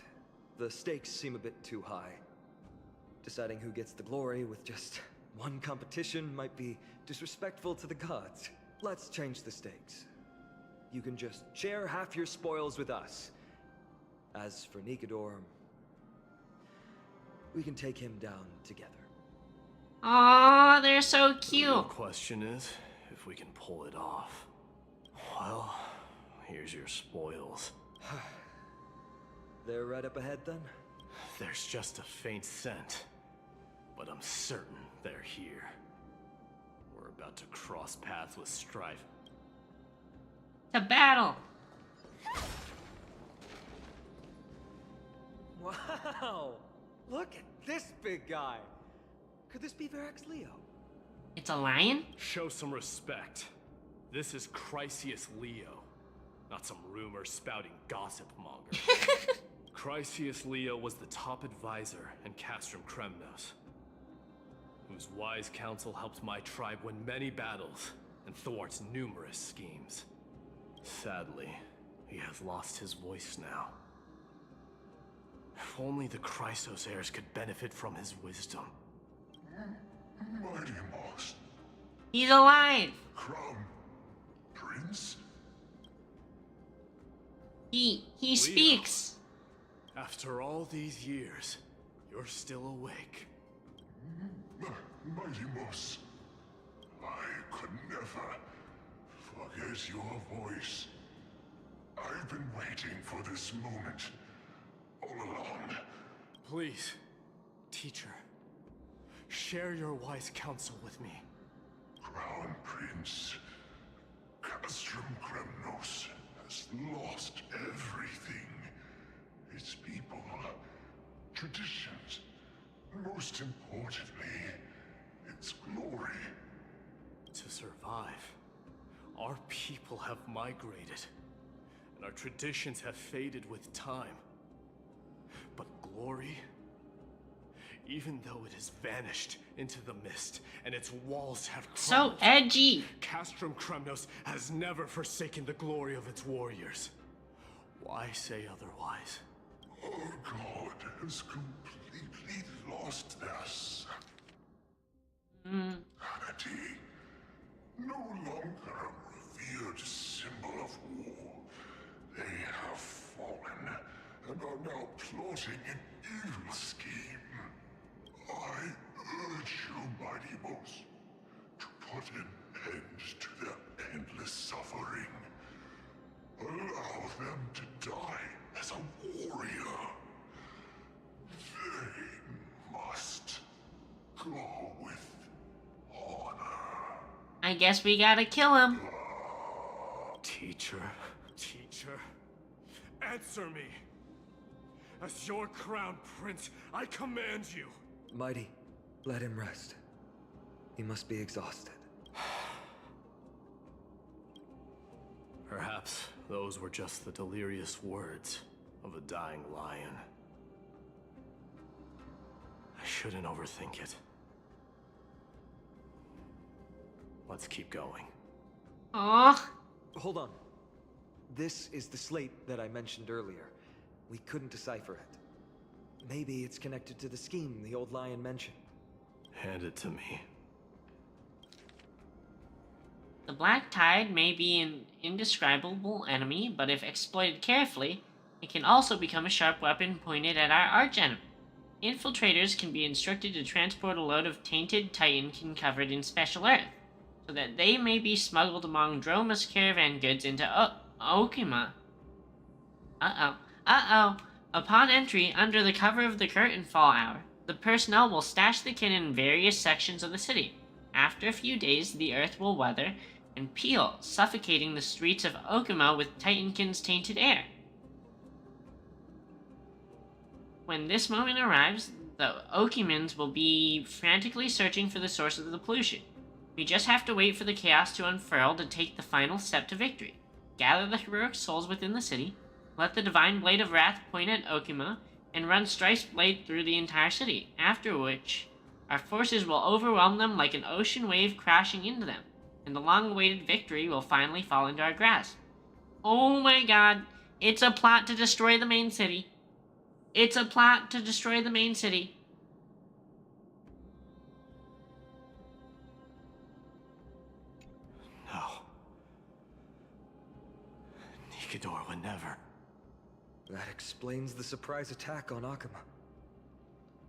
Speaker 4: the stakes seem a bit too high. Deciding who gets the glory with just one competition might be disrespectful to the gods. Let's change the stakes. You can just share half your spoils with us. As for Nikador, we can take him down together.
Speaker 1: Aw, they're so
Speaker 5: The real
Speaker 1: cute.
Speaker 5: question is if we can pull it off. Well, here's your spoils.
Speaker 4: They're right up ahead then?
Speaker 5: There's just a faint scent, but I'm certain they're here. We're about to cross paths with strife.
Speaker 1: To battle.
Speaker 4: Wow! Look at this big guy! Could this be Varric's Leo?
Speaker 1: It's a lion?
Speaker 5: Show some respect. This is Chrysius Leo, not some rumor-spouting gossip monger. Chrysius Leo was the top advisor in Castrum Kremnos, whose wise counsel helped my tribe win many battles and thwarts numerous schemes. Sadly, he has lost his voice now. If only the Chrysos heirs could benefit from his wisdom.
Speaker 8: Mighty Moss,
Speaker 1: He's alive.
Speaker 8: Crown Prince?
Speaker 1: He
Speaker 5: Leo.
Speaker 1: speaks.
Speaker 5: After all these years, you're still awake.
Speaker 8: Mighty Moss, I could never forget your voice. I've been waiting for this moment all along.
Speaker 5: Please, teacher, share your wise counsel with me.
Speaker 8: Crown Prince Castrum Kremnos has lost everything. Its people, traditions, and most importantly, its glory.
Speaker 5: To survive, our people have migrated, and our traditions have faded with time. But glory, even though it has vanished into the mist and its walls have
Speaker 1: So
Speaker 5: crumbled,
Speaker 1: edgy.
Speaker 5: Castrum Kremnos has never forsaken the glory of its warriors. Why say otherwise?
Speaker 8: Our god has completely lost their sanity. No longer a revered symbol of war. They have fallen and are now plotting an evil scheme. I urge you, Mighty Boss, to put an end to their endless suffering. Allow them to die as a warrior. They must go with honor.
Speaker 1: I guess we gotta kill him.
Speaker 5: Teacher, answer me! As your crown prince, I command you!
Speaker 4: Mighty, let him rest. He must be exhausted.
Speaker 5: Perhaps those were just the delirious words of a dying lion. I shouldn't overthink it. Let's keep going.
Speaker 1: Aw.
Speaker 4: Hold on. This is the slate that I mentioned earlier. We couldn't decipher it. Maybe it's connected to the scheme the old lion mentioned.
Speaker 5: Hand it to me.
Speaker 1: The Black Tide may be an indescribable enemy, but if exploited carefully, it can also become a sharp weapon pointed at our arch enemy. Infiltrators can be instructed to transport a load of tainted Titankin covered in special earth, so that they may be smuggled among Droma's caravan goods into Okima. Upon entry, under the cover of the curtain fall hour, the personnel will stash the kin in various sections of the city. After a few days, the earth will weather and peel, suffocating the streets of Okima with Titankin's tainted air. When this moment arrives, the Okimans will be frantically searching for the source of the pollution. We just have to wait for the chaos to unfurl to take the final step to victory. Gather the heroic souls within the city, let the divine blade of wrath point at Okima, and run Strife's blade through the entire city, after which our forces will overwhelm them like an ocean wave crashing into them, and the long-awaited victory will finally fall into our grasp. Oh my god, it's a plot to destroy the main city. It's a plot to destroy the main city.
Speaker 5: No. Nikador would never.
Speaker 4: That explains the surprise attack on Akama.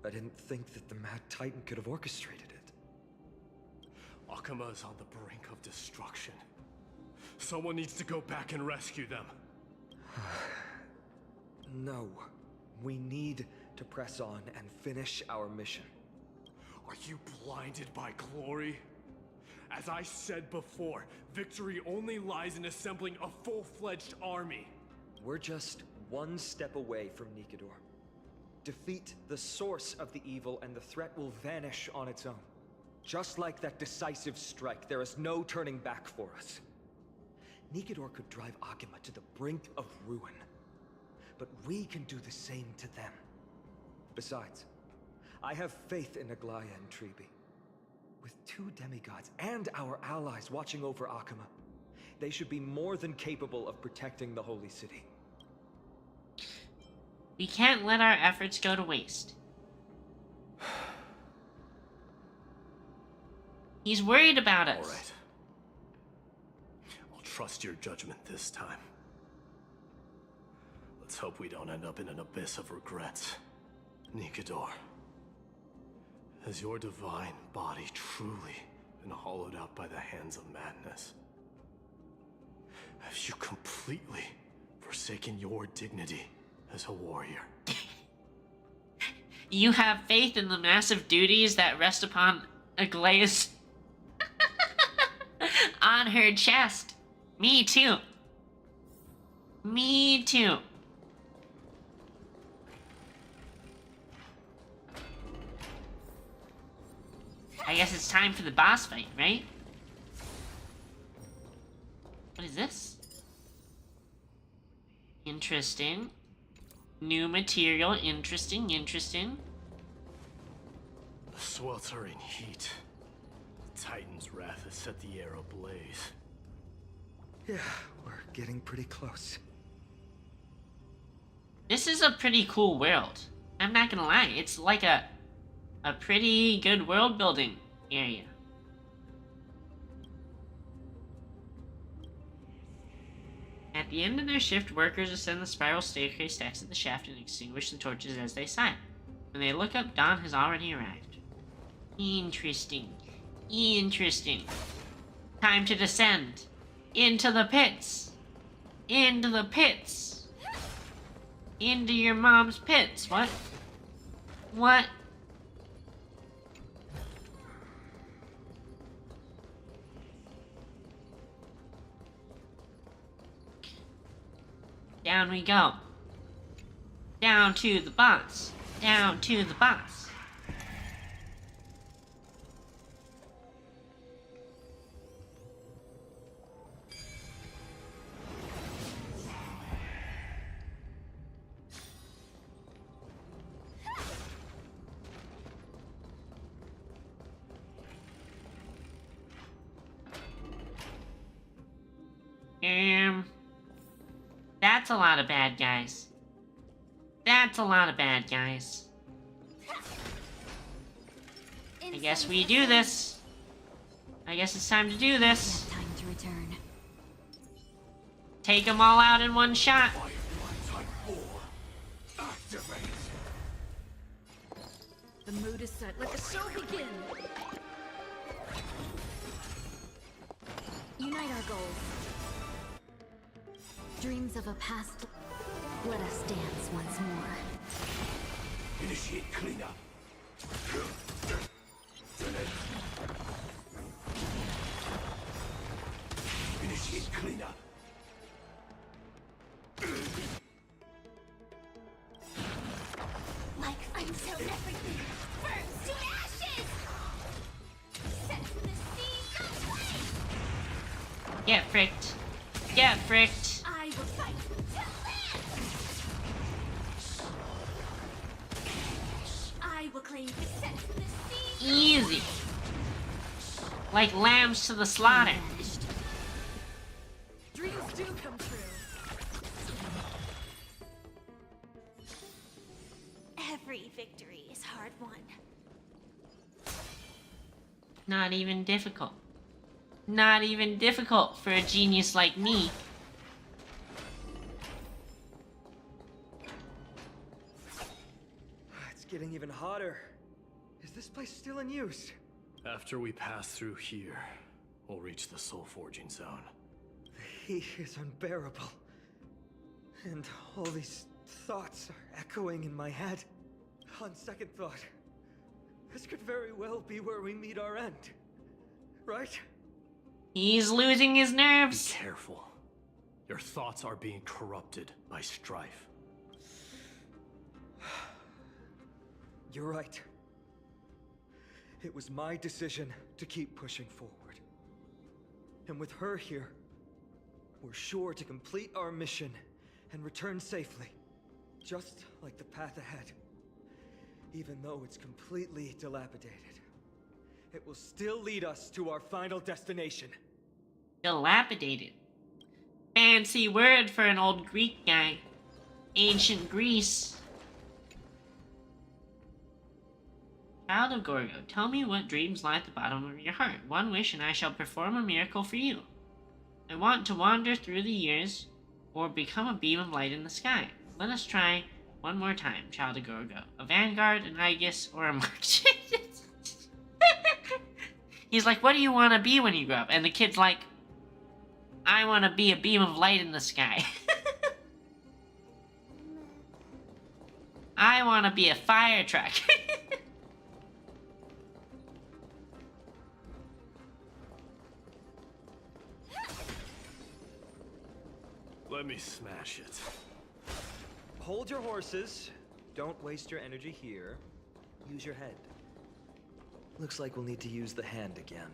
Speaker 4: I didn't think that the Mad Titan could have orchestrated it.
Speaker 5: Akama is on the brink of destruction. Someone needs to go back and rescue them.
Speaker 4: No. We need to press on and finish our mission.
Speaker 5: Are you blinded by glory? As I said before, victory only lies in assembling a full-fledged army.
Speaker 4: We're just one step away from Nikador. Defeat the source of the evil and the threat will vanish on its own. Just like that decisive strike, there is no turning back for us. Nikador could drive Akima to the brink of ruin. But we can do the same to them. Besides, I have faith in Aglaya and Tribi. With two demigods and our allies watching over Akima, they should be more than capable of protecting the Holy City.
Speaker 1: We can't let our efforts go to waste. He's worried about us.
Speaker 5: All right. I'll trust your judgment this time. Let's hope we don't end up in an abyss of regrets. Nikador, has your divine body truly been hollowed out by the hands of madness? Have you completely forsaken your dignity as a warrior?
Speaker 1: You have faith in the massive duties that rest upon Aglaeus on her chest. Me too. Me too. I guess it's time for the boss fight, right? What is this? Interesting. New material. Interesting, interesting.
Speaker 5: The sweltering heat. The Titan's wrath has set the air ablaze.
Speaker 4: Yeah, we're getting pretty close.
Speaker 1: This is a pretty cool world. I'm not gonna lie. It's like a pretty good world building area. At the end of their shift, workers ascend the spiral staircase to exit the shaft and extinguish the torches as they sign. When they look up, dawn has already arrived. Interesting. Interesting. Time to descend. Into the pits. Into the pits. Into your mom's pits. What? What? Down we go. Down to the boss. Down to the boss. That's a lot of bad guys. That's a lot of bad guys. I guess we do this. I guess it's time to do this.
Speaker 2: Time to return.
Speaker 1: Take them all out in one shot.
Speaker 7: The mood is set. Let the show begin.
Speaker 2: Unite our goals. Dreams of a past. Let us dance once more.
Speaker 8: Initiate cleanup. Initiate cleanup.
Speaker 2: Like until everything burns to ashes! Set the sea away!
Speaker 1: Get fricked. Get fricked.
Speaker 2: I will fight till end! I will claim the set the sea.
Speaker 1: Easy. Like lambs to the slaughter.
Speaker 2: Vanished.
Speaker 7: Dreams do come true.
Speaker 2: Every victory is hard won.
Speaker 1: Not even difficult. Not even difficult for a genius like me.
Speaker 4: It's getting even hotter. Is this place still in use?
Speaker 5: After we pass through here, we'll reach the soul forging zone.
Speaker 4: The heat is unbearable. And all these thoughts are echoing in my head. On second thought, this could very well be where we meet our end. Right?
Speaker 1: He's losing his
Speaker 5: Be
Speaker 1: nerves.
Speaker 5: careful. Your thoughts are being corrupted by strife.
Speaker 4: You're right. It was my decision to keep pushing forward. And with her here, we're sure to complete our mission and return safely. Just like the path ahead. Even though it's completely dilapidated. It will still lead us to our final destination.
Speaker 1: Dilapidated. Fancy word for an old Greek guy. Ancient Greece. Child of Gorgo, tell me what dreams lie at the bottom of your heart. One wish and I shall perform a miracle for you. I want to wander through the years or become a beam of light in the sky. Let us try one more time, Child of Gorgo. A vanguard, an Aegis, or a march. He's like, what do you want to be when you grow up? And the kid's like, I want to be a beam of light in the sky. I want to be a fire truck.
Speaker 5: Let me smash it.
Speaker 4: Hold your horses. Don't waste your energy here. Use your head. Looks like we'll need to use the hand again.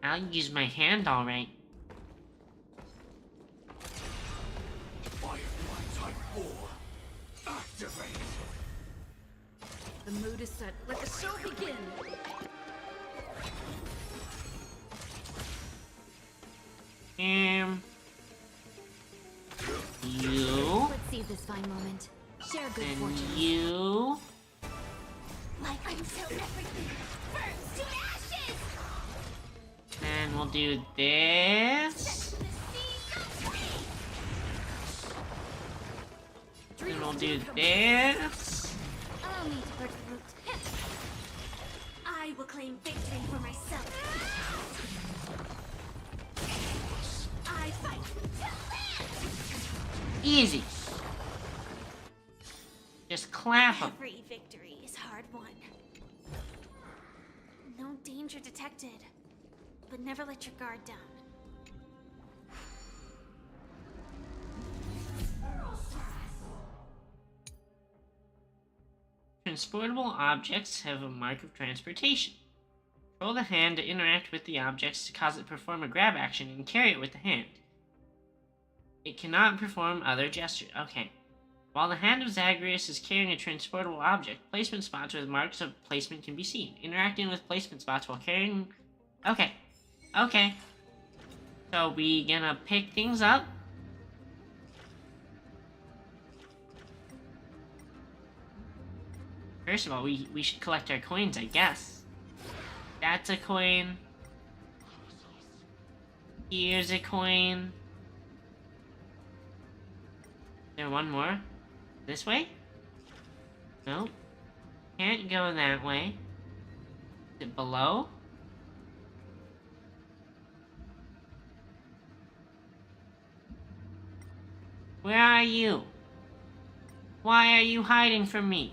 Speaker 1: I'll use my hand, alright.
Speaker 8: Firefly Type 4. Activate.
Speaker 7: The mood is set. Let the show begin.
Speaker 1: You,
Speaker 2: Let's seize this fine moment. Share good
Speaker 1: and
Speaker 2: fortune.
Speaker 1: you,
Speaker 2: Like until everything burns to ashes!
Speaker 1: and we'll do this,
Speaker 2: Set the seas free!
Speaker 1: and we'll do this.
Speaker 2: Allow me to birth the root. I will claim victory for myself. I fight to live!
Speaker 1: Easy. Just clap 'em.
Speaker 2: Every victory is hard won. No danger detected, but never let your guard down.
Speaker 1: Transportable objects have a mark of transportation. Control the hand to interact with the objects to cause it to perform a grab action and carry it with the hand. It cannot perform other gestures. Okay. While the hand of Zagreus is carrying a transportable object, placement spots with marks of placement can be seen. Interacting with placement spots while carrying... Okay. Okay. So we gonna pick things up. First of all, we should collect our coins, I guess. That's a coin. Here's a coin. Is there one more? This way? Nope. Can't go that way. Is it below? Where are you? Why are you hiding from me?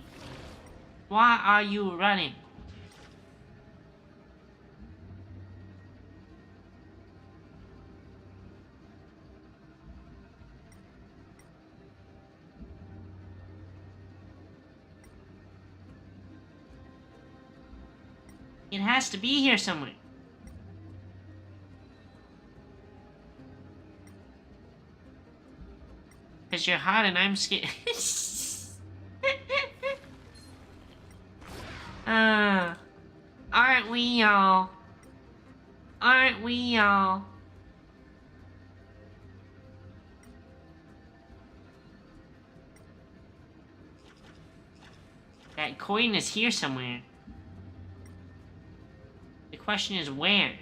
Speaker 1: Why are you running? It has to be here somewhere. Because you're hot and I'm scared. Aren't we, y'all? Aren't we, y'all? That coin is here somewhere. The question is where?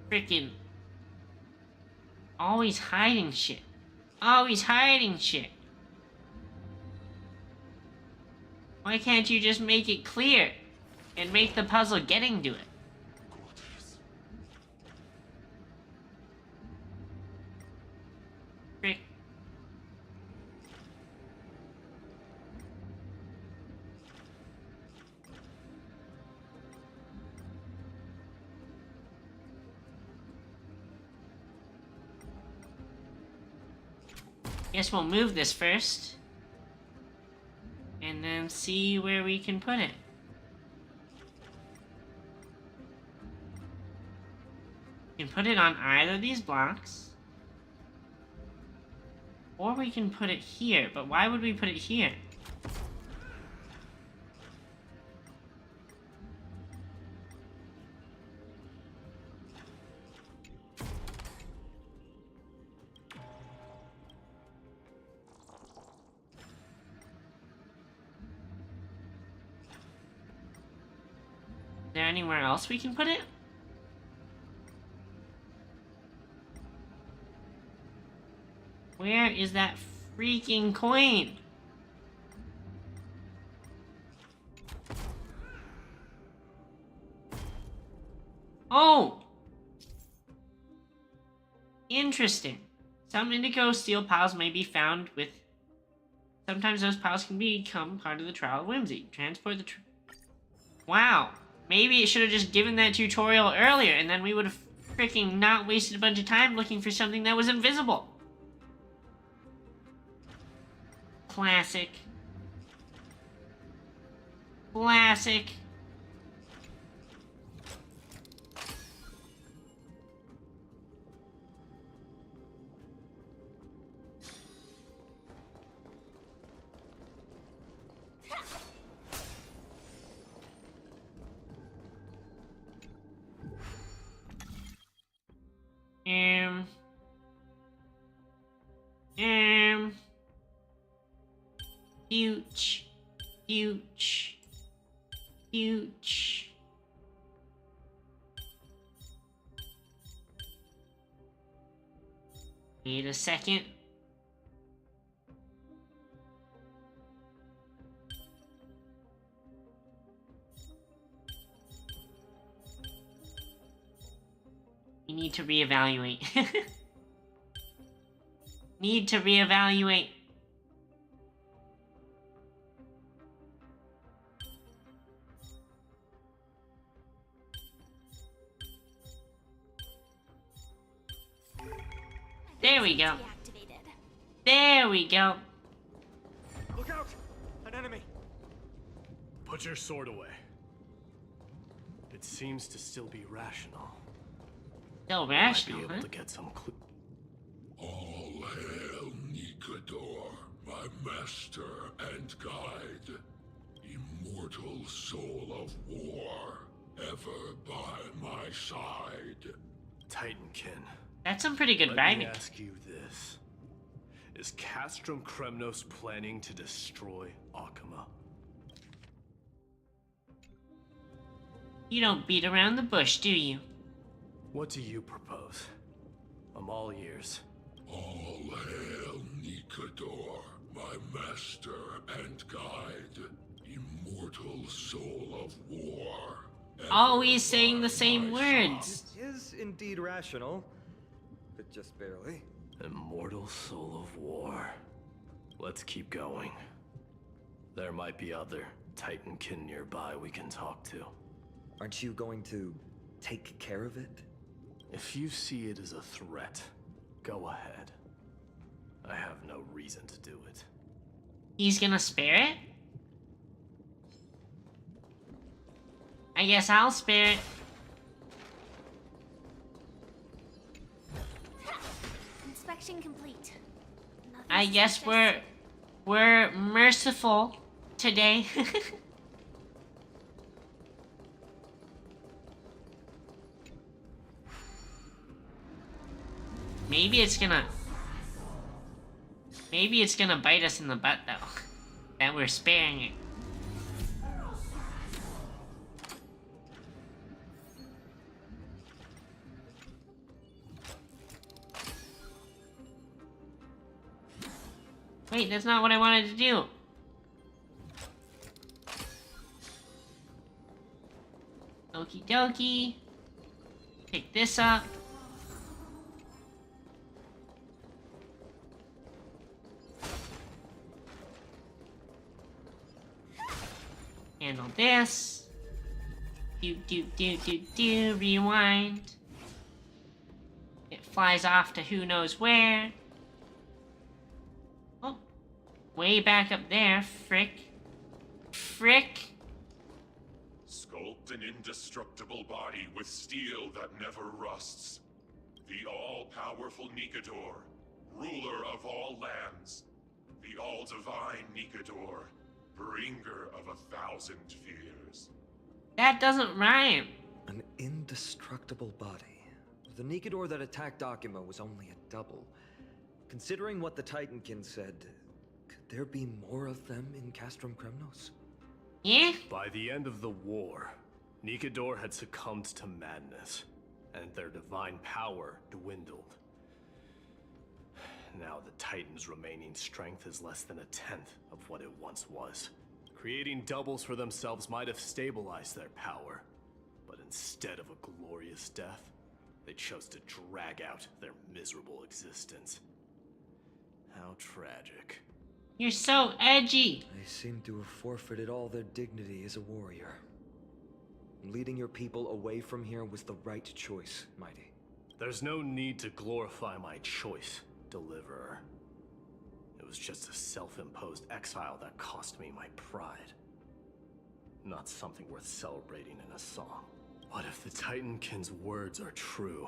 Speaker 1: Freaking always hiding shit. Always hiding shit. Why can't you just make it clear and make the puzzle getting to it? Frick. Guess we'll move this first. And then see where we can put it. We can put it on either of these blocks. Or we can put it here. But why would we put it here? there anywhere else we can put it? Where is that freaking coin? Oh! Interesting. Some indigo steel piles may be found with... Sometimes those piles can become part of the Trial of Whimsy. Transport the... Wow. Maybe it should have just given that tutorial earlier, and then we would have freaking not wasted a bunch of time looking for something that was invisible. Classic. Classic. Um. Huge. Huge. Huge. Wait a second. We need to reevaluate. Need to reevaluate. There we go.
Speaker 2: Deactivated.
Speaker 1: There we go.
Speaker 4: Look out! An enemy!
Speaker 5: Put your sword away. It seems to still be rational.
Speaker 1: Still
Speaker 5: Might
Speaker 1: rational,
Speaker 5: be able
Speaker 1: huh?
Speaker 5: to get some clue.
Speaker 8: All hail Nikador, my master and guide, immortal soul of war, ever by my side.
Speaker 5: Titankin.
Speaker 1: That's some pretty good
Speaker 5: Let me
Speaker 1: writing.
Speaker 5: ask you this. Is Castrum Kremnos planning to destroy Akama?
Speaker 1: You don't beat around the bush, do you?
Speaker 5: What do you propose? I'm all ears.
Speaker 8: All hail Nikador, my master and guide, immortal soul of war. ever
Speaker 1: Always saying
Speaker 8: by
Speaker 1: the same
Speaker 8: my
Speaker 1: words.
Speaker 4: It is indeed rational, but just barely.
Speaker 5: Immortal soul of war. Let's keep going. There might be other Titankin nearby we can talk to.
Speaker 4: Aren't you going to take care of it?
Speaker 5: If you see it as a threat, go ahead. I have no reason to do it.
Speaker 1: He's gonna spare it? I guess I'll spare it.
Speaker 2: Inspection complete. Nothing
Speaker 1: I guess
Speaker 2: suspicious.
Speaker 1: we're merciful today. Maybe it's gonna bite us in the butt though. That we're sparing it. Wait, that's not what I wanted to do. Okie dokie. Pick this up. Handle this. Do, rewind. It flies off to who knows where. Oh, way back up there, frick. Frick.
Speaker 8: Sculpt an indestructible body with steel that never rusts. The all-powerful Nikador, ruler of all lands. The all-divine Nikador, bringer of 1,000 fears.
Speaker 1: That doesn't rhyme.
Speaker 4: An indestructible body. The Nikador that attacked Akima was only a double. Considering what the Titankin said, could there be more of them in Castrum Kremnos?
Speaker 1: Yeah?
Speaker 5: By the end of the war, Nikedor had succumbed to madness, and their divine power dwindled. Now the Titan's remaining strength is less than a tenth of what it once was. Creating doubles for themselves might have stabilized their power, but instead of a glorious death, they chose to drag out their miserable existence. How tragic.
Speaker 1: You're so edgy.
Speaker 4: They seem to have forfeited all their dignity as a warrior. Leading your people away from here was the right choice, Mighty.
Speaker 5: There's no need to glorify my choice, Deliverer. It was just a self-imposed exile that cost me my pride. Not something worth celebrating in a song. What if the Titankin's words are true?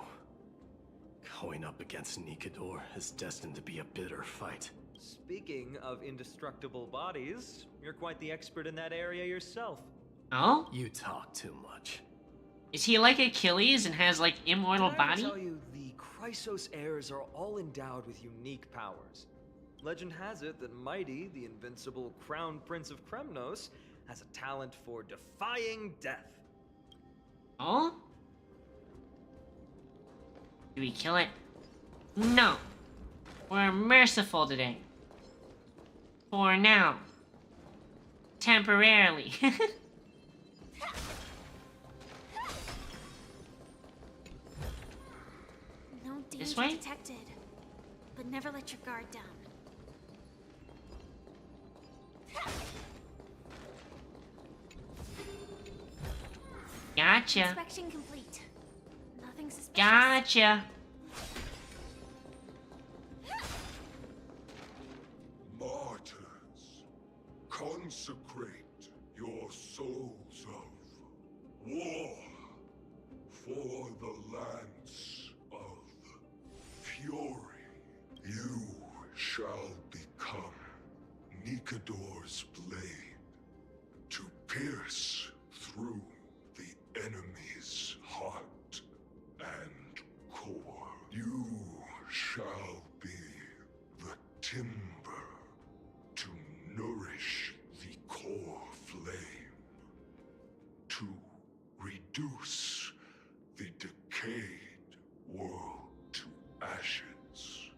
Speaker 5: Going up against Nikedor is destined to be a bitter fight.
Speaker 4: Speaking of indestructible bodies, you're quite the expert in that area yourself.
Speaker 1: Oh?
Speaker 5: You talk too much.
Speaker 1: Is he like Achilles and has like immortal
Speaker 4: Did I ever
Speaker 1: body?
Speaker 4: tell you the Chrysos heirs are all endowed with unique powers? Legend has it that Mighty, the invincible crown prince of Kremnos, has a talent for defying death.
Speaker 1: Oh? Do we kill it? No. We're merciful today. For now. Temporarily.
Speaker 2: No
Speaker 1: This
Speaker 2: danger
Speaker 1: way?
Speaker 2: detected, but never let your guard down.
Speaker 1: Gotcha.
Speaker 2: Inspection complete. Nothing suspicious.
Speaker 1: Gotcha.
Speaker 8: Martyrs, consecrate your souls of war for the lance of fury. You shall become Nikedor's blade to pierce through the enemy's heart and core. You shall be the timber to nourish the core flame, to reduce the decayed world to ashes.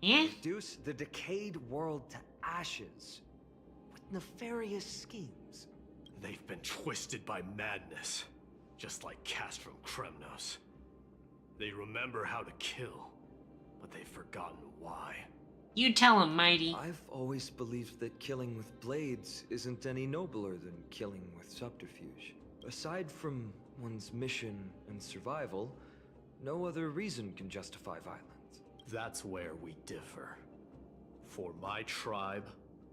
Speaker 1: Yeah?
Speaker 4: Reduce the decayed world to ashes with nefarious schemes.
Speaker 5: They've been twisted by madness, just like Castrum Kremnos. They remember how to kill, but they've forgotten why.
Speaker 1: You tell him, Mighty.
Speaker 4: I've always believed that killing with blades isn't any nobler than killing with subterfuge. Aside from one's mission and survival, no other reason can justify violence.
Speaker 5: That's where we differ. For my tribe,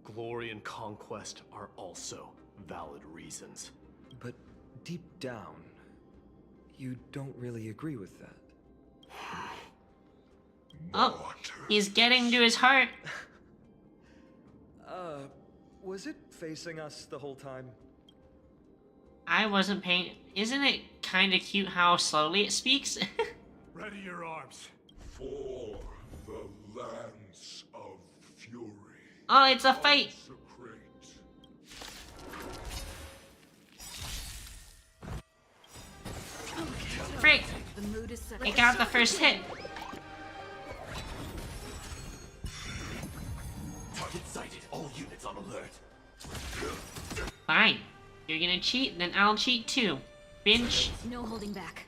Speaker 5: glory and conquest are also valid reasons.
Speaker 4: But deep down, you don't really agree with that.
Speaker 1: Oh, he's getting to his heart.
Speaker 4: Was it facing us the whole time?
Speaker 1: I wasn't paying. Isn't it kind of cute how slowly it speaks?
Speaker 5: Ready your arms.
Speaker 8: For the lance of fury.
Speaker 1: Oh, it's a fight.
Speaker 8: Consecrate.
Speaker 1: Frick.
Speaker 7: The mood is set.
Speaker 1: I got the first hit.
Speaker 5: Target sighted. All units on alert.
Speaker 1: Fine. You're gonna cheat, then I'll cheat too. Binge.
Speaker 2: No holding back.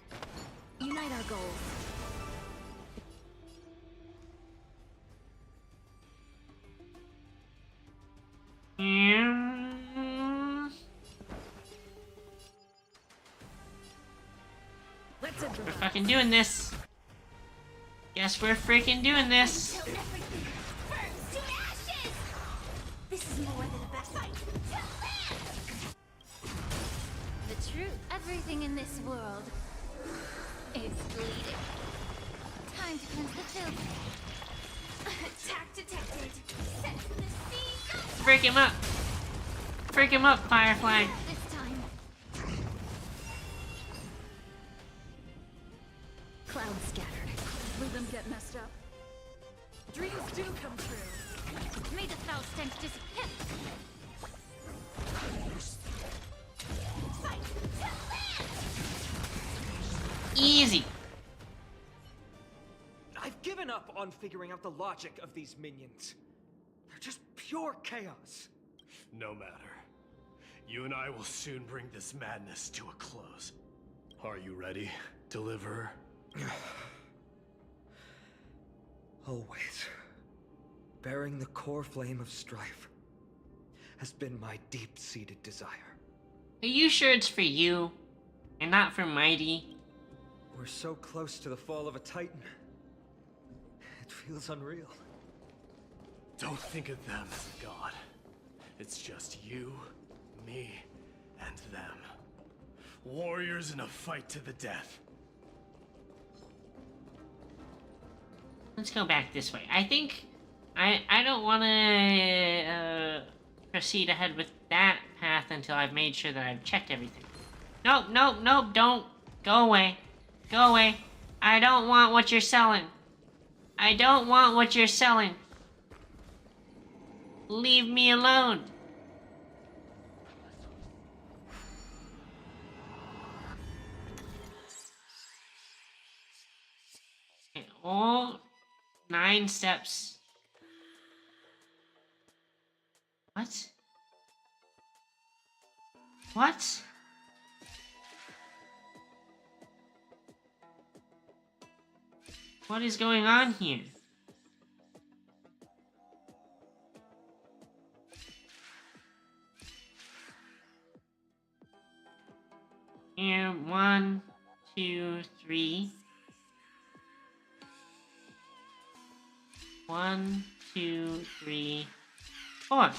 Speaker 2: Unite our goals.
Speaker 7: Let's
Speaker 1: We're
Speaker 7: improvise.
Speaker 1: fucking doing this. Guess we're freaking doing this.
Speaker 2: Until everything burns to ashes! This is more than a best fight. The truth. Everything in this world is bleeding. Time to cleanse the filth. Attack detected. Set the scene.
Speaker 1: Freak him up. Freak him up, Firefly.
Speaker 2: This time.
Speaker 7: Clouds scattered. Will them get messed up? Dreams do come true.
Speaker 2: May the foul stench disappear. Fight to live!
Speaker 1: Easy.
Speaker 4: I've given up on figuring out the logic of these minions. They're just pure chaos.
Speaker 5: No matter. You and I will soon bring this madness to a close. Are you ready, Deliverer?
Speaker 4: Always. Bearing the core flame of strife has been my deep-seated desire.
Speaker 1: Are you sure it's for you and not for Mighty?
Speaker 4: We're so close to the fall of a Titan. It feels unreal.
Speaker 5: Don't think of them as a god. It's just you, me, and them. Warriors in a fight to the death.
Speaker 1: Let's go back this way. I think I don't want to proceed ahead with that path until I've made sure that I've checked everything. Nope, nope, nope, don't. Go away. Go away. I don't want what you're selling. I don't want what you're selling. Leave me alone. Okay, all 9 steps. What? What? What is going on here? Here, 1, 2, 3. 1, 2, 3, 4.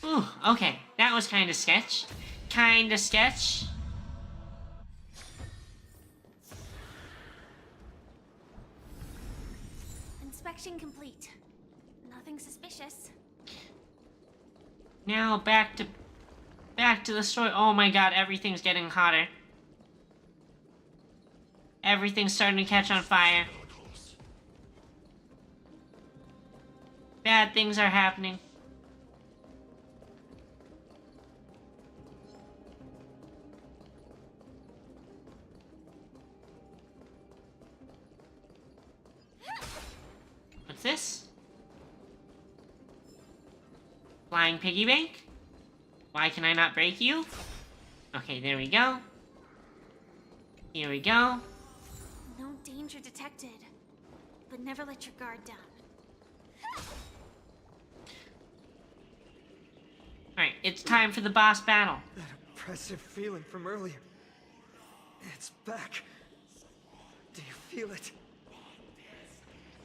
Speaker 1: Ooh, okay, that was kind of sketch. Kind of sketch.
Speaker 2: Inspection complete. Nothing suspicious.
Speaker 1: Now back to the story. Oh my god, everything's getting hotter. Everything's starting to catch on fire. Bad things are happening. What's this? Flying piggy bank? Why can I not break you? Okay, there we go. Here we go.
Speaker 2: No danger detected. But never let your guard down.
Speaker 1: Alright, it's time for the boss battle.
Speaker 4: That oppressive feeling from earlier. It's back. Do you feel it?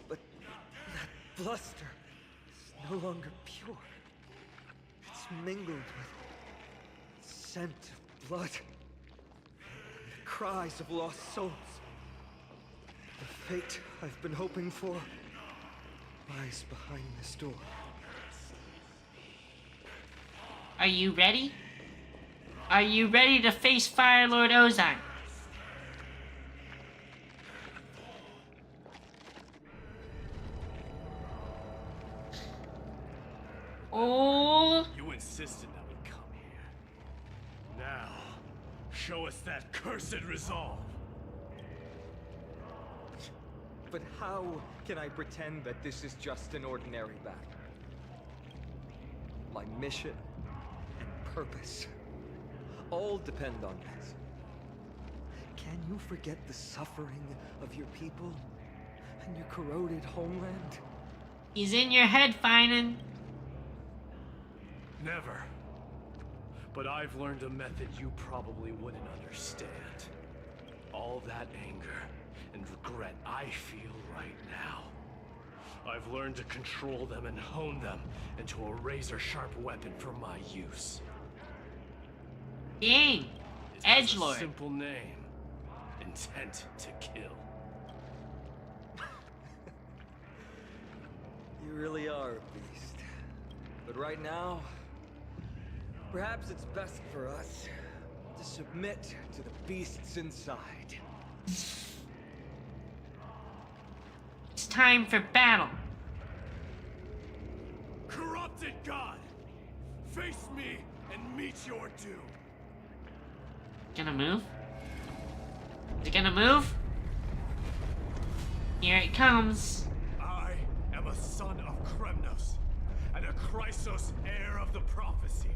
Speaker 4: But that bluster is no longer pure. It's mingled with scent of blood. The cries of lost souls. The fate I've been hoping for lies behind this door.
Speaker 1: Are you ready? Are you ready to face Fire Lord Ozai? Oh!
Speaker 5: You insisted that we come here. Now, show us that cursed resolve.
Speaker 4: But how can I pretend that this is just an ordinary battle? My mission and purpose all depend on this. Can you forget the suffering of your people and your corroded homeland?
Speaker 1: He's in your head, Finan.
Speaker 5: Never. But I've learned a method you probably wouldn't understand. All that anger and regret I feel right now. I've learned to control them and hone them into a razor-sharp weapon for my use.
Speaker 1: Dang.
Speaker 5: It has a
Speaker 1: Edgelord.
Speaker 5: simple name. Intent to kill.
Speaker 4: You really are a beast. But right now, Perhaps it's best for us to submit to the beasts inside.
Speaker 1: It's time for battle.
Speaker 5: Corrupted God! Face me and meet your doom.
Speaker 1: Gonna move? Is it gonna move? Here it comes.
Speaker 5: I am a son of Kremnos, and a Chrysos heir of the prophecy.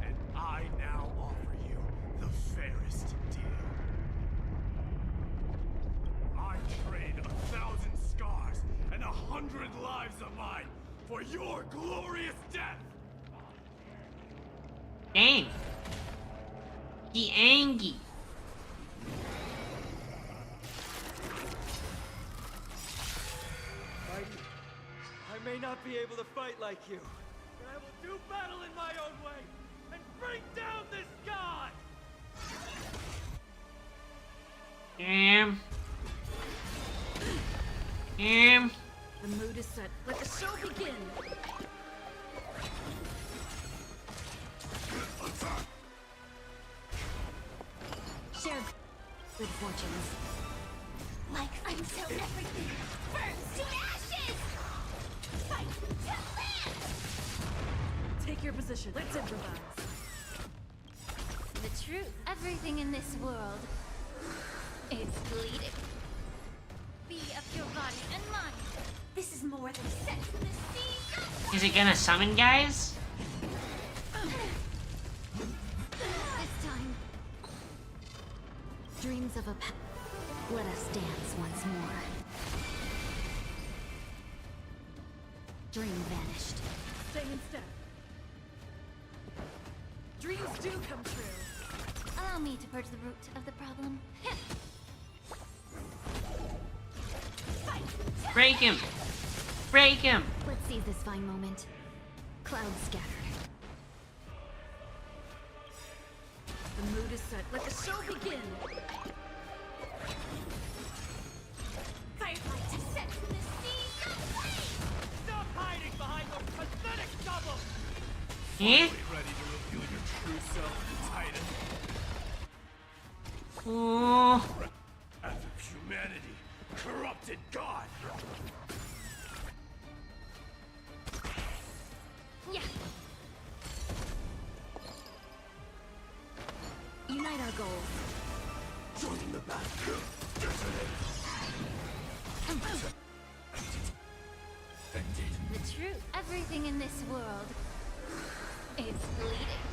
Speaker 5: And I now offer you the fairest deal. I trade 1,000 scars and 100 lives of mine for your glorious death!
Speaker 1: Dang. He angry.
Speaker 4: Mighty, I may not be able to fight like you, but I will do battle in my own way and bring down this god!
Speaker 1: Damn.
Speaker 7: The mood is set. Let the show begin.
Speaker 2: Share good fortunes. Like until everything burns to ashes! Fight to live!
Speaker 7: Take your position. Let's improvise.
Speaker 2: The truth. Everything in this world is bleeding. Be of your body and mind. This is more than set in the sea.
Speaker 1: Is it gonna summon guys?
Speaker 2: This time. Dreams of a past. Let us dance once more. Dream vanished.
Speaker 7: Stay in step. Dreams do come true.
Speaker 2: Allow me to purge the root of the problem.
Speaker 1: Break him! Break him!
Speaker 2: Let's seize this fine moment. Clouds scattered.
Speaker 7: The mood is set. Let the show begin.
Speaker 2: Firelight to set in the sea.
Speaker 4: Stop hiding behind those pathetic doubles!
Speaker 1: Eh?
Speaker 5: Ready to reveal your true self, Titan?
Speaker 1: Ooh.
Speaker 5: Wrath of humanity, corrupted God!
Speaker 2: Yeah. Unite our goals.
Speaker 5: Join the battle.
Speaker 2: The truth. Everything in this world is bleeding.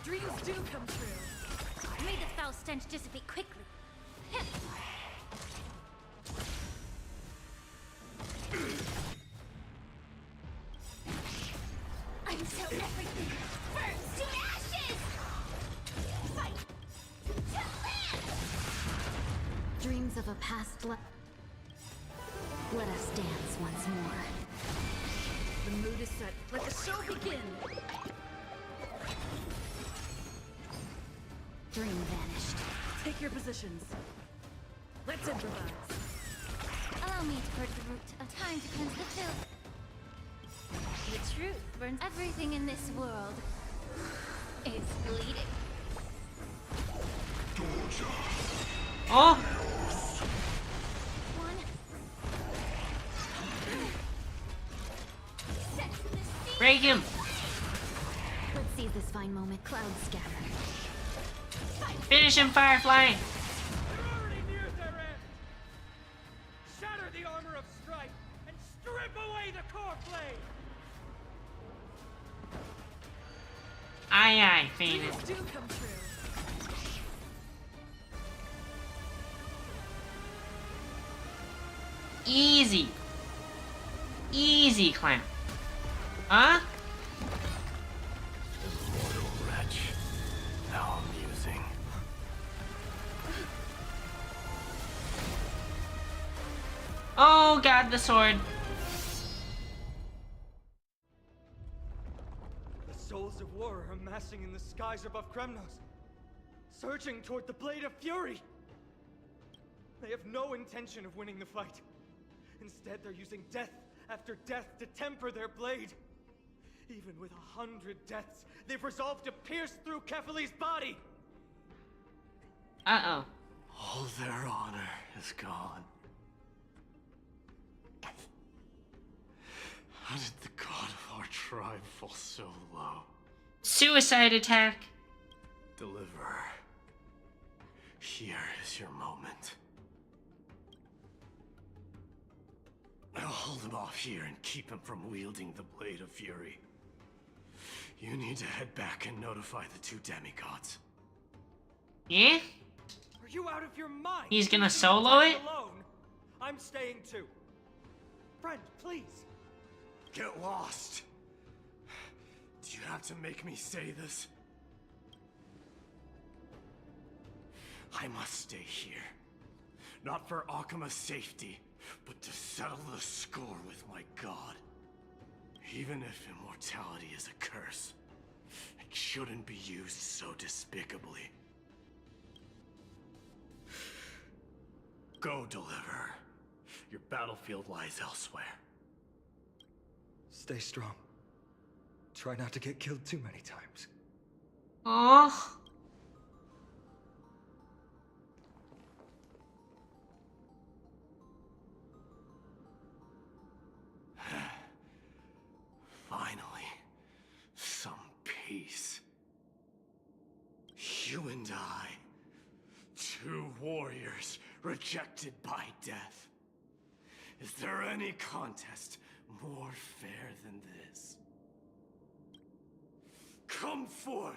Speaker 7: Dreams do come true.
Speaker 2: May the foul stench dissipate quickly. Until everything burns to ashes! Fight to live! Dreams of a past life. Let us dance once more.
Speaker 7: The mood is set. Let the show begin.
Speaker 2: Dream vanished.
Speaker 7: Take your positions. Let's improvise.
Speaker 2: Allow me to purge the root of time to cleanse the filth. The truth burns. Everything in this world is bleeding.
Speaker 1: Oh!
Speaker 2: One. Set in the sea.
Speaker 1: Break him!
Speaker 2: Let's seize this fine moment. Clouds scatter.
Speaker 1: Finish him, Firefly!
Speaker 4: They're already near their end! Shatter the armor of strife and strip away the core blade!
Speaker 1: Aye aye, Phoenix.
Speaker 7: Dreams do come true.
Speaker 1: Easy. Easy, clown. Huh?
Speaker 5: Immortal wretch. How amusing.
Speaker 1: Oh god, the sword.
Speaker 4: The souls of war are amassing in the skies above Kremnos, surging toward the Blade of Fury! They have no intention of winning the fight. Instead, they're using death after death to temper their blade. Even with 100 deaths, they've resolved to pierce through Kefali's body!
Speaker 1: Uh-oh.
Speaker 5: All their honor is gone. How did the god of our tribe fall so low?
Speaker 1: Suicide attack.
Speaker 5: Deliverer, here is your moment. I'll hold him off here and keep him from wielding the Blade of Fury. You need to head back and notify the two demigods.
Speaker 1: Yeah?
Speaker 4: Are you out of your mind?
Speaker 1: He's gonna
Speaker 4: Leaving
Speaker 1: solo
Speaker 4: the
Speaker 1: it?
Speaker 4: alone? I'm staying too. Friend, please.
Speaker 5: Get lost! Do you have to make me say this? I must stay here. Not for Akima's safety, but to settle the score with my god. Even if immortality is a curse, it shouldn't be used so despicably. Go, Deliverer. Your battlefield lies elsewhere.
Speaker 4: Stay strong. Try not to get killed too many times.
Speaker 1: Oh.
Speaker 5: Finally, some peace. You and I, two warriors rejected by death. Is there any contest more fair than this? Come forth,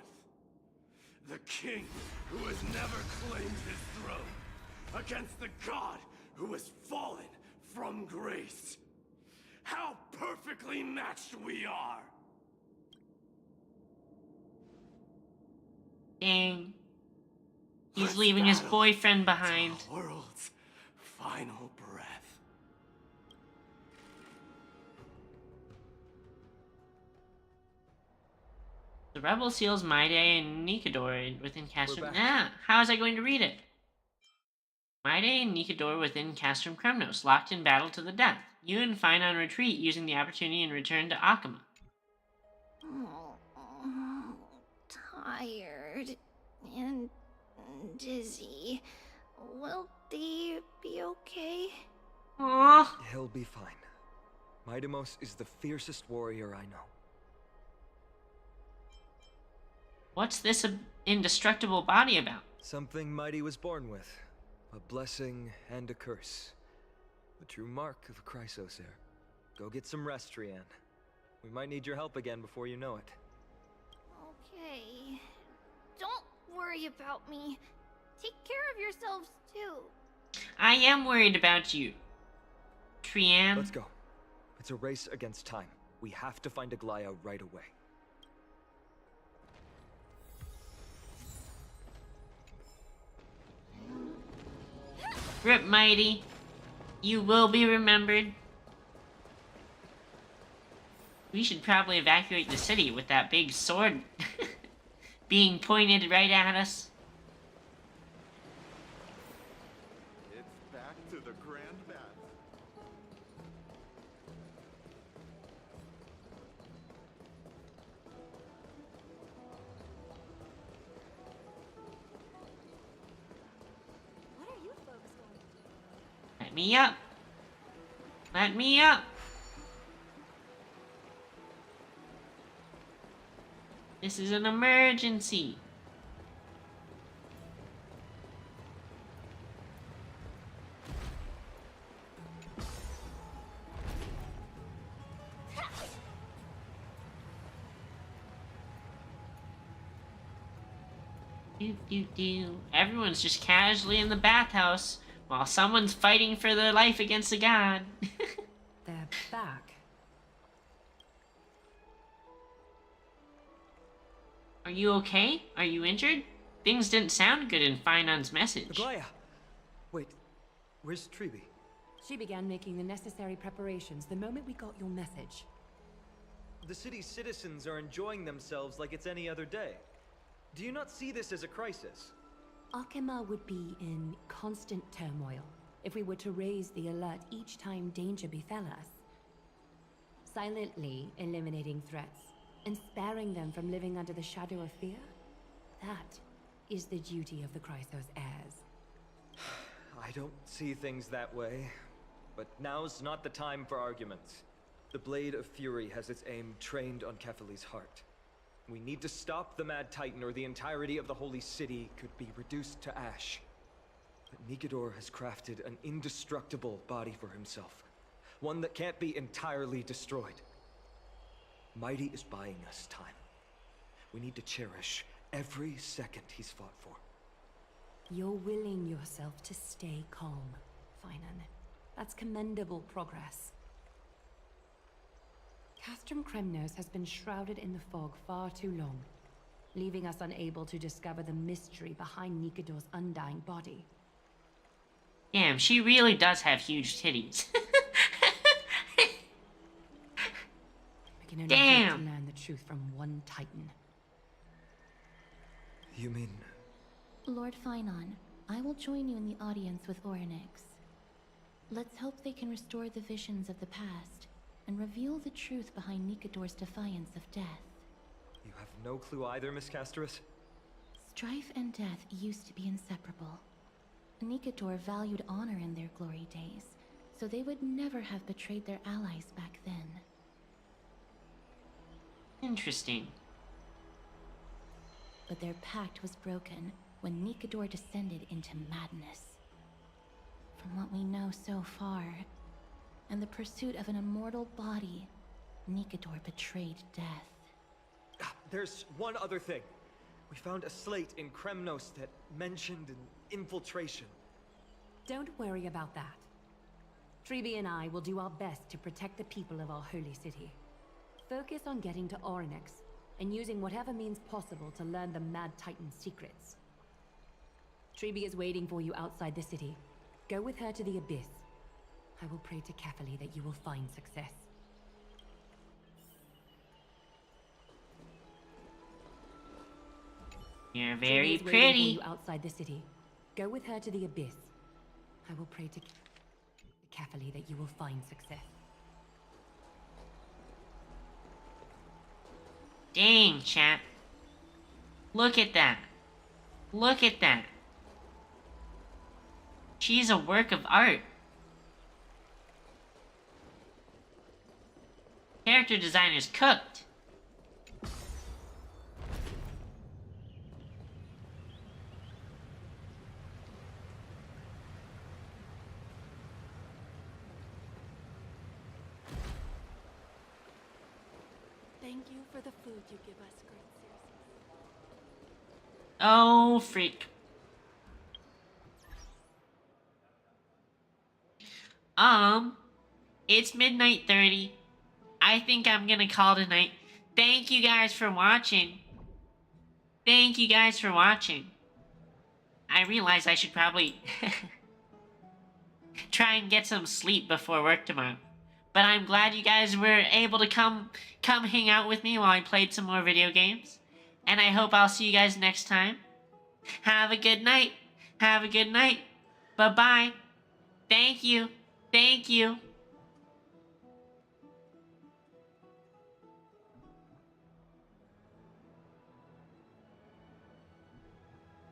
Speaker 5: the king who has never claimed his throne, against the god who has fallen from grace. How perfectly matched we are!
Speaker 1: Dang. He's
Speaker 5: Let's
Speaker 1: leaving his
Speaker 5: battle
Speaker 1: boyfriend behind.
Speaker 5: to the world's final breath.
Speaker 1: The rebel seals Maide and Nikador within Castrum.
Speaker 4: back.
Speaker 1: Nah, how was I going to read it? Maide and Nikador within Castrum Kremnos, locked in battle to the death. You and Fine on retreat, using the opportunity and return to Akama.
Speaker 2: Oh, tired and dizzy. Will they be okay?
Speaker 1: Aww.
Speaker 4: He'll be fine. Midamos is the fiercest warrior I know.
Speaker 1: What's this indestructible body about?
Speaker 4: Something Mighty was born with. A blessing and a curse. The true mark of a Chrysosaur. Go get some rest, Trianne. We might need your help again before you know it.
Speaker 2: Okay. Don't worry about me. Take care of yourselves too.
Speaker 1: I am worried about you, Trianne.
Speaker 4: Let's go. It's a race against time. We have to find Aglaya right away.
Speaker 1: Rip Mighty. You will be remembered. We should probably evacuate the city with that big sword being pointed right at us.
Speaker 9: It's back to the Grand Bath.
Speaker 7: What are you folks going to do?
Speaker 1: Let me up. Let me up. This is an emergency. Do. Everyone's just casually in the bathhouse while someone's fighting for their life against a god.
Speaker 3: They're back.
Speaker 1: Are you okay? Are you injured? Things didn't sound good in Finon's message.
Speaker 4: Aglaya! Wait, where's Treeby?
Speaker 3: She began making the necessary preparations the moment we got your message.
Speaker 4: The city's citizens are enjoying themselves like it's any other day. Do you not see this as a crisis?
Speaker 3: Arkema would be in constant turmoil if we were to raise the alert each time danger befell us. Silently eliminating threats and sparing them from living under the shadow of fear, that is the duty of the Chrysos heirs.
Speaker 4: I don't see things that way, but now's not the time for arguments. The Blade of Fury has its aim trained on Kefali's heart. We need to stop the Mad Titan, or the entirety of the Holy City could be reduced to ash. But Nikedor has crafted an indestructible body for himself. One that can't be entirely destroyed. Mighty is buying us time. We need to cherish every second he's fought for.
Speaker 3: You're willing yourself to stay calm, Finan. That's commendable progress. Castrum Kremnos has been shrouded in the fog far too long, leaving us unable to discover the mystery behind Nikedor's undying body.
Speaker 1: Damn, she really does have huge titties.
Speaker 3: We can only
Speaker 1: Damn.
Speaker 3: hope to learn the truth from one Titan.
Speaker 4: You mean...
Speaker 6: Lord Finon, I will join you in the audience with Orynyx. Let's hope they can restore the visions of the past and reveal the truth behind Nikedor's defiance of death.
Speaker 4: You have no clue either, Miss Casterus?
Speaker 6: Strife and death used to be inseparable. Nikedor valued honor in their glory days, so they would never have betrayed their allies back then.
Speaker 1: Interesting.
Speaker 6: But their pact was broken when Nikedor descended into madness. From what we know so far, in the pursuit of an immortal body, Nikedor betrayed death.
Speaker 4: There's one other thing. We found a slate in Kremnos that mentioned an infiltration.
Speaker 3: Don't worry about that. Treeby and I will do our best to protect the people of our holy city. Focus on getting to Orynyx and using whatever means possible to learn the Mad Titan's secrets. Treeby is waiting for you outside the city. Go with her to the Abyss. I will pray to Kefali that you will find success.
Speaker 1: You're
Speaker 3: Treeby
Speaker 1: very
Speaker 3: is waiting for
Speaker 1: pretty.
Speaker 3: you outside the city. Go with her to the Abyss. I will pray to Kefali that you will find success.
Speaker 1: Dang, chap. Look at that. Look at that. She's a work of art. Character designer's cooked.
Speaker 7: Thank you for the food you give us, great Circe.
Speaker 1: Oh, freak. It's midnight 30. I think I'm gonna call it a night. Thank you guys for watching. Thank you guys for watching. I realize I should probably try and get some sleep before work tomorrow. But I'm glad you guys were able to come hang out with me while I played some more video games. And I hope I'll see you guys next time. Have a good night. Have a good night. Bye-bye. Thank you. Thank you.